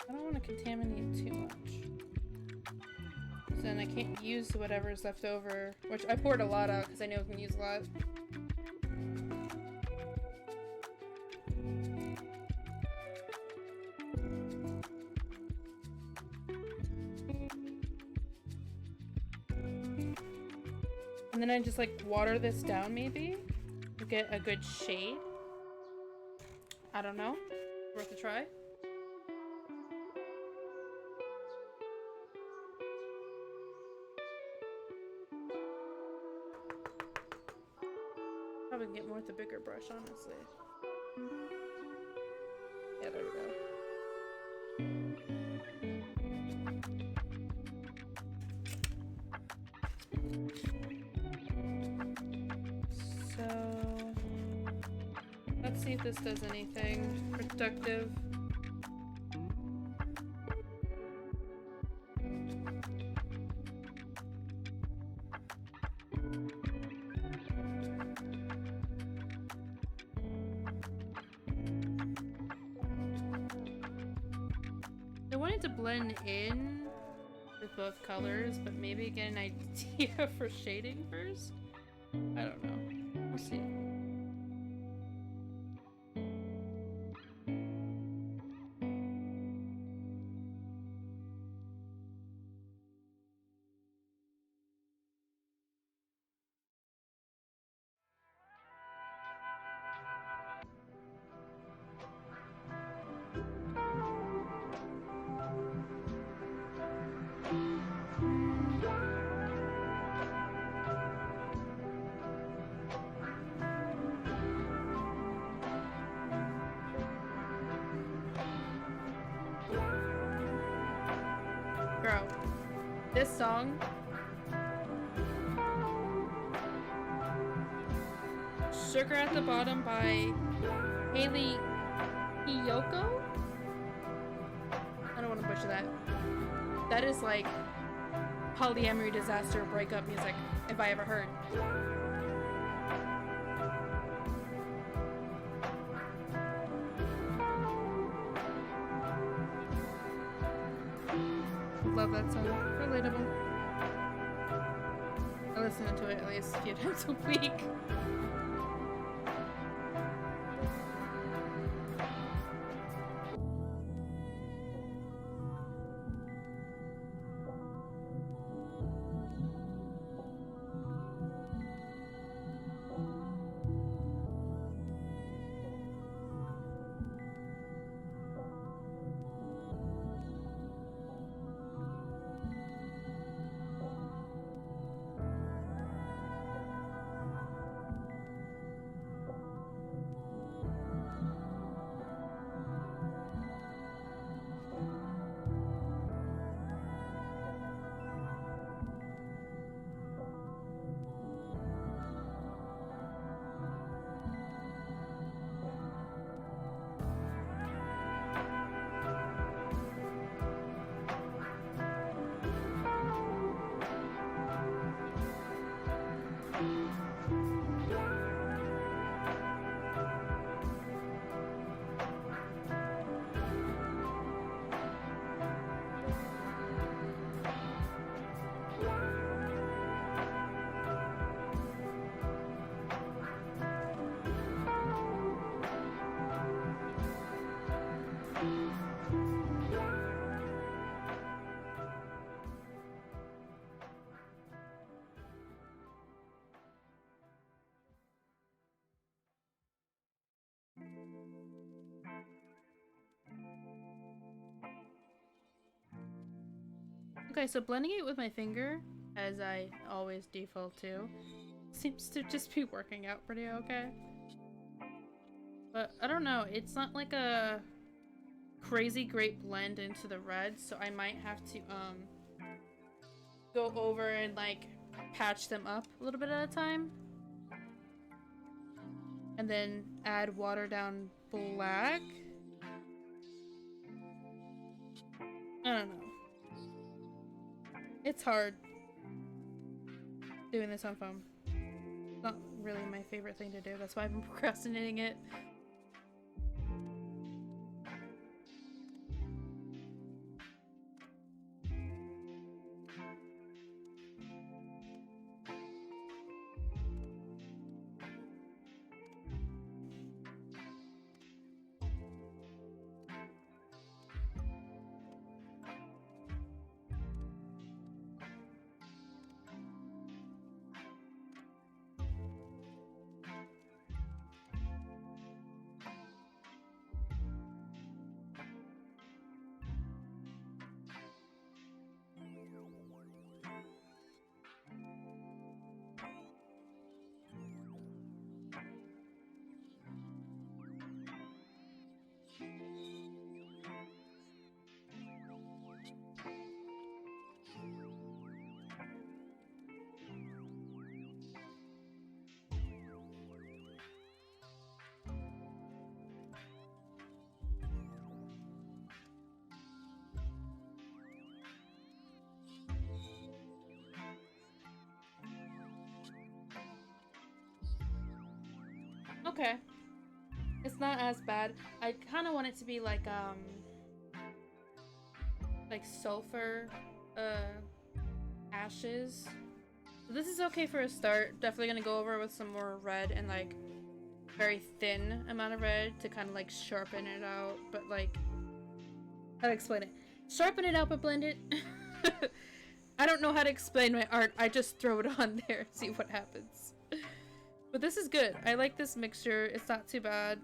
I don't want to contaminate too much. So then I can't use whatever's left over, which I poured a lot out because I know I can use a lot. And then I just like water this down maybe to get a good shade. I don't know. Worth a try. Probably get more with the bigger brush, honestly. Yeah, there we go. Let's see if this does anything productive. I wanted to blend in with both colors, but maybe get an idea for shading first. I don't know. We'll see. Bro, this song Sugar at the Bottom by Haley Hiyoko? I don't want to butcher that. That is like polyamory disaster breakup music, if I ever heard. Love that song. Relatable. I listen to it at least a few times a week. Okay, so blending it with my finger, as I always default to, seems to just be working out pretty okay. But I don't know, it's not like a crazy great blend into the red, so I might have to go over and like patch them up a little bit at a time. And then add watered down black. I don't know. It's hard doing this on foam. It's not really my favorite thing to do. That's why I've been procrastinating it. Okay. It's not as bad. I kind of want it to be like sulfur ashes. So this is okay for a start. Definitely gonna go over with some more red and like very thin amount of red to kind of like sharpen it out, but like how to explain it? Sharpen it out but blend it. I don't know how to explain my art. I just throw it on there and see what happens. But this is good. I like this mixture. It's not too bad.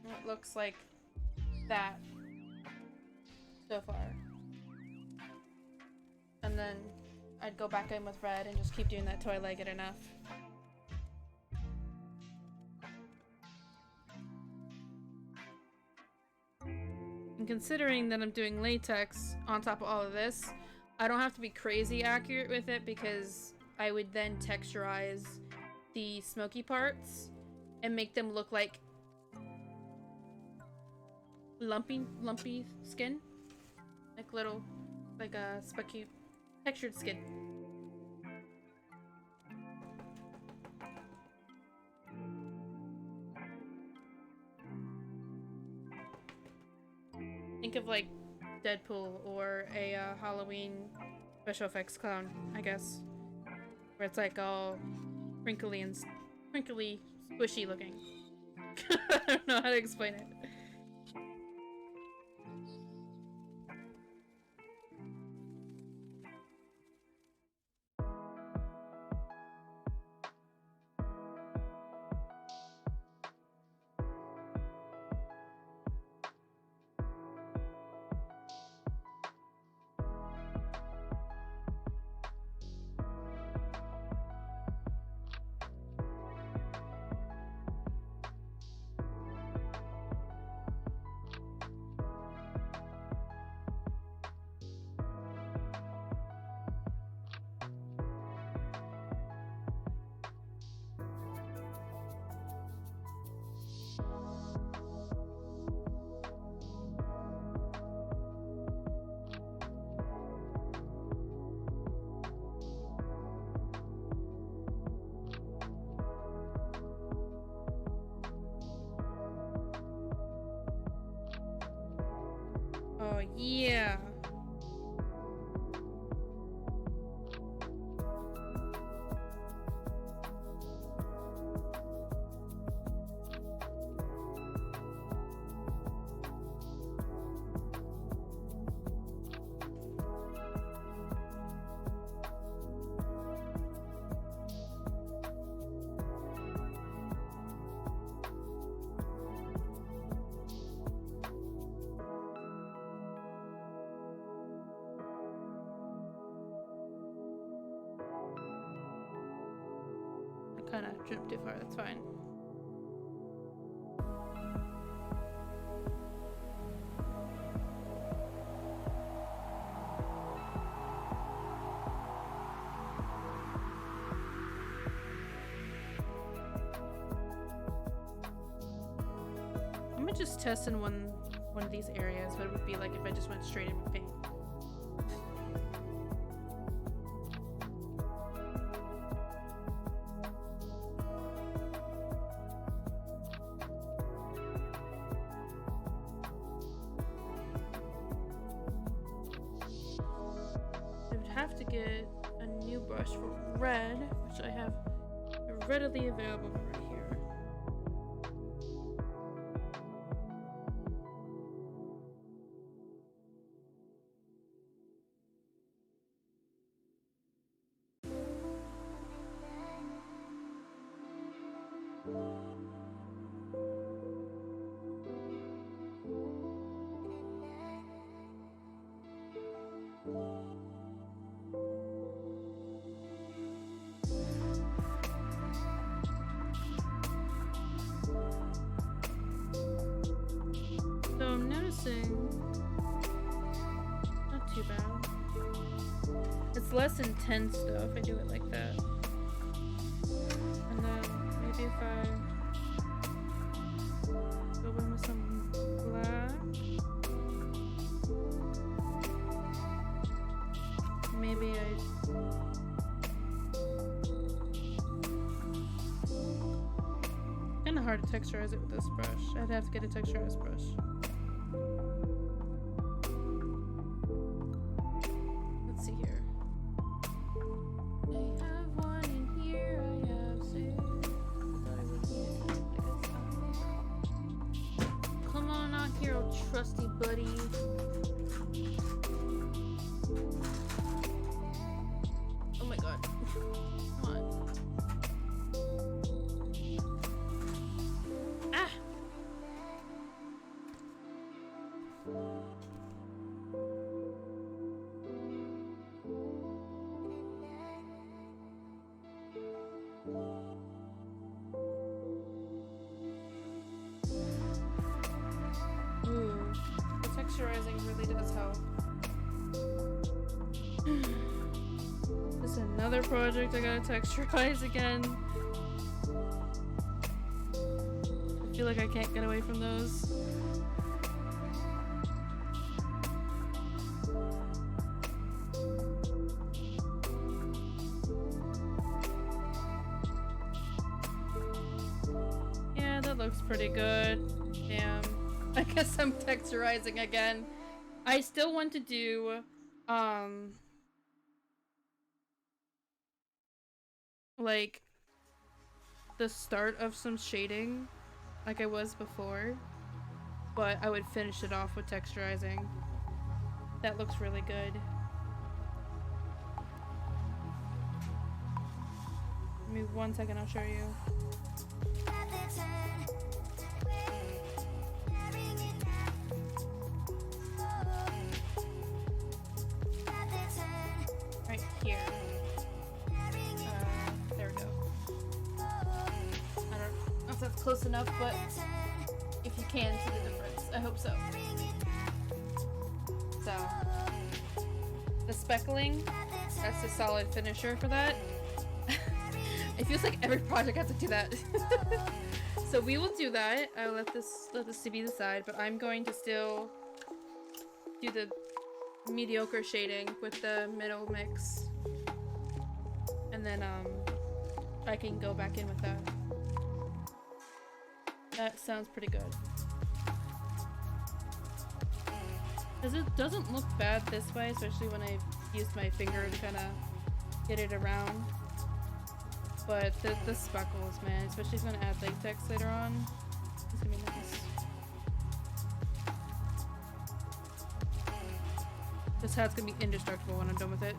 It looks like that so far. And then I'd go back in with red and just keep doing that till I like it enough. And considering that I'm doing latex on top of all of this, I don't have to be crazy accurate with it because I would then texturize the smoky parts and make them look like lumpy skin. Like little, like a spiky textured skin. Think of like Deadpool or a Halloween special effects clown, I guess. Where it's like all crinkly and squishy looking. I don't know how to explain it. Oh, yeah. kind of tripped too far. That's fine. I'm gonna just test in one of these areas what it would be like if I just went straight in with paint. I would have to get a new brush for red, which I have readily available right here. So I'm noticing, not too bad. It's less intense though if I do it like that. And then maybe if I go in with some black, maybe kind of hard to texturize it with this brush. I'd have to get a texturized brush. Let's see here. I have one in here. I have two. Thought I would need it. Come on out here, old trusty buddy. Oh my god. Come on. Ah! Ooh, the texturizing really does help. This is another project I gotta texturize again. I feel like I can't get away from those. Yeah, that looks pretty good. Damn. I guess I'm texturizing again. I still want to do, like, the start of some shading, like I was before, but I would finish it off with texturizing. That looks really good. Give me 1 second, I'll show you. Right here. There we go. I don't know if that's close enough, but if you can see the difference, I hope so. So, the speckling, that's a solid finisher for that. It feels like every project has to do that. So we will do that. I'll let this to be the side, but I'm going to still do the mediocre shading with the middle mix. And then I can go back in with that. That sounds pretty good. Because it doesn't look bad this way, especially when I've used my finger to kind of get it around. But the speckles, man, especially if I'm gonna add latex later on, it's gonna be nice. This hat's gonna be indestructible when I'm done with it.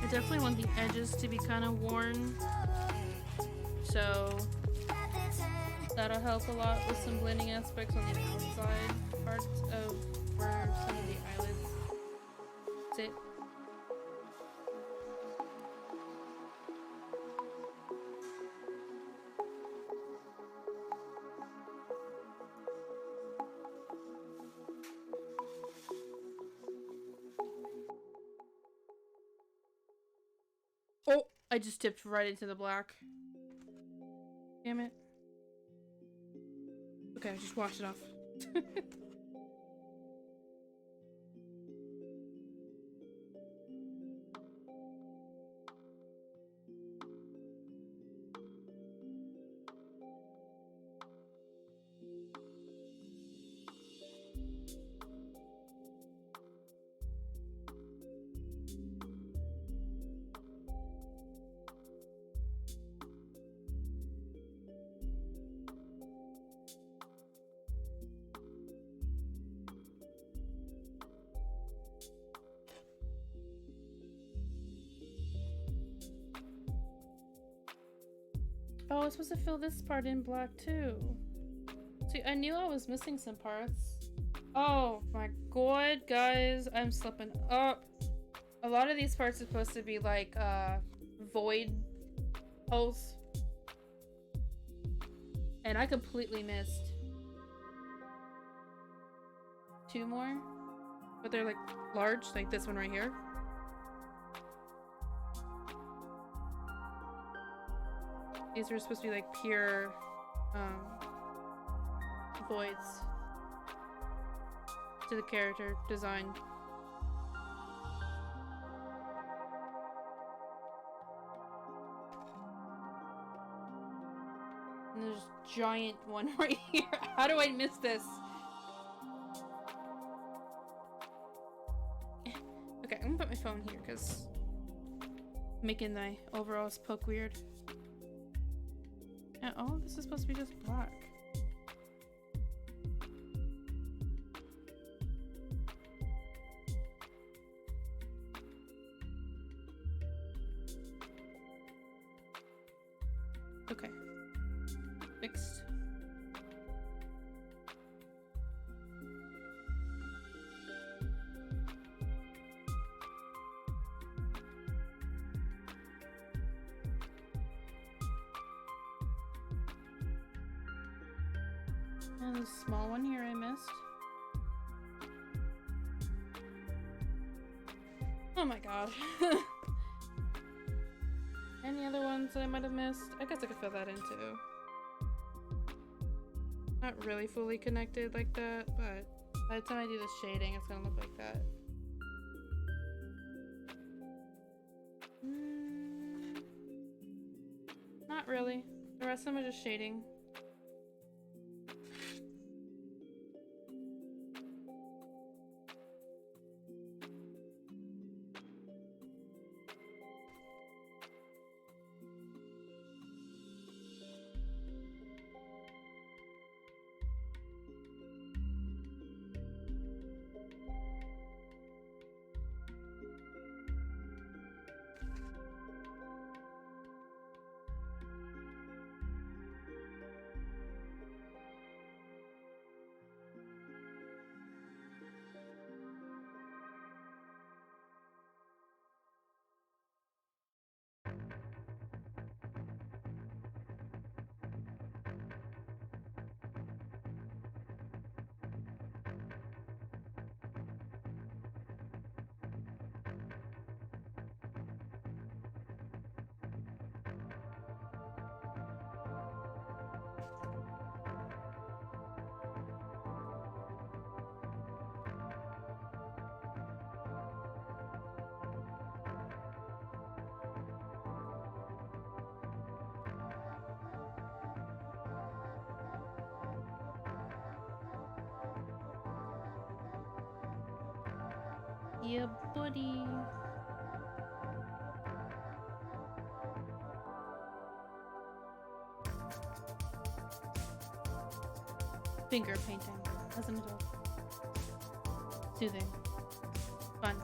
I definitely want the edges to be kind of worn, so that'll help a lot with some blending aspects on the outside parts of where some of the eyelids sit. Oh, I just tipped right into the black. Damn it. Okay, I just washed it off. Oh, I was supposed to fill this part in black too. See, I knew I was missing some parts. Oh my god, guys, I'm slipping up. A lot of these parts are supposed to be like void holes. And I completely missed two more. But they're like large, like this one right here. These are supposed to be like pure voids to the character design. And there's a giant one right here. How do I miss this? Okay, I'm gonna put my phone here because making my overalls poke weird. And oh, this is supposed to be just black. Okay. Fixed. And a small one here I missed. Oh my god. Any other ones that I might have missed? I guess I could fill that in too. Not really fully connected like that, but by the time I do the shading, it's gonna look like that. Not really. The rest of them are just shading. Yeah, buddy. Finger painting as an adult. Soothing. Fun.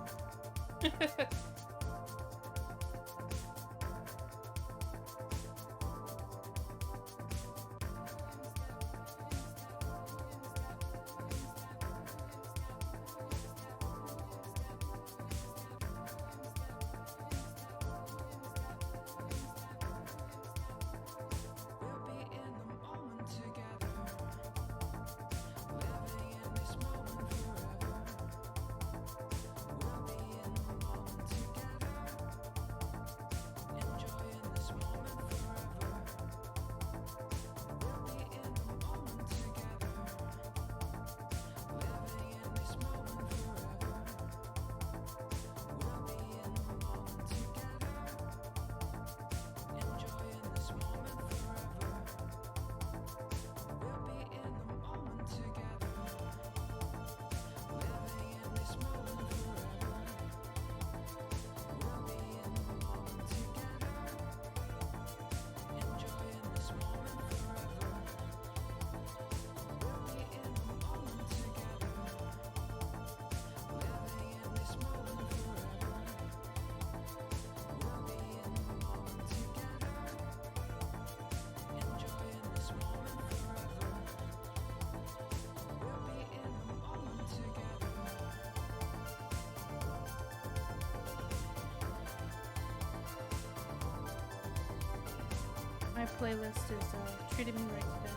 My playlist is treating me right today.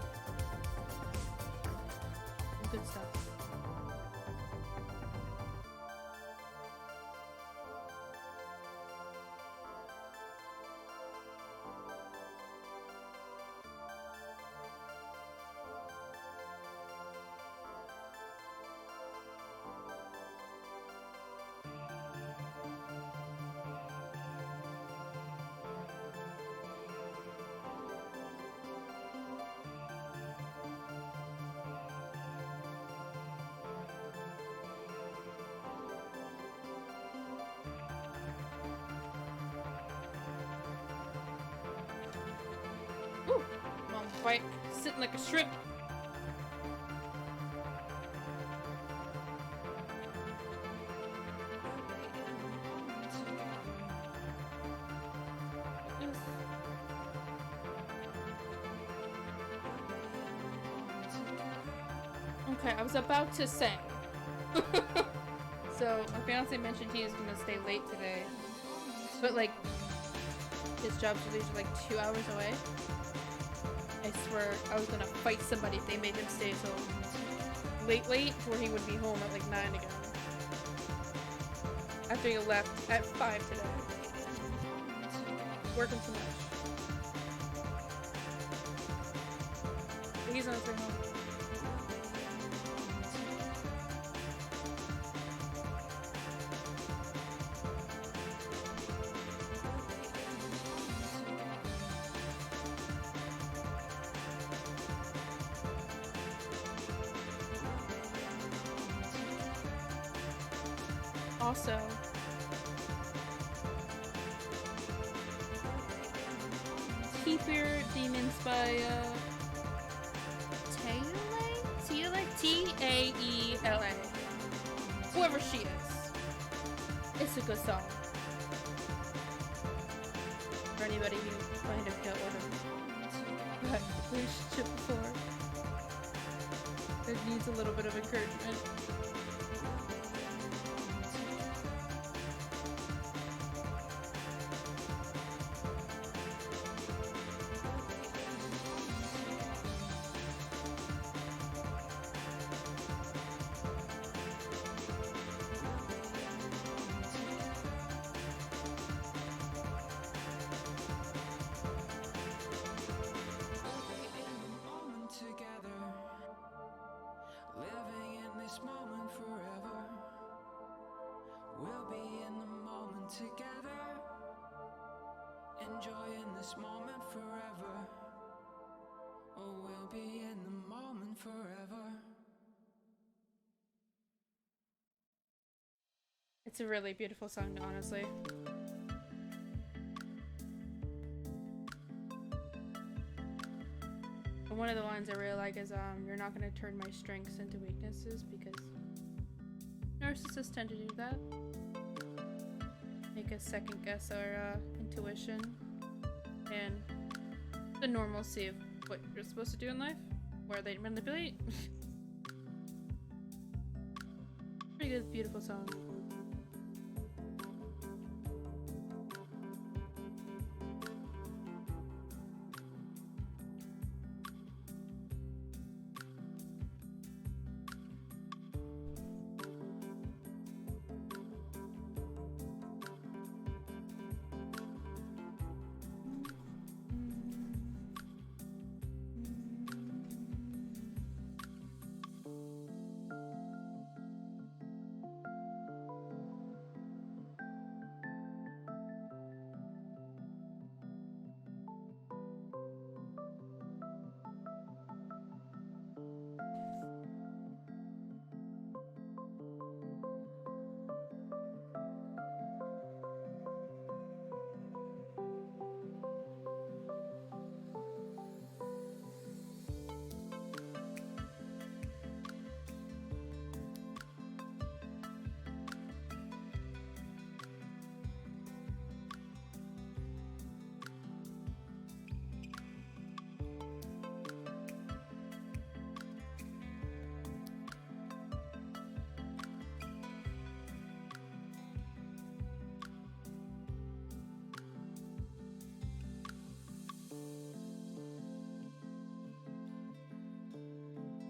Good stuff. Ooh, I'm on the bike, sitting like a shrimp. Okay, I was about to say. So, my fiance mentioned he is gonna stay late today. But, like, his job's usually like 2 hours away. I swear I was gonna fight somebody if they made him stay so late, where he would be home at like 9 again. After he left at 5 today. Working too much. But he's on his way home. Also, Keeper Demons by Taeela? Whoever she is. It's a good song. For anybody who might have dealt with a relationship before. It needs a little bit of encouragement. Enjoying this moment forever. Oh, we'll be in the moment forever. It's a really beautiful song, honestly. And one of the lines I really like is, you're not gonna turn my strengths into weaknesses, because narcissists tend to do that. Make us second guess our intuition and the normalcy of what you're supposed to do in life, where they manipulate. Pretty good, beautiful song.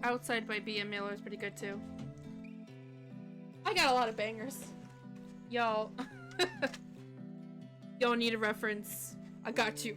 Outside by BM Mailer is pretty good too. I got a lot of bangers. Y'all. Y'all need a reference. I got you.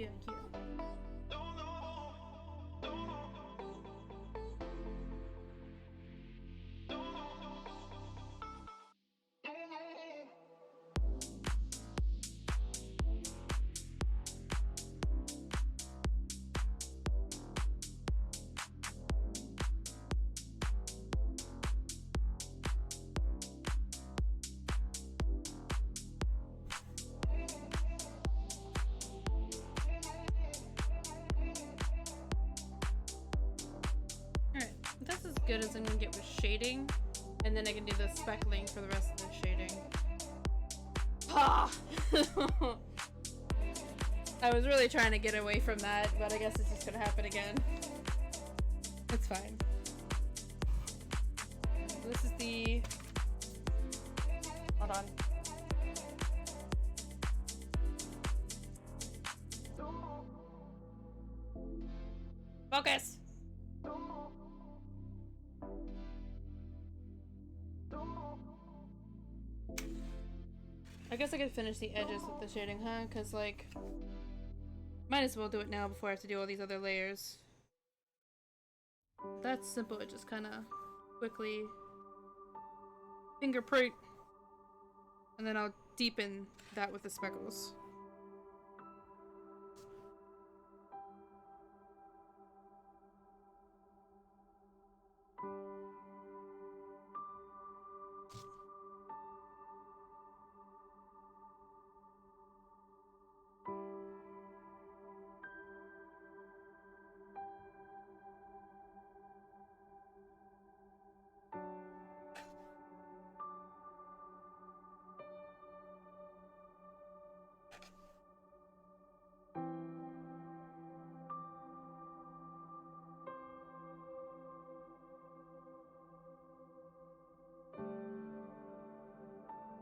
Yeah. That's as good as I'm gonna get with shading, and then I can do the speckling for the rest of the shading. Ah! I was really trying to get away from that, but I guess it's just gonna happen again. It's fine. This is the... Hold on. Focus! I guess I could finish the edges with the shading, huh? Because, like, might as well do it now before I have to do all these other layers. That's simple, it just kind of quickly fingerprint, and then I'll deepen that with the speckles.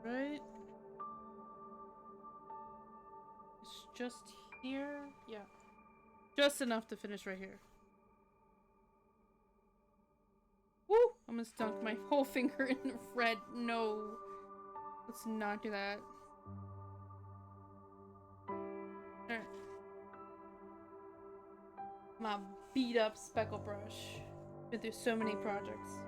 Right? It's just here? Yeah. Just enough to finish right here. Woo! I'm gonna dunk my whole finger in red. No. Let's not do that. Alright. My beat up speckle brush. Been through so many projects.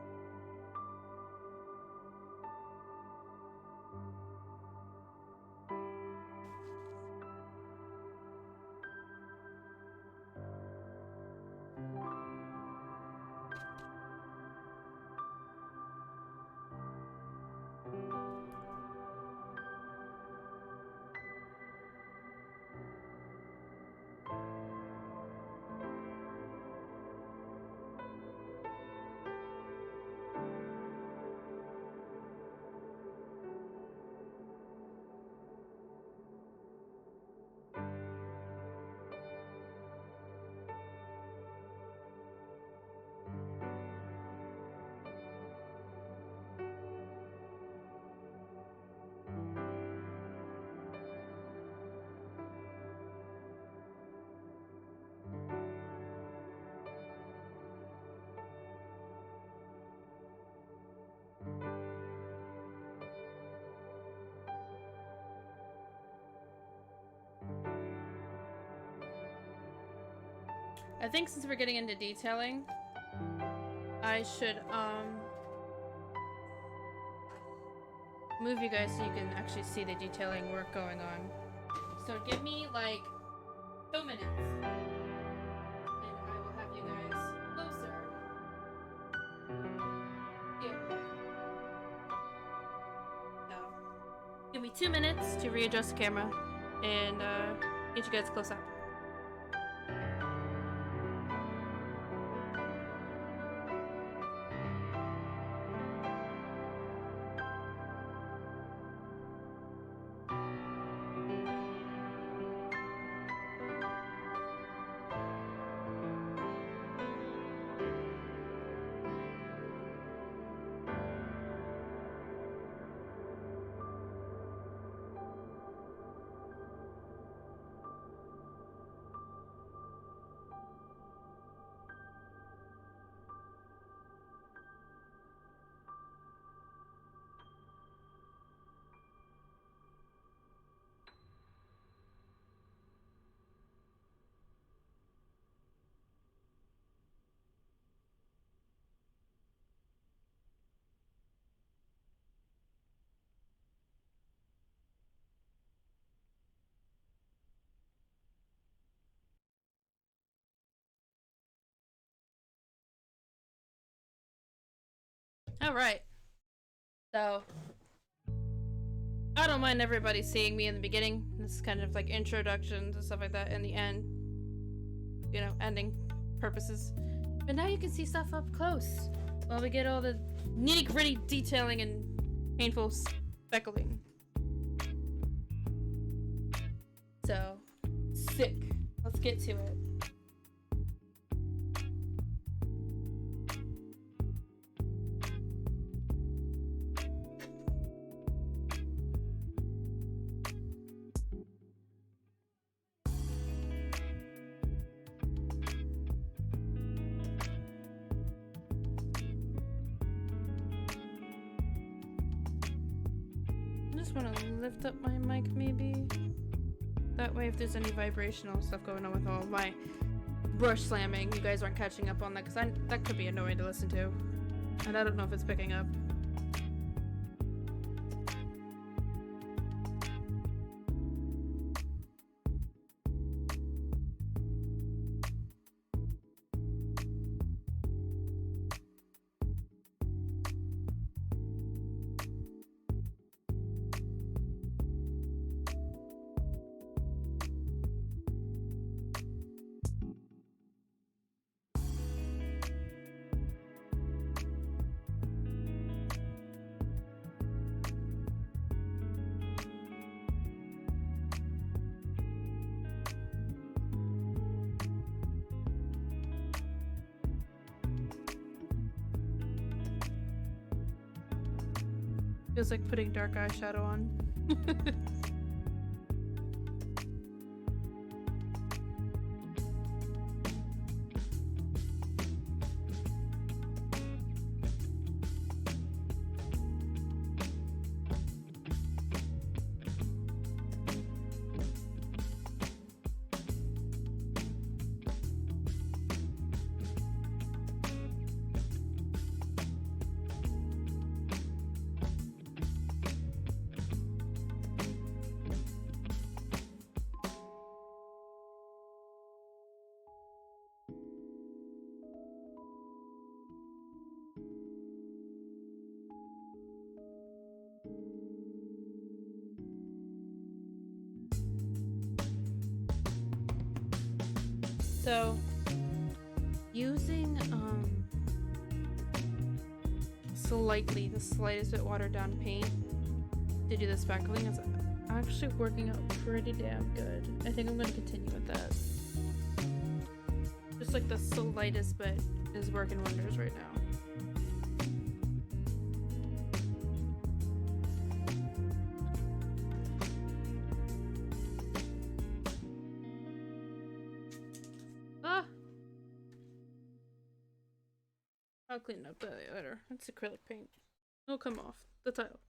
I think since we're getting into detailing, I should move you guys so you can actually see the detailing work going on. So give me like 2 minutes and I will have you guys closer. Yeah. So give me 2 minutes to readjust the camera and get you guys close up. Alright. So I don't mind everybody seeing me in the beginning. This is kind of like introductions and stuff like that in the end. You know, ending purposes. But now you can see stuff up close while we get all the nitty-gritty detailing and painful speckling. So, sick. Let's get to it. I just want to lift up my mic maybe. That way if there's any vibrational stuff going on with all my brush slamming, you guys aren't catching up on that, because that could be annoying to listen to. And I don't know if it's picking up. Feels like putting dark eyeshadow on. So, using the slightest bit watered down paint to do the speckling is actually working out pretty damn good. I think I'm going to continue with that. Just like the slightest bit is working wonders right now. I'll clean up that later. It's acrylic paint. It'll come off the tile.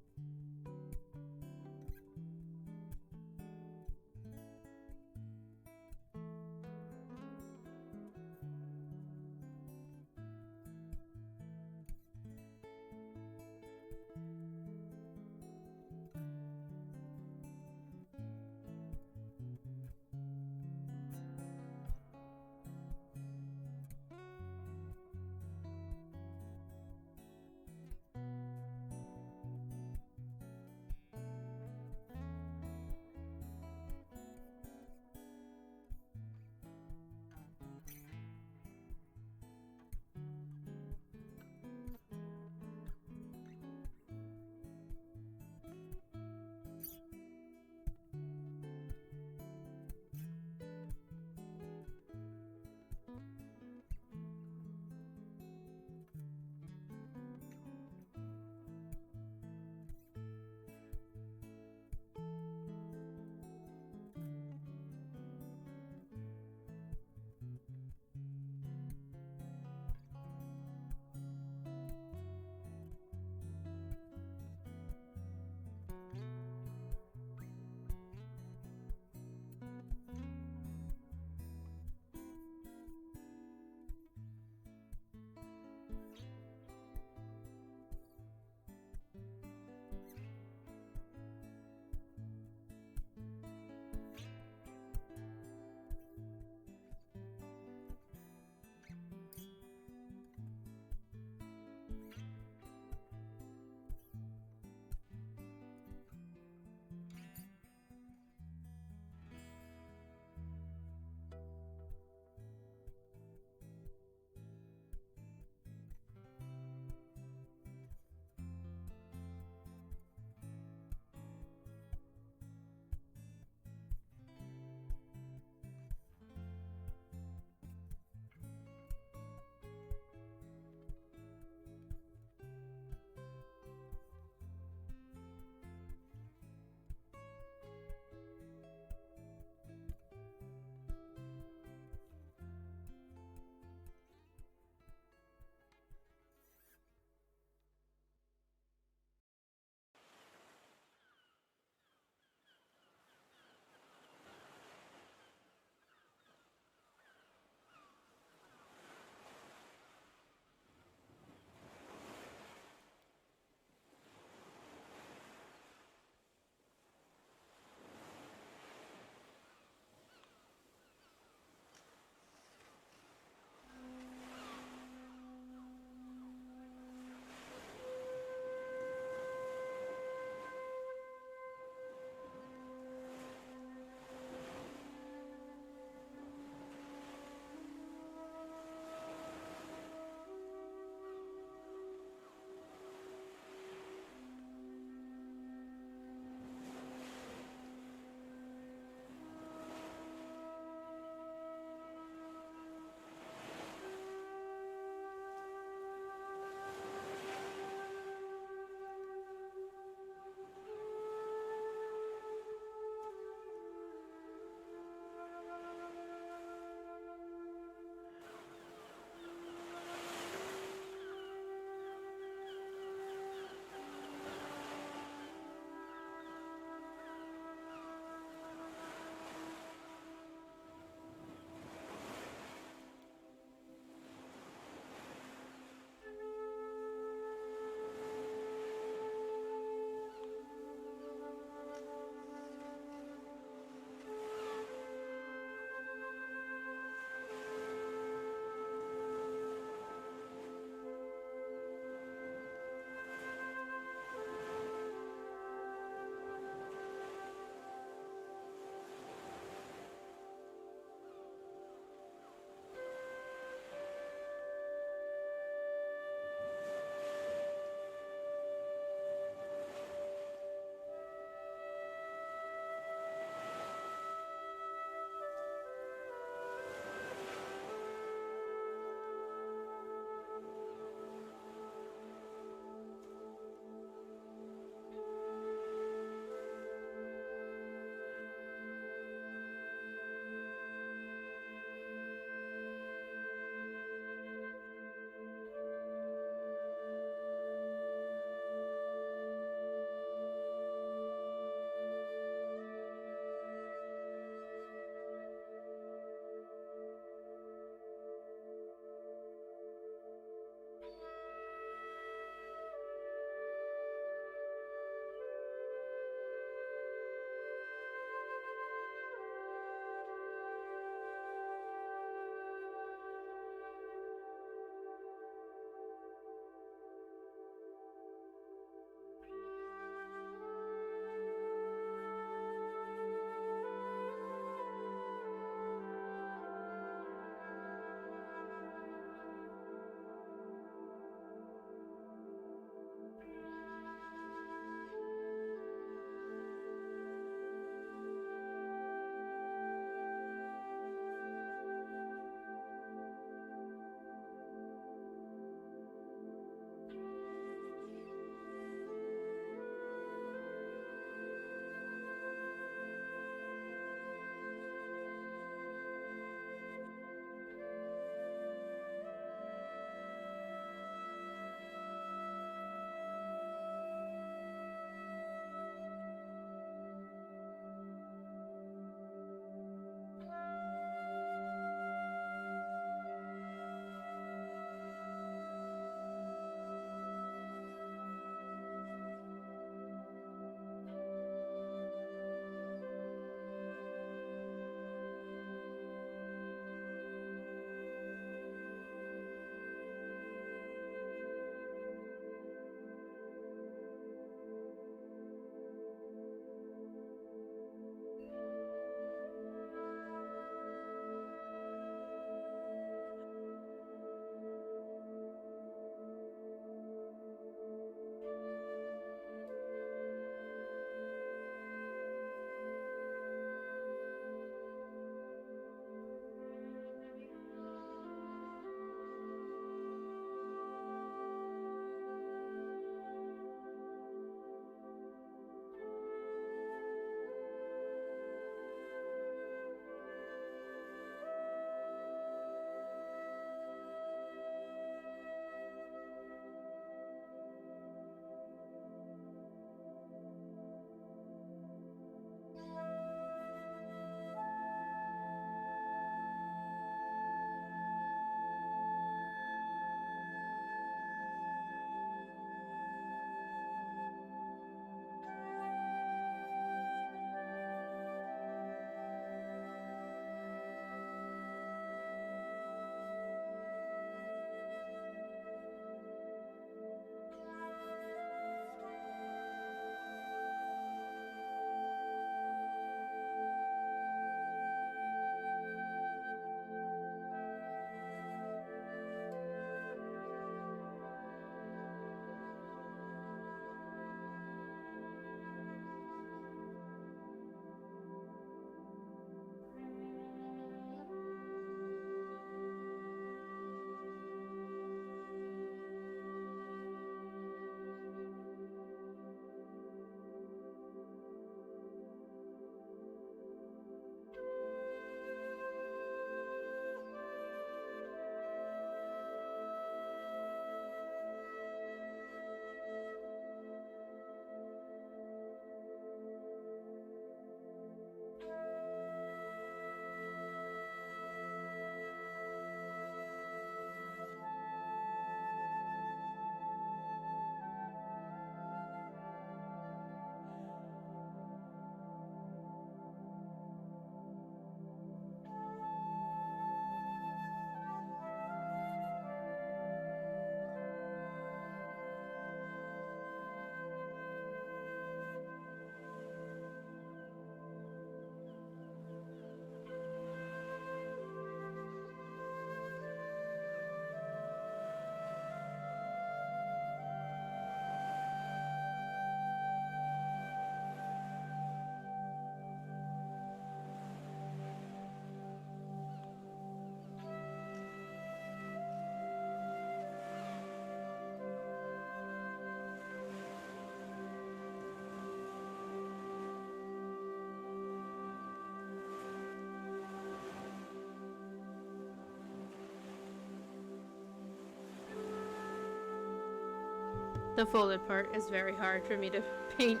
The folded part is very hard for me to paint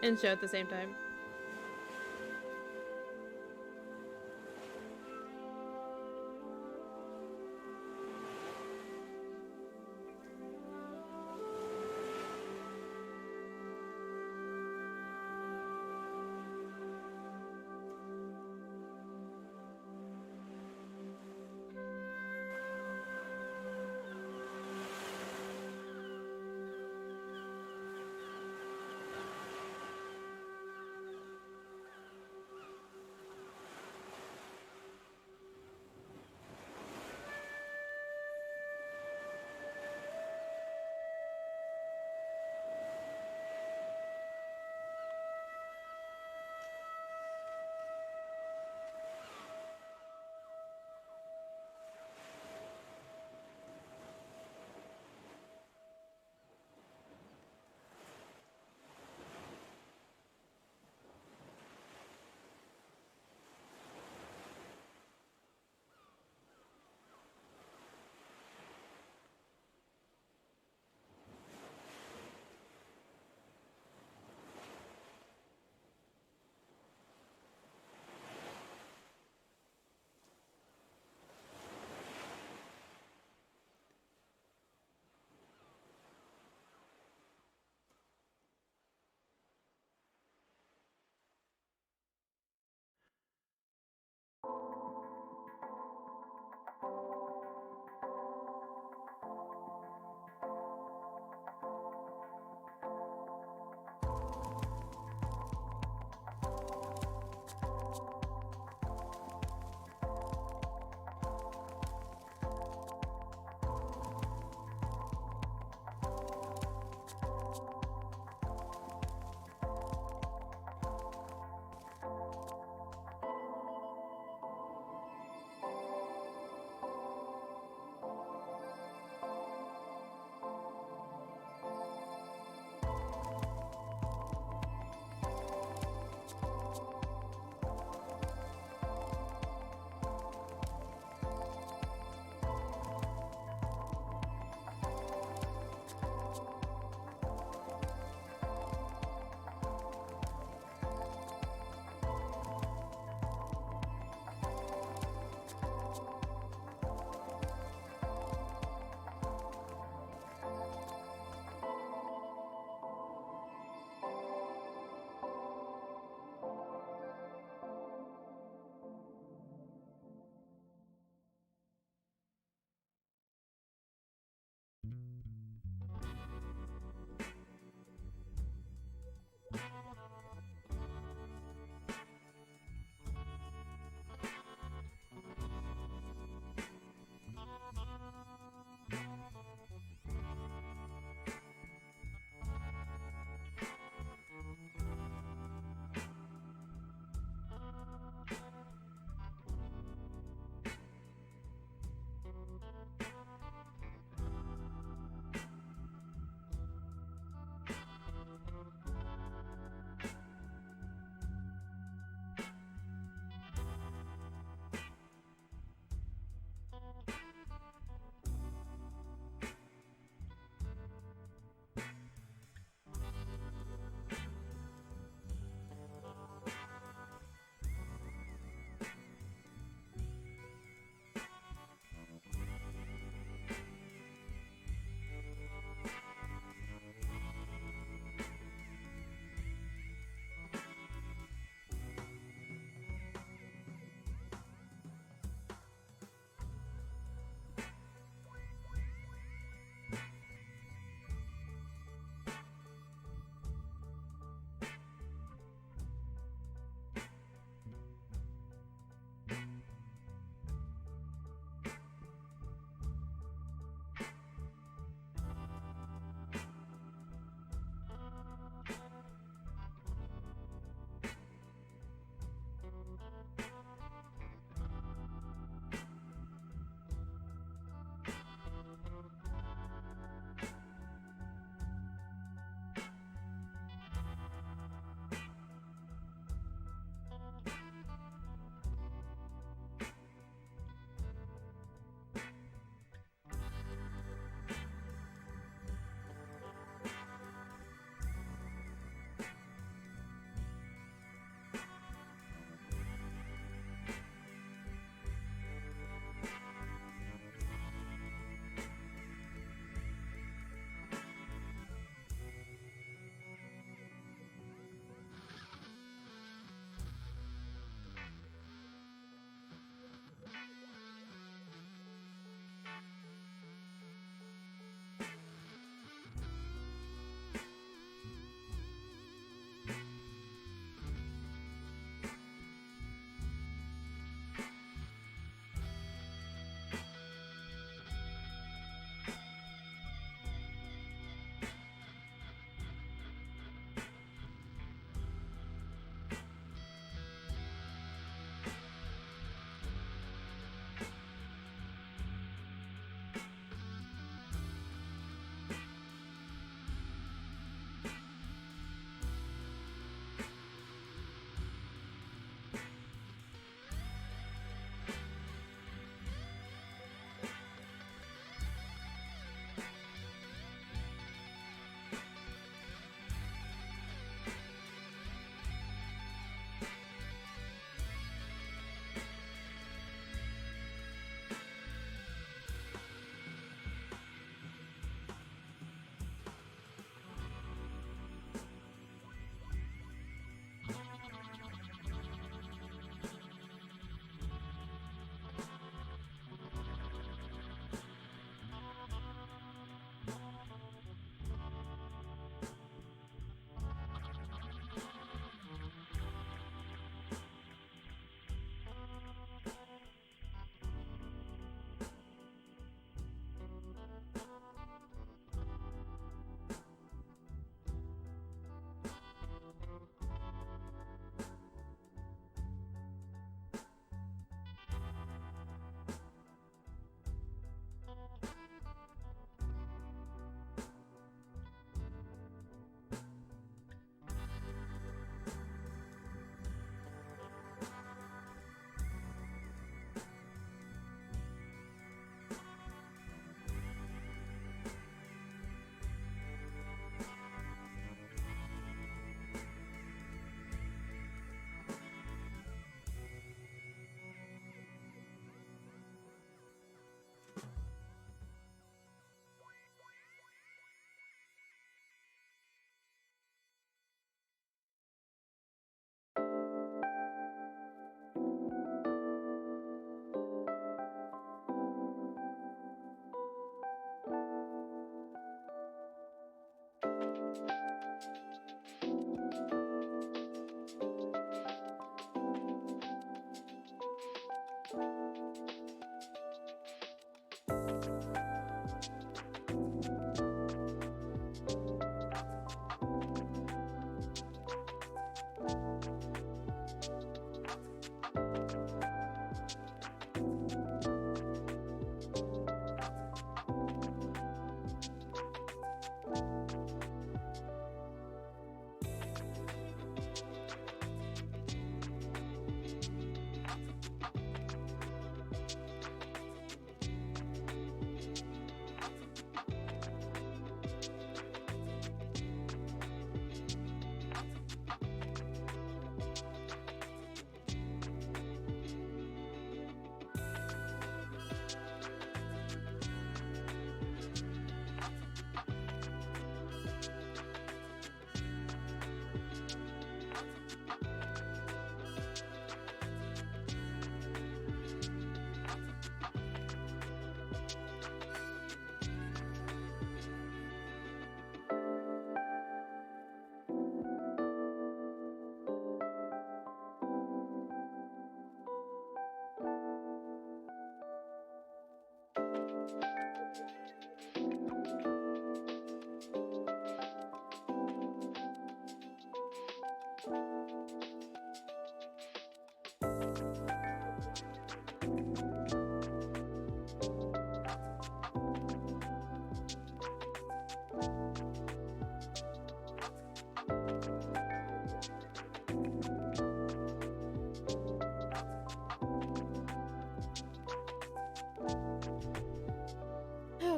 and show at the same time.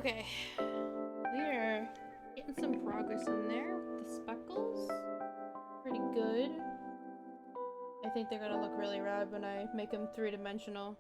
Okay. We are getting some progress in there with the speckles. Pretty good. I think they're gonna look really rad when I make them three-dimensional.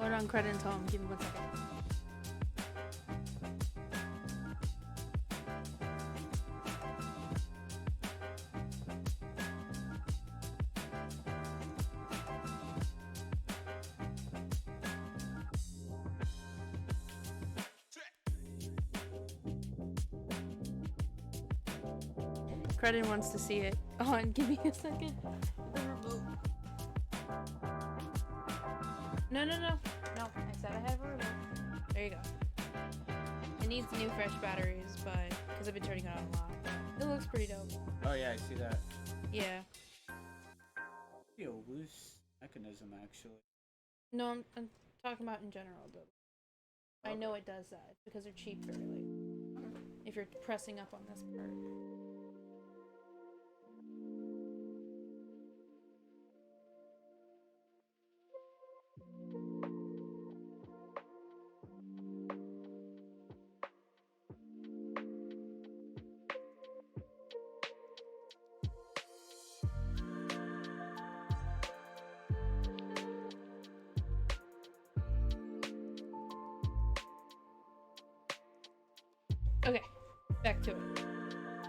Hold on, credits home. Give me 1 second. Credit wants to see it. On, give me a second. The remote. No. No, I said I have a remote. There you go. It needs new fresh batteries, but because I've been turning it on a lot. It looks pretty dope. Oh yeah, I see that. Yeah. Be a loose mechanism actually. No, I'm talking about in general though. I know it does that because they're cheap fairly. If you're pressing up on this part. Okay, back to it.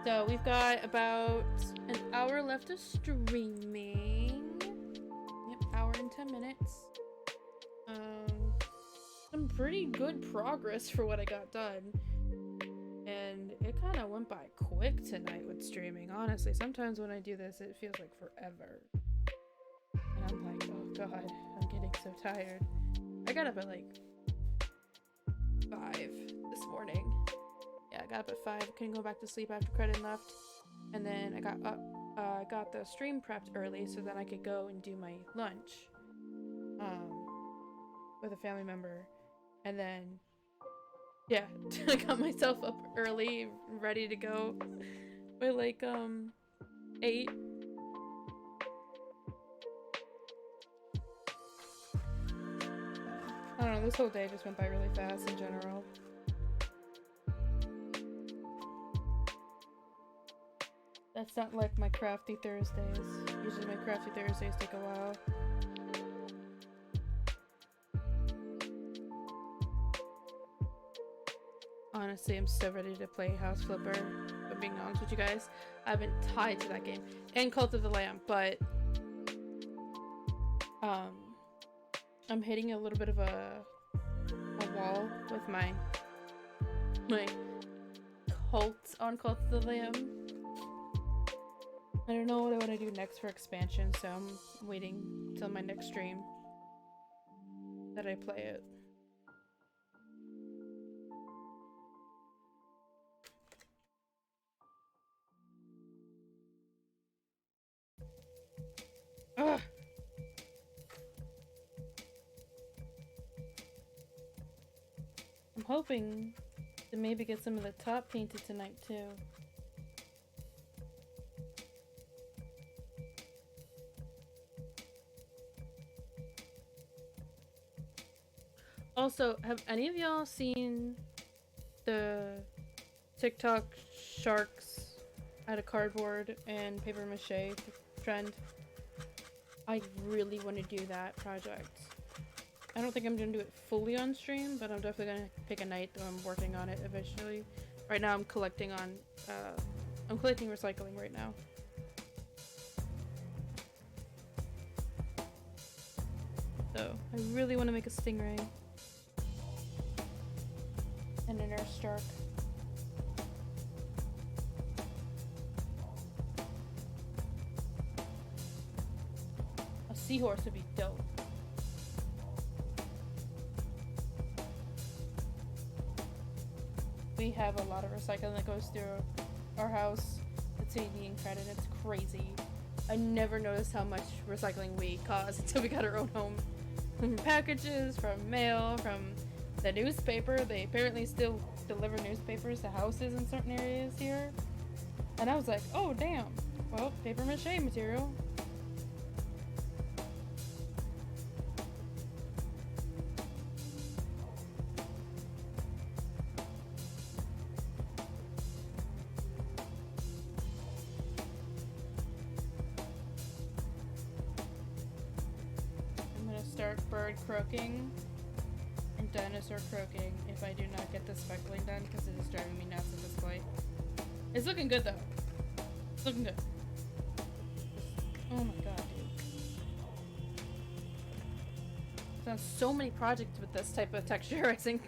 So we've got about an hour left of streaming. Yep, hour and 10 minutes. Some pretty good progress for what I got done. And it kind of went by quick tonight with streaming, honestly. Sometimes when I do this, it feels like forever. And I'm like, oh god, I'm getting so tired. I got up at like 5 this morning. Yeah, I got up at 5. Couldn't go back to sleep after credit left. And then I got up, got the stream prepped early so that I could go and do my lunch. With a family member. And then, yeah, I got myself up early, ready to go. By like, 8. I don't know, this whole day just went by really fast in general. That's not like my crafty Thursdays. Usually my crafty Thursdays take a while. Honestly, I'm so ready to play House Flipper, if I'm being honest with you guys. I've been tied to that game. And Cult of the Lamb, but I'm hitting a little bit of a wall with my cult on Cult of the Lamb. I don't know what I want to do next for expansion, so I'm waiting till my next stream that I play it. Ugh. I'm hoping to maybe get some of the top painted tonight too. Also, have any of y'all seen the TikTok sharks out of cardboard and paper mache trend? I really want to do that project. I don't think I'm gonna do it fully on stream, but I'm definitely gonna pick a night that I'm working on it eventually. Right now I'm collecting on, I'm collecting recycling right now. So, I really want to make a stingray. And an nurse shark. A seahorse would be dope. We have a lot of recycling that goes through our house. It's being credit. It's crazy. I never noticed how much recycling we cause until we got our own home. From packages, from mail, from the newspaper. They apparently still deliver newspapers to houses in certain areas here. And I was like, oh damn. Well, paper mache material. I'm gonna start bird croaking dinosaur croaking if I do not get the speckling done because it is driving me nuts at this point. It's looking good though. It's looking good. Oh my god, dude. I've done so many projects with this type of texturizing.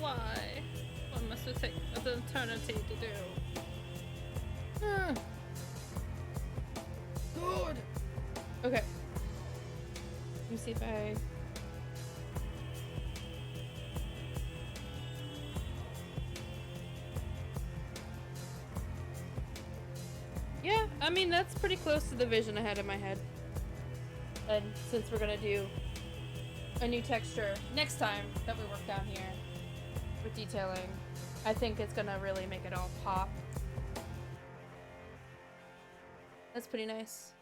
Why? What must it take an eternity to do? Good! Okay. Let me see if I... Yeah, I mean, that's pretty close to the vision I had in my head. And since we're gonna do a new texture next time that we work down here with detailing, I think it's gonna really make it all pop. That's pretty nice.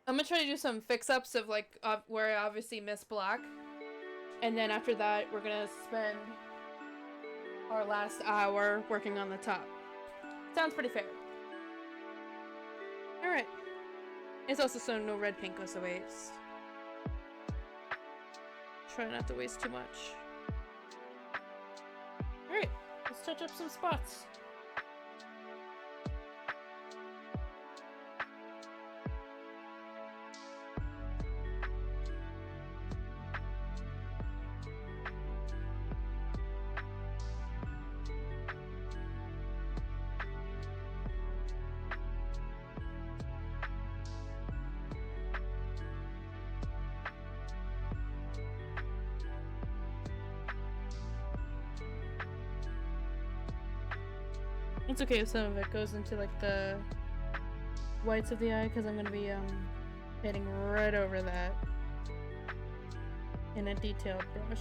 I'm gonna try to do some fix-ups of like where I obviously missed black, and then after that we're gonna spend our last hour working on the top. Sounds pretty fair. Alright. It's also so no red paint goes to waste. Try not to waste too much. Alright, let's touch up some spots. It's okay if some of it goes into like the whites of the eye, because I'm gonna be heading right over that in a detailed brush.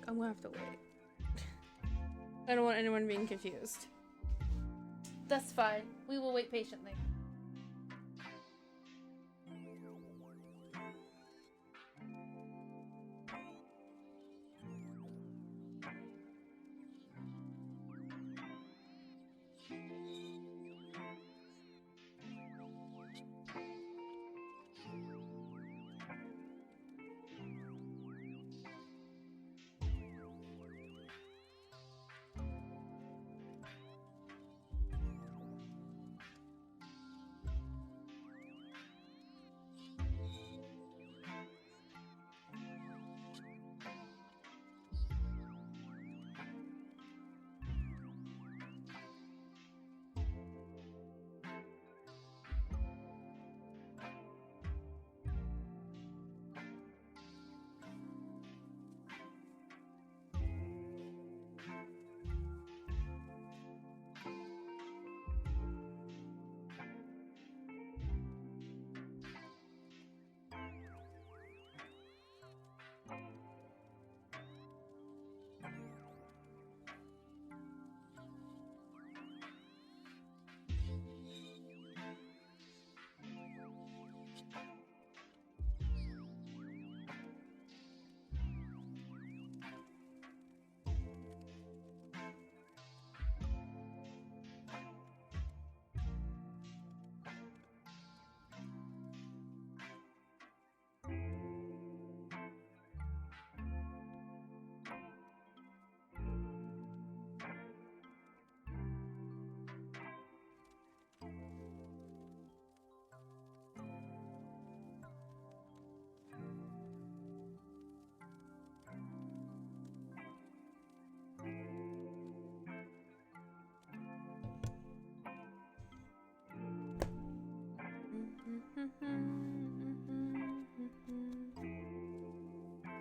quick, I'm gonna have to wait. I don't want anyone being confused. That's fine. We will wait patiently.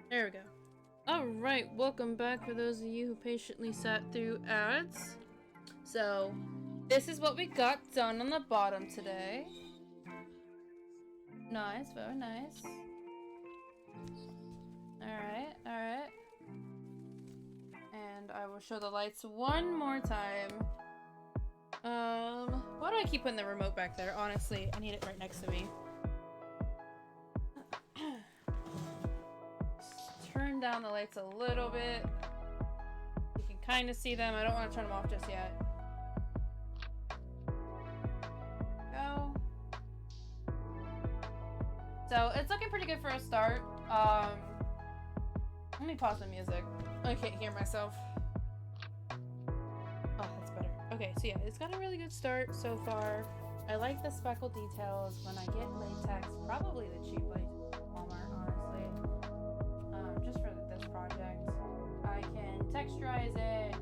There we go. Alright, welcome back for those of you who patiently sat through ads. So, this is what we got done on the bottom today. Nice, very nice. Alright, alright. And I will show the lights one more time. Why do I keep putting the remote back there? Honestly, I need it right next to me. Turn down the lights a little bit. You can kind of see them. I don't want to turn them off just yet. Go. So it's looking pretty good for a start. Let me pause the music. I can't hear myself. Oh, that's better. Okay, so yeah, it's got a really good start so far. I like the speckle details. When I get latex, probably the cheap latex at Walmart, honestly. Just for this project, I can texturize it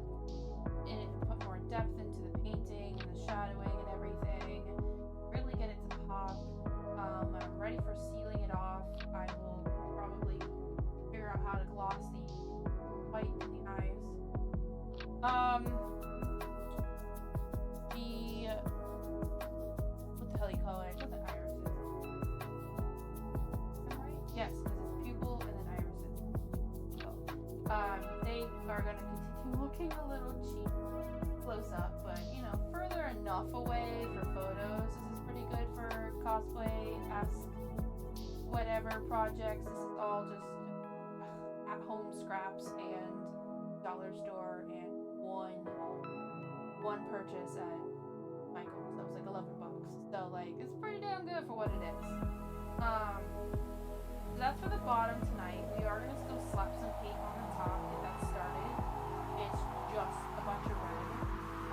and put more depth into the painting and the shadowing and everything. Really get it to pop. I'm ready for sealing it off. I will probably figure out how to gloss the white in the eyes. What the hell do you call it? What the iris is? Is that right? Yes, because it's pupil and then irises. So, they are going to continue looking a little cheap close up, but you know, further enough away for photos. This is pretty good for cosplay-esque whatever projects. This is all just at-home scraps and dollar store and one purchase at Michael's. That was like $11. So like it's pretty damn good for what it is. So that's for the bottom tonight. We are gonna still slap some paint on the top, get that started. It's just a bunch of red.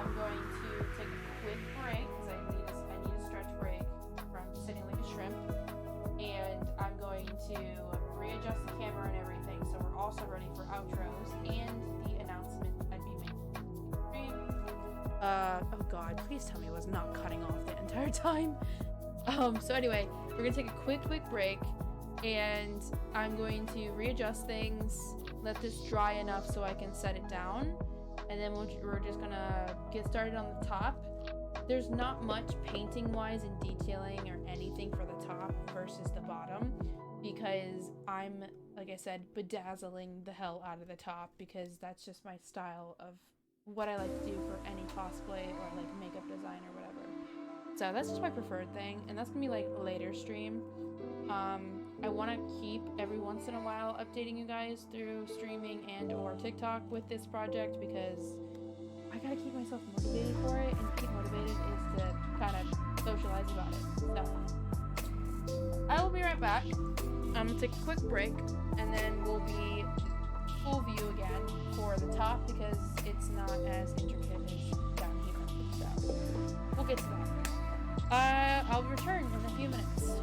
I'm going to take a quick break because I need a stretch break from sitting like a shrimp. And I'm going to readjust the camera and everything so we're also ready for outros and the announcement I'd be making. Oh god, please tell me it was not cutting off the entire time. So anyway, we're gonna take a quick break and I'm going to readjust things, let this dry enough so I can set it down, and then we're just gonna get started on the top. There's not much painting wise and detailing or anything for the top versus the bottom because I'm like I said, bedazzling the hell out of the top, because that's just my style of what I like to do for any cosplay or like makeup design or whatever. So that's just my preferred thing, and that's gonna be like later stream. I want to keep every once in a while updating you guys through streaming and or TikTok with this project, because I gotta keep myself motivated for it, and to keep motivated is to kind of socialize about it. So I will be right back. I'm gonna take a quick break, and then we'll be full view again for the top, because it's not as intricate as down here. So we'll get to that. I'll return in a few minutes.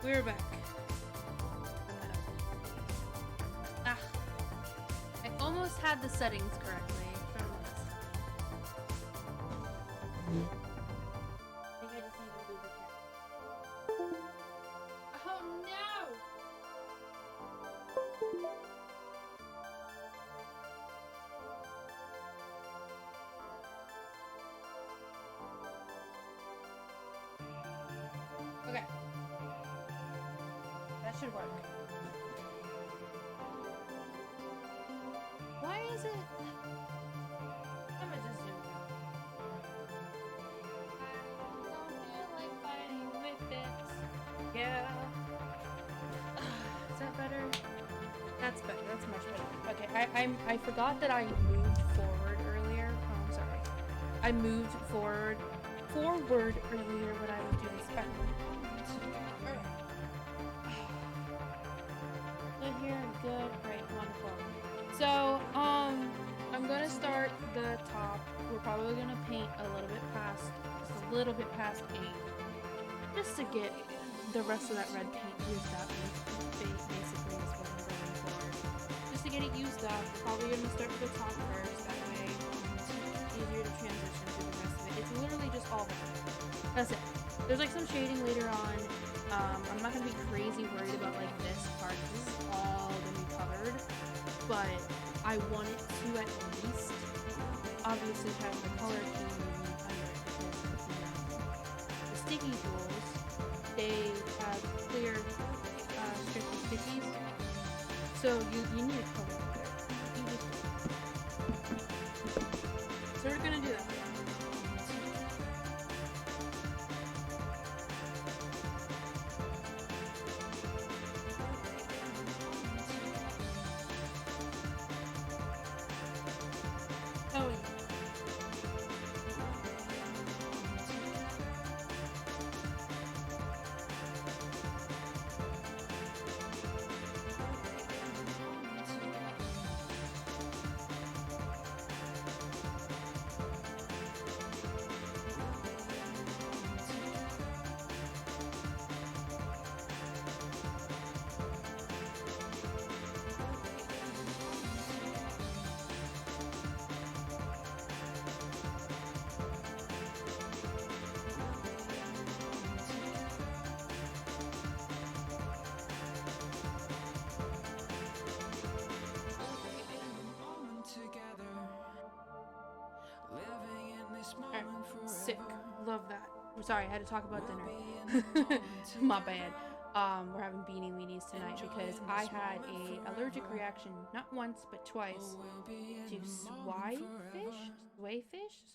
We're back. Ah, I almost had the settings correctly. I think I just need to move the camera. Oh no! Okay. That should work. Why is it? I'm gonna just zoom out. I don't feel like fighting with it. Yeah. Is that better? That's better. That's much better. Okay, I forgot that I moved forward earlier. Oh, I'm sorry. I moved forward earlier when I was doing spectrum. Good here, good, great, wonderful. So, I'm gonna start the top. We're probably gonna paint a little bit past, just a little bit past 8, just to get the rest of that red paint used up. Basically, is what I'm going for. Just to get it used up. We're probably gonna start with the top first. That way, it's easier to transition to the rest of it. It's literally just all that. That's it. There's like some shading later on. I'm not gonna be crazy worried about like this part. This is all gonna be covered, but I want it to at least obviously have the color key under it because the sticky tools, they have clear stripy stickies, so you need a color there. So we're gonna do that. Oh, yeah. Alright, sick. Love that. I'm sorry, I had to talk about dinner. My bad. We're having beanie weenies tonight because I had a allergic reaction not once but twice to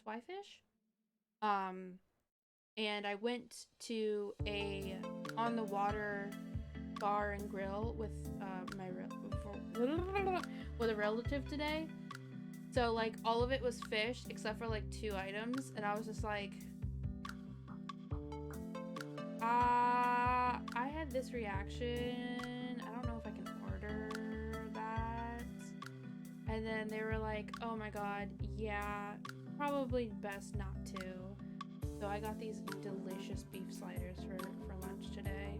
swyfish. And I went to a on the water bar and grill with with a relative today. So like all of it was fish except for like 2 items, and I was just like, I had this reaction. I don't know if I can order that. And then they were like, oh my god, yeah, probably best not to. So I got these delicious beef sliders for lunch today.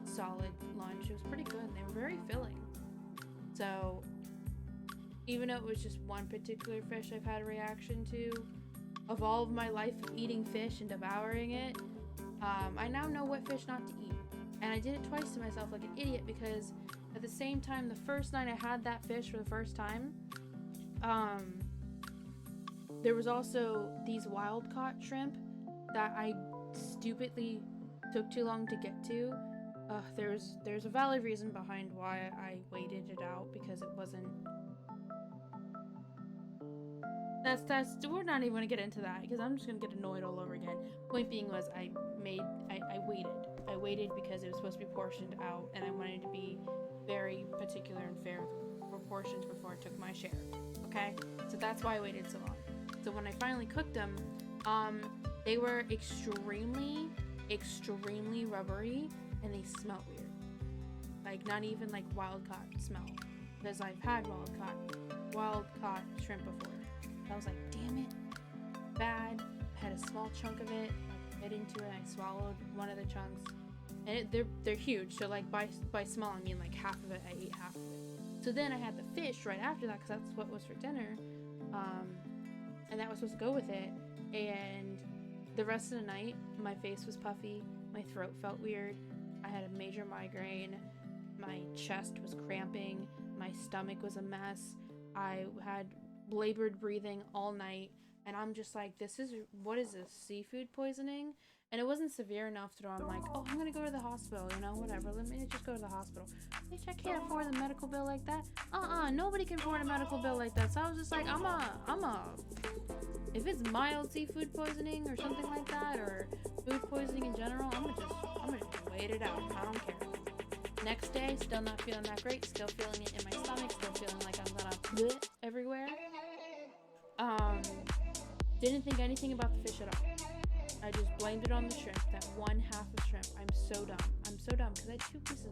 Solid lunch. It was pretty good. They were very filling. So even though it was just one particular fish I've had a reaction to, of all of my life of eating fish and devouring it, I now know what fish not to eat. And I did it twice to myself like an idiot because at the same time, the first night I had that fish for the first time, there was also these wild caught shrimp that I stupidly took too long to get to. There's a valid reason behind why I waited it out, because it wasn't. We're not even gonna get into that because I'm just gonna get annoyed all over again. Point being was I waited because it was supposed to be portioned out, and I wanted to be very particular and fair with proportions before I took my share. Okay, so that's why I waited so long. So when I finally cooked them, they were extremely rubbery, and they smelled weird. Like not even like wild caught smell, because I've had wild caught shrimp before. I was like, damn it, bad. I had a small chunk of it, I bit into it, I swallowed one of the chunks. and they're huge. So like by small, I mean like half of it. I ate half of it. So then I had the fish right after that because that's what was for dinner, and that was supposed to go with it. And the rest of the night, my face was puffy, my throat felt weird, I had a major migraine, my chest was cramping, my stomach was a mess, I had labored breathing all night, and I'm just like, what is this, seafood poisoning? And it wasn't severe enough that I'm like, oh, I'm gonna go to the hospital, you know, whatever, let me just go to the hospital. Bitch, I can't afford a medical bill like that. Nobody can afford a medical bill like that. So I was just like, if it's mild seafood poisoning or something like that, or food poisoning in general, I'm gonna just wait it out. I don't care. Next day, still not feeling that great, still feeling it in my stomach, still feeling like I'm gonna bleh everywhere. Didn't think anything about the fish at all. I just blamed it on the shrimp, that one half of shrimp. I'm so dumb because I had 2 pieces of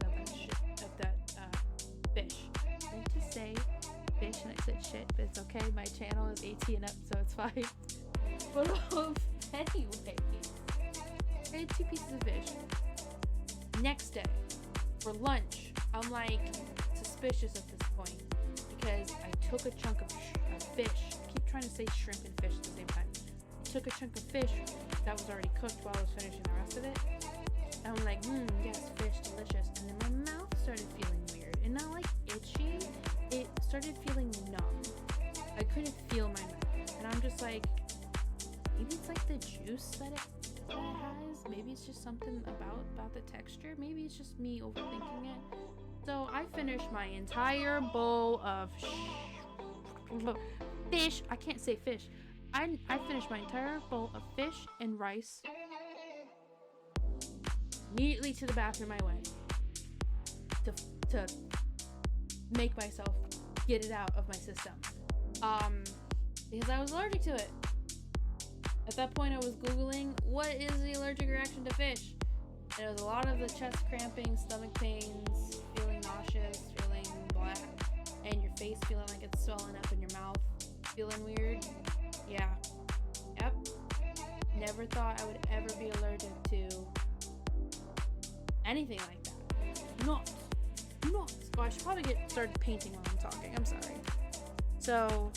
that fish. I meant to say fish and I said shit, but it's okay. My channel is 18 and up, so it's fine. But anyway, I had 2 pieces of fish. Next day, for lunch, I'm like suspicious at this point because I took a chunk of fish. I keep trying to say shrimp and fish at the same time. I took a chunk of fish that was already cooked while I was finishing the rest of it. And I'm like, yes, fish, delicious. And then my mouth started feeling weird. And not like itchy, it started feeling numb. I couldn't feel my mouth. And I'm just like, maybe it's like the juice that it has. Maybe it's just something about the texture. Maybe it's just me overthinking it. So I finished my entire bowl of fish. I can't say fish. I finished my entire bowl of fish and rice. Immediately to the bathroom I went to make myself get it out of my system. Because I was allergic to it. At that point I was Googling, what is the allergic reaction to fish? There was a lot of the chest cramping, stomach pains, feeling nauseous, feeling black, and your face feeling like it's swelling up in your mouth, feeling weird. Yeah. Yep. Never thought I would ever be allergic to anything like that. Not. Oh, I should probably get started painting while I'm talking. I'm sorry. So,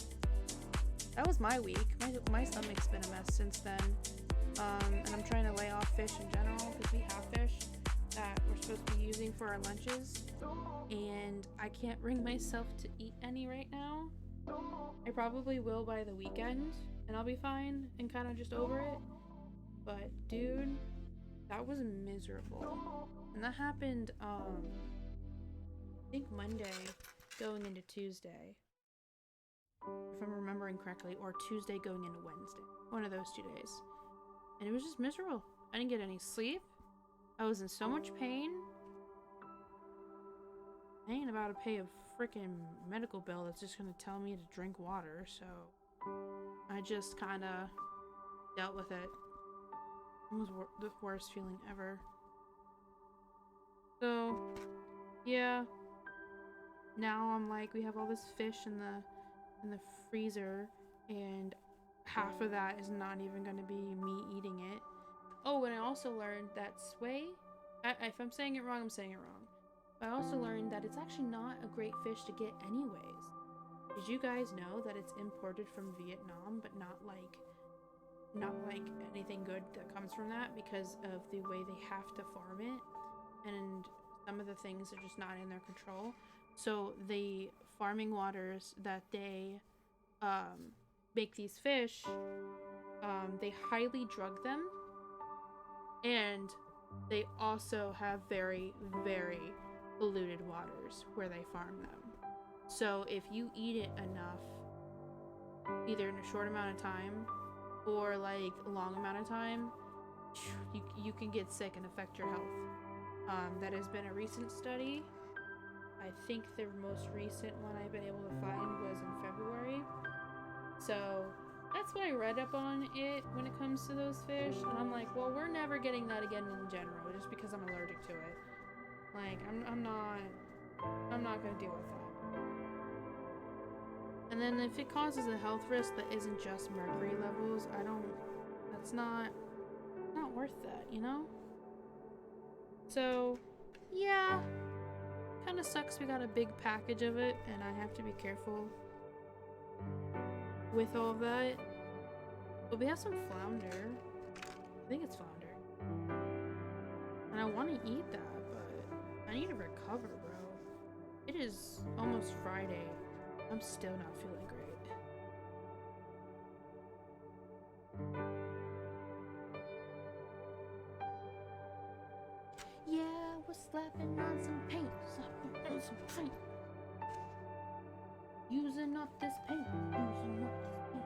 that was my week. My stomach's been a mess since then. And I'm trying to lay off fish in general because we have fish that we're supposed to be using for our lunches. And I can't bring myself to eat any right now. I probably will by the weekend, and I'll be fine and kind of just over it. But dude, that was miserable. And that happened, I think Monday going into Tuesday, if I'm remembering correctly, or Tuesday going into Wednesday. One of those 2 days. And it was just miserable. I didn't get any sleep. I was in so much pain. I ain't about to pay a freaking medical bill that's just gonna tell me to drink water, so I just kind of dealt with it. It was the worst feeling ever. So, yeah. Now I'm like, we have all this fish in the freezer, and half of that is not even gonna be me eating it. Oh, and I also learned that sway, if I'm saying it wrong, I'm saying it wrong. I also learned that it's actually not a great fish to get anyways. Did you guys know that it's imported from Vietnam, but not like anything good that comes from that because of the way they have to farm it, and some of the things are just not in their control. So the farming waters that they make these fish, they highly drug them, and they also have very, very polluted waters where they farm them. So if you eat it enough, either in a short amount of time or like a long amount of time, you can get sick and affect your health. That has been a recent study. I think the most recent one I've been able to find was in February. So that's what I read up on it when it comes to those fish. And I'm like, well, we're never getting that again in general, just because I'm allergic to it. Like, I'm not gonna deal with that. And then if it causes a health risk that isn't just mercury levels, that's not worth that, you know? So, yeah. Kind of sucks we got a big package of it, and I have to be careful with all of that. But we have some flounder. I think it's flounder. And I want to eat that, but I need to recover, bro. It is almost Friday. I'm still not feeling great. Yeah, we're slapping on some paint. Slapping on some paint. Using up this paint. Using up this paint.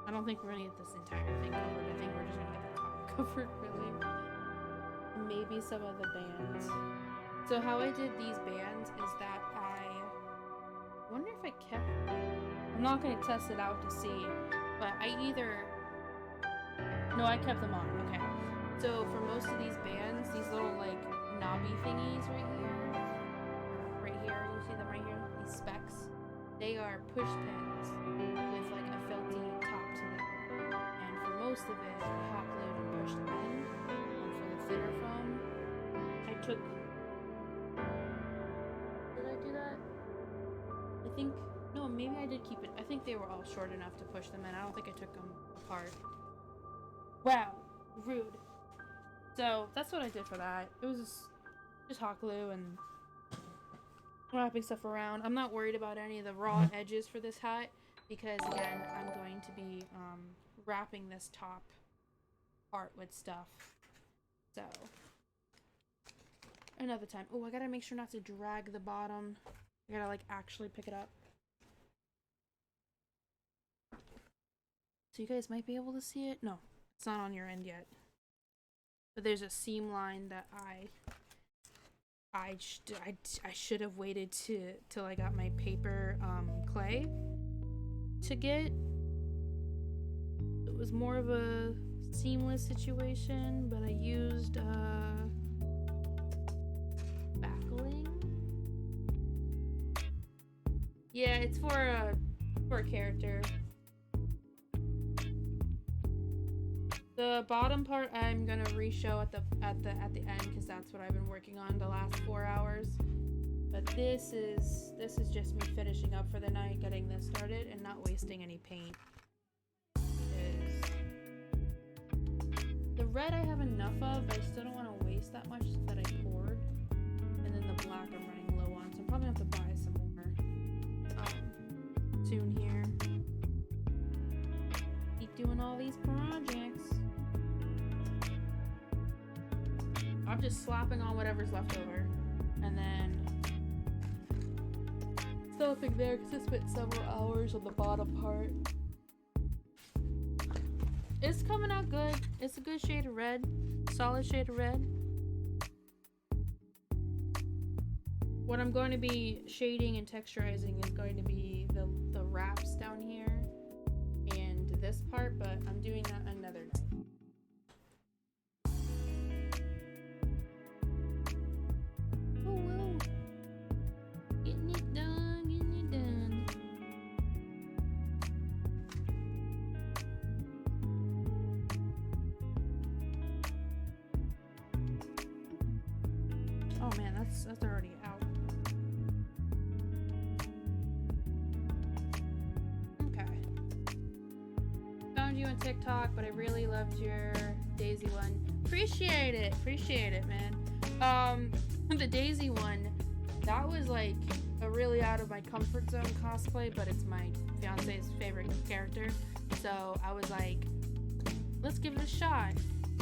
I don't think we're gonna get this entire thing covered. I think we're just gonna get the top covered, really. Maybe some of the bands. So how I did these bands is that I wonder if I kept... I'm not gonna test it out to see, but I either... No, I kept them on. Okay. So for most of these bands, these little like knobby thingies right here, you see them right here? These specs. They are push pins with like a felty top to them. And for most of it, I hot glued and pushed them in. And for the thinner foam, I took... Did I do that? I think... No, maybe I did keep it. I think they were all short enough to push them in. I don't think I took them apart. Wow. Rude. So, that's what I did for that. It was just hot glue and wrapping stuff around. I'm not worried about any of the raw edges for this hat because, again, I'm going to be wrapping this top part with stuff. So, another time. Oh, I gotta make sure not to drag the bottom. I gotta, like, actually pick it up. So you guys might be able to see it. No, it's not on your end yet. But there's a seam line that I should have waited till I got my paper clay to get. It was more of a seamless situation, but I used backling. Yeah, it's for a character. The bottom part I'm gonna re-show at the end because that's what I've been working on the last 4 hours. But this is just me finishing up for the night, getting this started, and not wasting any paint. The red I have enough of, but I still don't want to waste that much that I poured. And then the black I'm running low on, so I'm probably gonna have to buy some more soon here. Keep doing all these projects. I'm just slapping on whatever's left over, and then stuffing there because I spent several hours on the bottom part. It's coming out good. It's a good shade of red, solid shade of red. What I'm going to be shading and texturizing is going to be the wraps down here and this part, but I'm doing that another night. Oh man, that's already out. Okay. Found you on TikTok, but I really loved your Daisy one. Appreciate it, man. The Daisy one, that was like a really out of my comfort zone cosplay, but it's my fiance's favorite character. So I was like, let's give it a shot.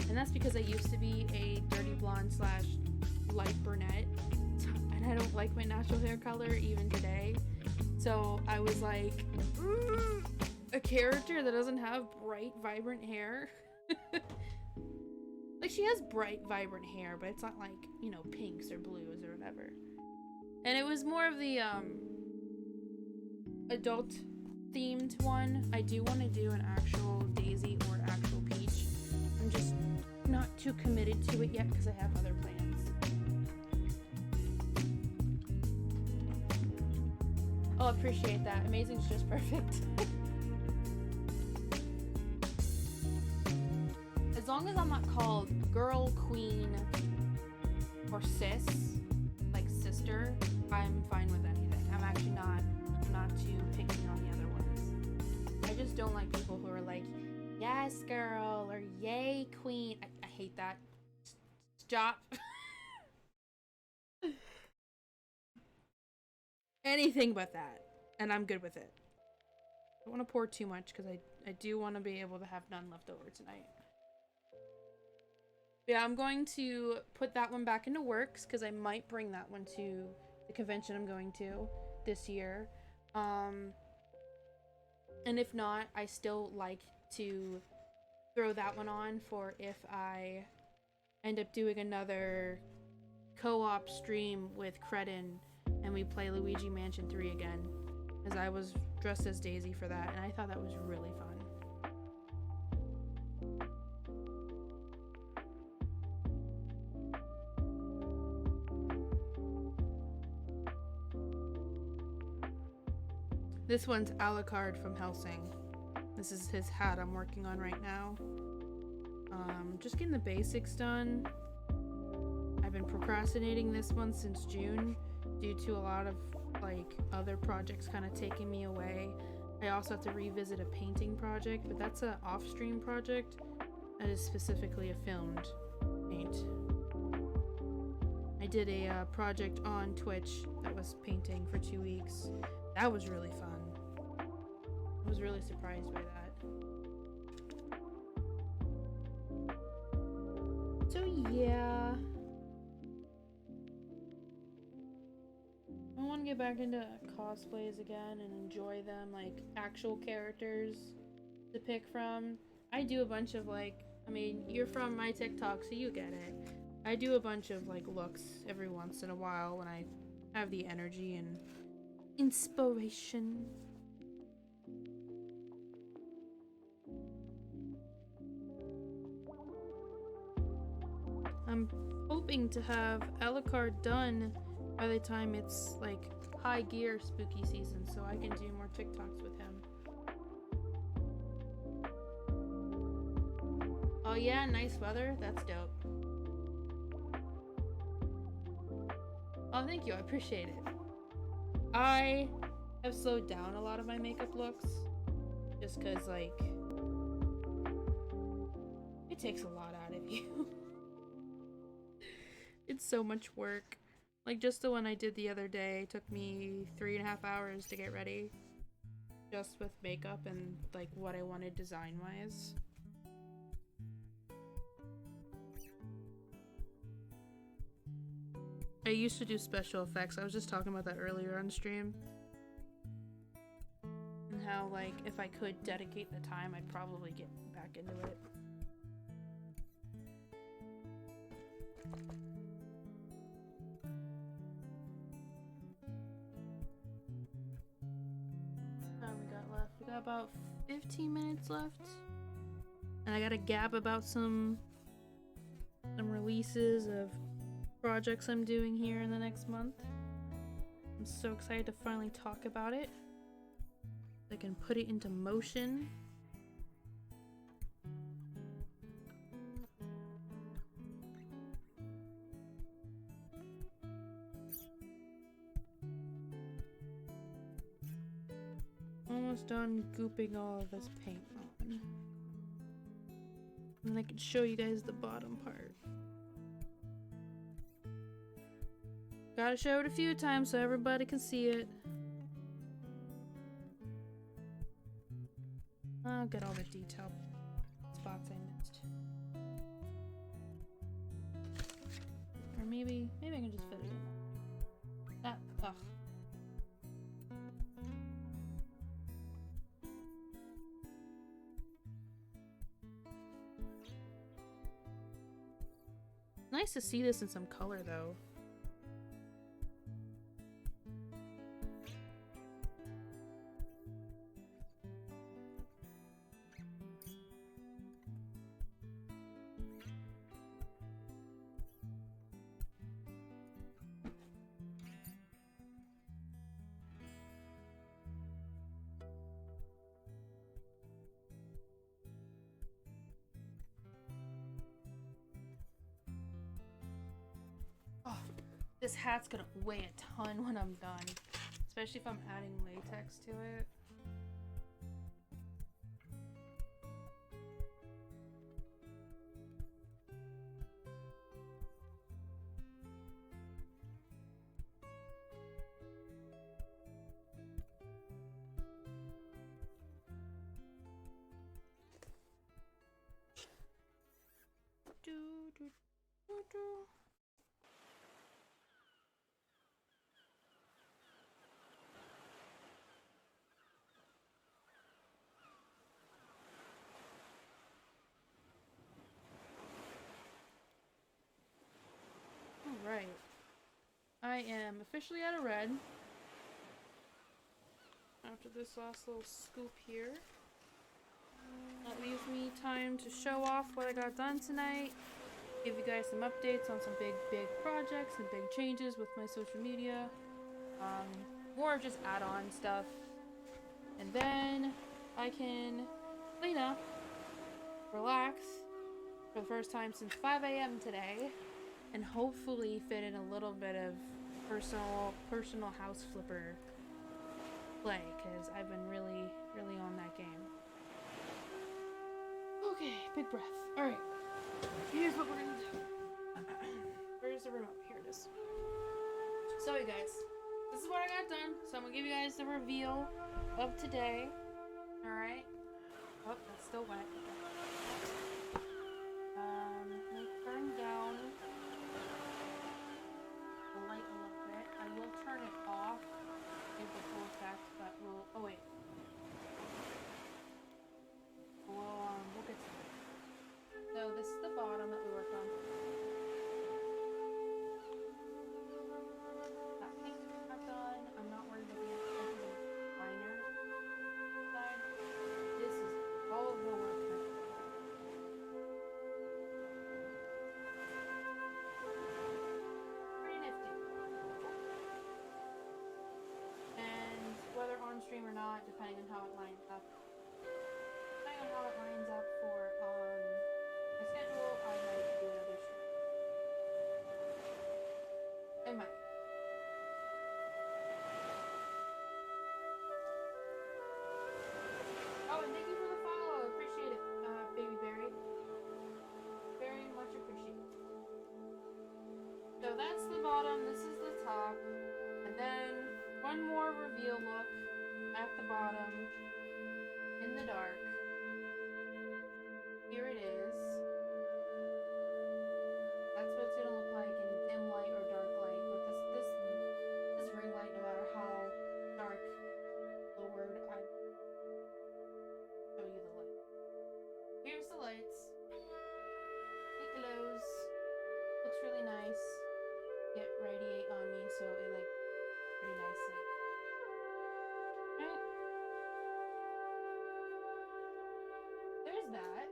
And that's because I used to be a dirty blonde / light brunette, and I don't like my natural hair color even today. So I was like, a character that doesn't have bright, vibrant hair. Like, she has bright, vibrant hair, but it's not like, you know, pinks or blues or whatever. And it was more of the adult themed one. I do want to do an actual Daisy or actual Peach. I'm just not too committed to it yet because I have other plans. Oh, appreciate that. Amazing's just perfect. As long as I'm not called girl, queen, or sis, like sister, I'm fine with anything. I'm actually not too picky on the other ones. I just don't like people who are like, yes, girl, or yay, queen. I hate that. Stop. Anything but that. And I'm good with it. I don't want to pour too much because I do want to be able to have none left over tonight. Yeah, I'm going to put that one back into works because I might bring that one to the convention I'm going to this year. And if not, I still like to throw that one on for if I end up doing another co-op stream with Credin and we play Luigi Mansion 3 again, as I was dressed as Daisy for that, and I thought that was really fun. This one's Alucard from Helsing. This is his hat I'm working on right now. Just getting the basics done. I've been procrastinating this one since June due to a lot of like other projects kind of taking me away. I also have to revisit a painting project, but that's an off-stream project that is specifically a filmed paint. I did a project on Twitch that was painting for 2 weeks. That was really fun. I was really surprised by that. So yeah, I want to get back into cosplays again and enjoy them, like actual characters to pick from. I do a bunch of like, I mean, you're from my TikTok, so you get it. I do a bunch of like looks every once in a while when I have the energy and inspiration. I'm hoping to have Alucard done by the time it's like high gear spooky season, so I can do more TikToks with him. Oh yeah, nice weather. That's dope. Oh, thank you. I appreciate it. I have slowed down a lot of my makeup looks just because, like, it takes a lot out of you. It's so much work. Like, just the one I did the other day took me 3.5 hours to get ready. Just with makeup and, like, what I wanted design-wise. I used to do special effects. I was just talking about that earlier on stream. And how, like, if I could dedicate the time, I'd probably get back into it. We got about 15 minutes left. And I gotta gab about some releases of projects I'm doing here in the next month. I'm so excited to finally talk about it. I can put it into motion. Almost done gooping all of this paint on. And I can show you guys the bottom part. Gotta show it a few times so everybody can see it. I'll get all the detail spots I missed. Or maybe I can just fit it in. That, ugh. Nice to see this in some color though. This hat's gonna weigh a ton when I'm done, especially if I'm adding latex to it. Alright. I am officially out of red. After this last little scoop here. That leaves me time to show off what I got done tonight. Give you guys some updates on some big projects and big changes with my social media. More of just add-on stuff. And then I can clean up, relax for the first time since 5 a.m. today, and hopefully fit in a little bit of personal house flipper play, because I've been really on that game. Okay, big breath. Alright, here's what we're gonna do. Where's the remote? Here it is. So you guys, this is what I got done. So I'm gonna give you guys the reveal of today. Alright. Oh, that's still wet. Let's turn down the light a little bit. I will turn it off. Give the full effect, but we'll, oh wait. We'll get to it. So this is the bottom that we worked on. That pink I've done. I'm not worried about the liner side. This is all of the work. Pretty nifty. And whether on stream or not, depending on how it lines up. Depending on how it lines up for my schedule, I might do another stream. I might. Oh, and thank you for the follow. I appreciate it, Baby Berry. Very much appreciated. So that's the bottom, this is the top. And then one more reveal look at the bottom in the dark. Here it is. That's what it's gonna look like in dim light or dark light. But this ring light, no matter how dark lowered, I show you the light. Here's the lights. It glows. Looks really nice. It radiate on me, so it like pretty nicely. Right? There's that.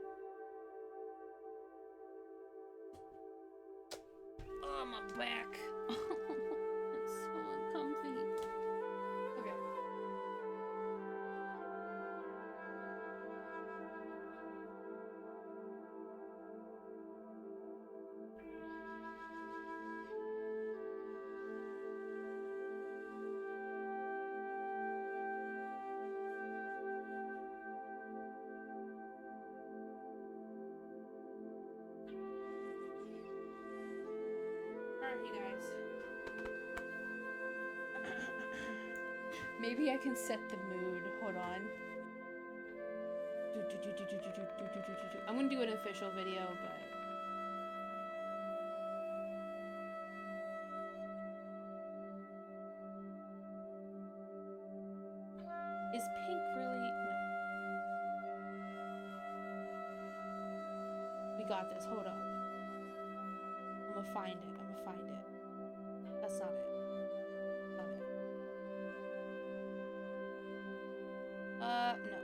Oh, my back. It's so uncomfy. Okay. Alright, you guys. Maybe I can set the mood. Hold on. I'm gonna do an official video, but is pink really? No. We got this. Hold up. I'm gonna find it. That's not it. Not it. No.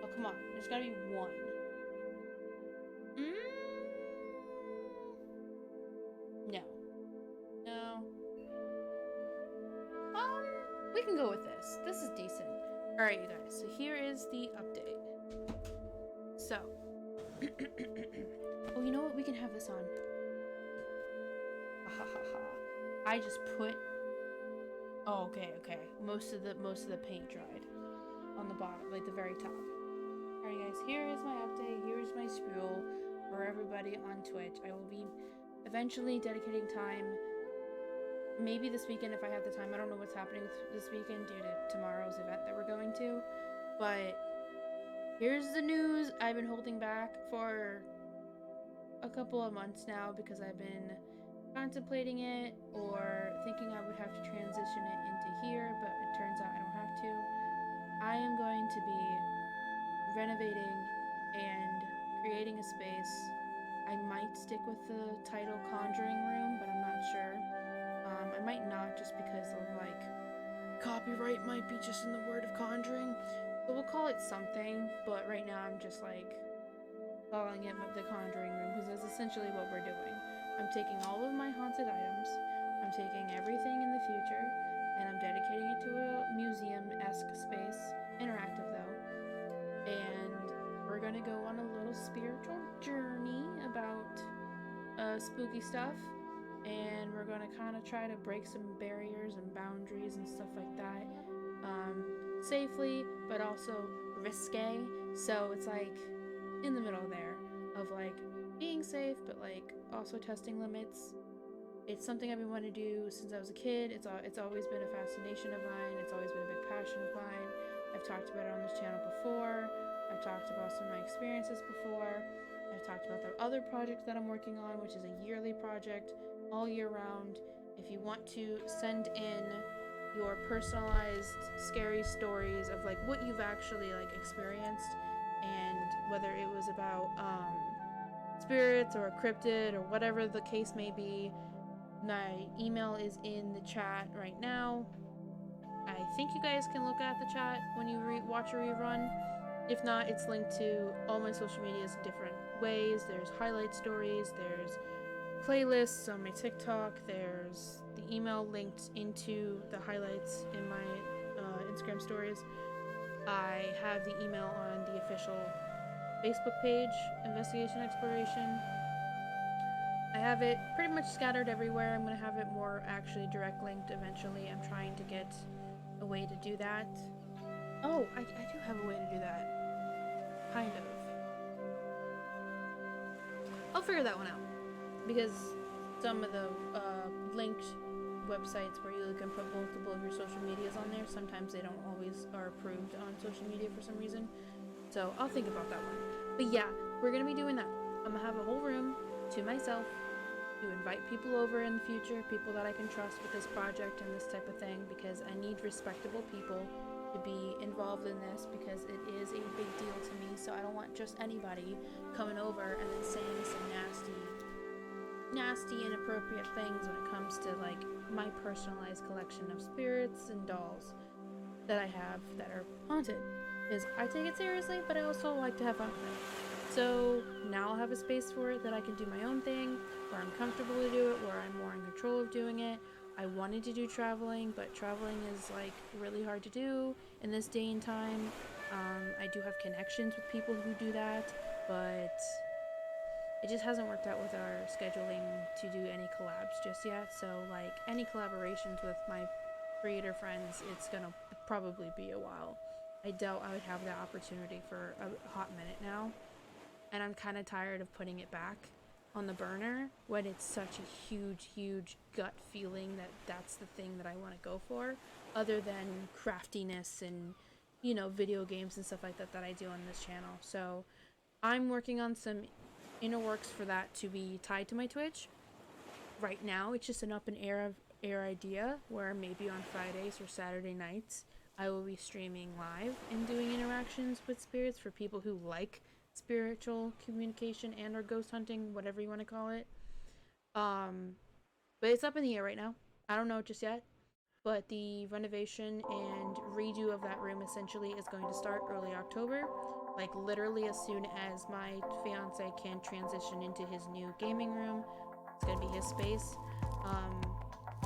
Oh, come on. There's gotta be one. No. No. We can go with this. This is decent. Alright, you guys. So here is the update. So. Oh, you know what? We can have this on. I just put, oh, okay, most of the paint dried on the bottom, like the very top. Alright guys, here is my update, here's my spiel for everybody on Twitch. I will be eventually dedicating time, maybe this weekend if I have the time. I don't know what's happening this weekend due to tomorrow's event that we're going to, but here's the news I've been holding back for a couple of months now because I've been contemplating it or thinking I would have to transition it into here, but it turns out I don't have to. I am going to be renovating and creating a space. I might stick with the title Conjuring Room, but I'm not sure. I might not, just because of like copyright might be just in the word of conjuring. So we'll call it something, but right now I'm just like calling it the Conjuring Room because that's essentially what we're doing. I'm taking all of my haunted items, I'm taking everything in the future, and I'm dedicating it to a museum-esque space, interactive though, and we're gonna go on a little spiritual journey about spooky stuff, and we're gonna kind of try to break some barriers and boundaries and stuff like that, safely, but also risque, so it's like in the middle there of like being safe, but like also testing limits. It's something I've been wanting to do since I was a kid. It's always been a fascination of mine. It's always been a big passion of mine. I've talked about it on this channel before. I've talked about some of my experiences before. I've talked about the other project that I'm working on, which is a yearly project, all year round. If you want to send in your personalized scary stories of like what you've actually like experienced, and whether it was about spirits or a cryptid or whatever the case may be, my email is in the chat right now. I think you guys can look at the chat when you watch a rerun. If not, it's linked to all my social medias in different ways. There's highlight stories, there's playlists on my TikTok, there's the email linked into the highlights in my Instagram stories. I have the email on the official Facebook page, Investigation Exploration. I have it pretty much scattered everywhere. I'm going to have it more actually direct linked eventually. I'm trying to get a way to do that. Oh, I do have a way to do that. Kind of. I'll figure that one out. Because some of the linked websites where you can put multiple of your social medias on there, sometimes they don't always are approved on social media for some reason. So I'll think about that one. But yeah, we're going to be doing that. I'm going to have a whole room to myself to invite people over in the future, people that I can trust with this project and this type of thing, because I need respectable people to be involved in this, because it is a big deal to me. So I don't want just anybody coming over and then saying some nasty inappropriate things when it comes to like my personalized collection of spirits and dolls that I have that are haunted, because I take it seriously, but I also like to have fun with it. So now I'll have a space for it that I can do my own thing, where I'm comfortable to do it, where I'm more in control of doing it. I wanted to do traveling, but traveling is like really hard to do in this day and time. I do have connections with people who do that, but it just hasn't worked out with our scheduling to do any collabs just yet. So like any collaborations with my creator friends, it's gonna probably be a while. I doubt I would have that opportunity for a hot minute now, and I'm kind of tired of putting it back on the burner when it's such a huge gut feeling that that's the thing that I want to go for, other than craftiness and, you know, video games and stuff like that that I do on this channel. So I'm working on some inner works for that to be tied to my Twitch. Right now it's just an up in air idea where maybe on Fridays or Saturday nights I will be streaming live and doing interactions with spirits for people who like spiritual communication and or ghost hunting, whatever you want to call it. But it's up in the air right now. I don't know just yet, but the renovation and redo of that room essentially is going to start early October, like literally as soon as my fiance can transition into his new gaming room. It's gonna be his space.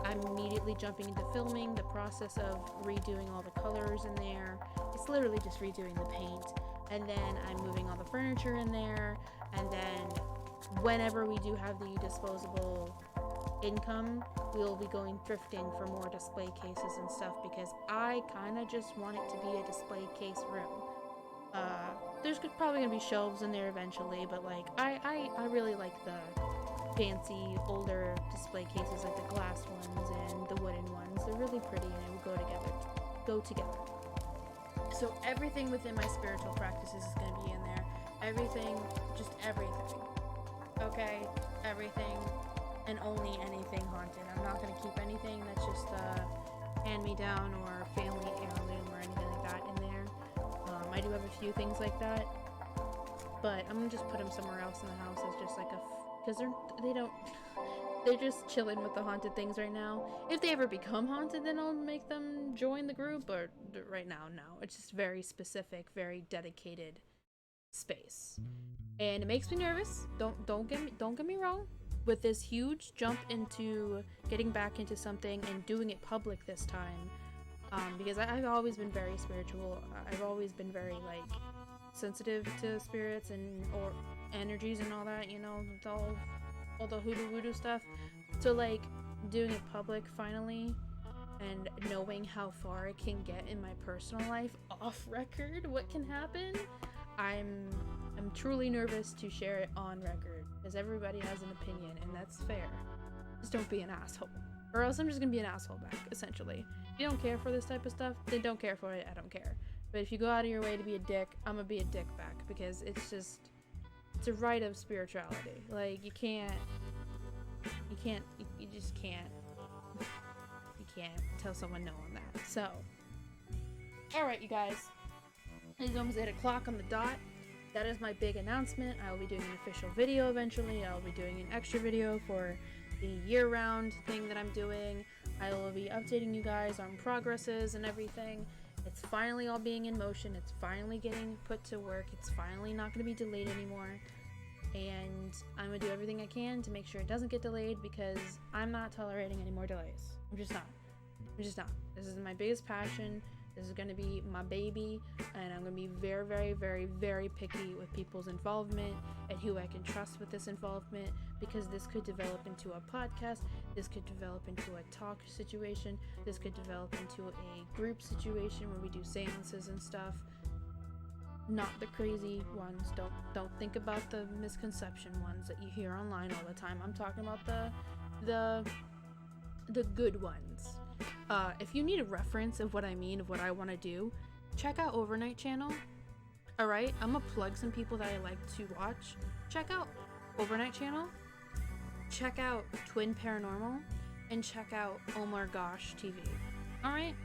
I'm immediately jumping into filming the process of redoing all the colors in there. It's literally just redoing the paint, and then I'm moving all the furniture in there, and then whenever we do have the disposable income, we'll be going thrifting for more display cases and stuff, because I kind of just want it to be a display case room. There's probably gonna be shelves in there eventually, but like I really like the fancy older display cases, like the glass ones and the wooden ones. They're really pretty and it will go together. So everything within my spiritual practices is going to be in there. Everything, just everything. Okay? Everything and only anything haunted. I'm not going to keep anything that's just hand-me-down or family heirloom or anything like that in there. I do have a few things like that, but I'm going to just put them somewhere else in the house as just like because they're just chilling with the haunted things right now. If they ever become haunted, then I'll make them join the group, but right now, no. It's just very specific, very dedicated space. And it makes me nervous. Don't get me wrong. With this huge jump into getting back into something and doing it public this time, because I've always been very spiritual. I've always been very like sensitive to spirits and or energies and all that, you know, all the hoodoo voodoo stuff. So like doing it public finally and knowing how far it can get in my personal life off record, what can happen, I'm truly nervous to share it on record, because everybody has an opinion and that's fair. Just don't be an asshole, or else I'm just gonna be an asshole back, essentially. If you don't care for this type of stuff, then don't care for it. I don't care. But if you go out of your way to be a dick, I'm gonna be a dick back, because it's a rite of spirituality. Like, you just can't tell someone no on that. So, alright, you guys, it's almost 8 o'clock on the dot. That is my big announcement. I will be doing an official video eventually. I'll be doing an extra video for the year-round thing that I'm doing. I will be updating you guys on progresses and everything. It's finally all being in motion. It's finally getting put to work. It's finally not going to be delayed anymore. And I'm going to do everything I can to make sure it doesn't get delayed, because I'm not tolerating any more delays. I'm just not. This is my biggest passion. This is going to be my baby, and I'm going to be very, very, very, very picky with people's involvement and who I can trust with this involvement, because this could develop into a podcast, this could develop into a talk situation, this could develop into a group situation where we do seances and stuff. Not the crazy ones. Don't think about the misconception ones that you hear online all the time. I'm talking about the good ones. If you need a reference of what I mean, of what I want to do, check out Overnight Channel. Alright, I'm gonna plug some people that I like to watch. Check out Overnight Channel, check out Twin Paranormal, and check out Oh My Gosh TV. Alright?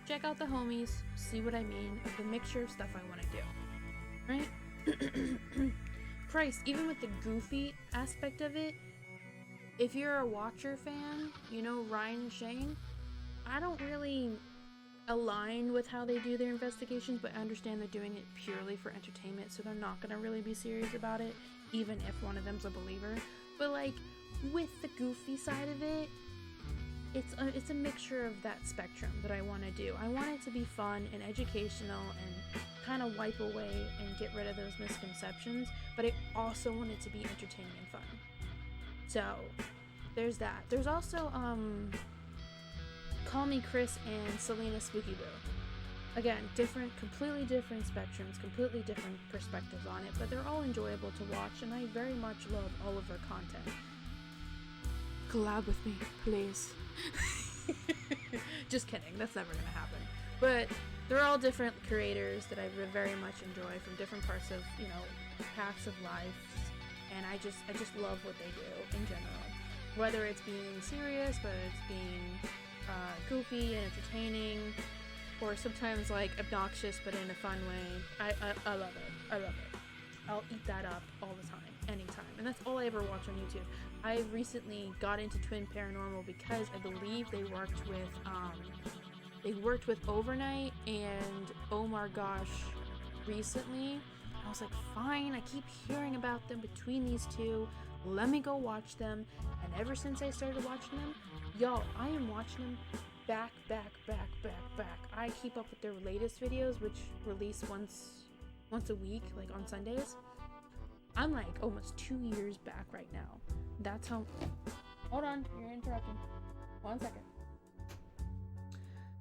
Check out the homies, see what I mean, of the mixture of stuff I want to do. Right? Christ, even with the goofy aspect of it, if you're a Watcher fan, you know Ryan and Shane, I don't really align with how they do their investigations, but I understand they're doing it purely for entertainment, so they're not gonna really be serious about it, even if one of them's a believer. But like, with the goofy side of it, it's a mixture of that spectrum that I want to do. I want it to be fun and educational and kind of wipe away and get rid of those misconceptions, but I also want it to be entertaining and fun. So there's that. There's also Call Me Chris and Selena Spooky Boo. Again, completely different spectrums, completely different perspectives on it, but they're all enjoyable to watch, and I very much love all of their content. Collab with me, please. Just kidding, that's never gonna happen. But they're all different creators that I very much enjoy from different parts of, you know, paths of life, and I just love what they do in general. Whether it's being serious, whether it's being goofy and entertaining, or sometimes like obnoxious but in a fun way. I love it. I love it. I'll eat that up all the time, anytime. And that's all I ever watch on YouTube. I recently got into Twin Paranormal because I believe they worked with Overnight and Oh My Gosh recently. I was like, fine, I keep hearing about them between these two. Let me go watch them. And ever since I started watching them, y'all, I am watching them back. I keep up with their latest videos, which release once a week, like on Sundays. I'm like almost 2 years back right now. That's how Hold on, you're interrupting. 1 second.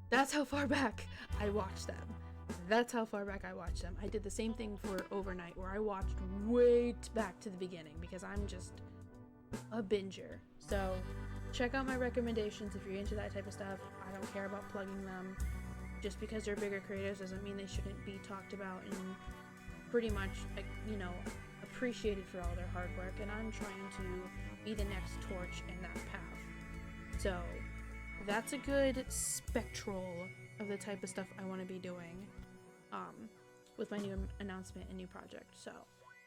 That's how far back I watched them. That's how far back I watched them. I did the same thing for overnight, where I watched way back to the beginning because I'm just a binger. So check out my recommendations if you're into that type of stuff. I don't care about plugging them. Just because they're bigger creators doesn't mean they shouldn't be talked about and pretty much, you know, appreciated for all their hard work. And I'm trying to be the next torch in that path. So that's a good spectral of the type of stuff I want to be doing with my new announcement and new project. So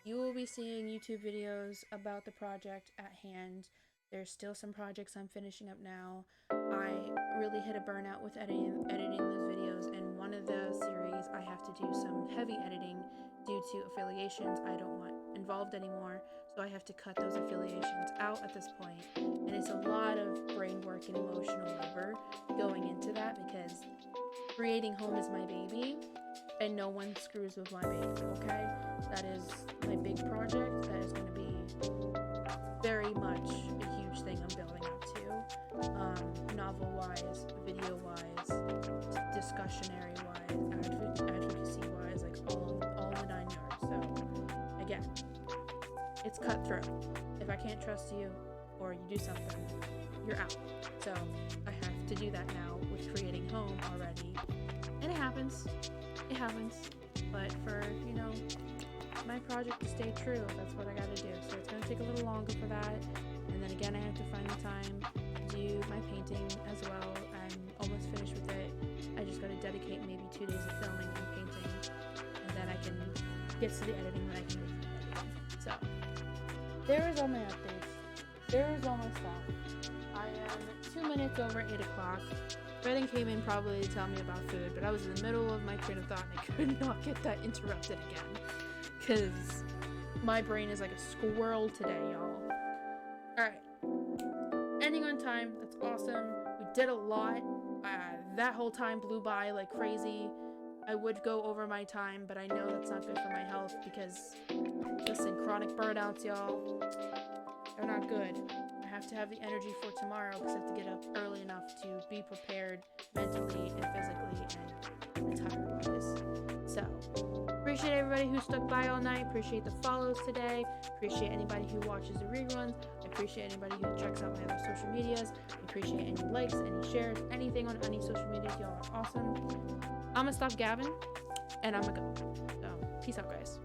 you will be seeing YouTube videos about the project at hand. There's still some projects I'm finishing up now. I really hit a burnout with editing those videos, and one of the series I have to do some heavy editing due to affiliations I don't want involved anymore, so I have to cut those affiliations out at this point. And it's a lot of brain work and emotional labor going into that because creating home is my baby and no one screws with my baby, okay? That is my big project. That is going to be very much a huge thing I'm building up to, novel-wise, video-wise, discussionary-wise, advocacy-wise, like all the 9 yards. So again, it's cutthroat. If I can't trust you or you do something, you're out. So I have to do that now with creating home already, and it happens. But for, you know, my project to stay true, that's what I gotta do. So it's gonna take a little longer for that, and then again I have to find the time to do my painting as well. I'm almost finished with it. I just gotta dedicate maybe 2 days of filming and painting, and then I can get to the editing when I can get to the editing. So there is all my updates. There is all my stuff. I am 2 minutes over 8 o'clock. Redding came in probably to tell me about food, but I was in the middle of my train of thought and I could not get that interrupted again. Because my brain is like a squirrel today, y'all. Alright. Ending on time. That's awesome. We did a lot. That whole time blew by like crazy. I would go over my time, but I know that's not good for my health because, listen, chronic burnouts, y'all, they're not good. I have to have the energy for tomorrow because I have to get up early enough to be prepared mentally and physically and attire-wise. So, appreciate everybody who stuck by all night. Appreciate the follows today. Appreciate anybody who watches the reruns. I appreciate anybody who checks out my other social medias. I appreciate any likes, any shares, anything on any social medias. Y'all are awesome. I'm gonna stop gabbing and I'm gonna go. So, peace out, guys.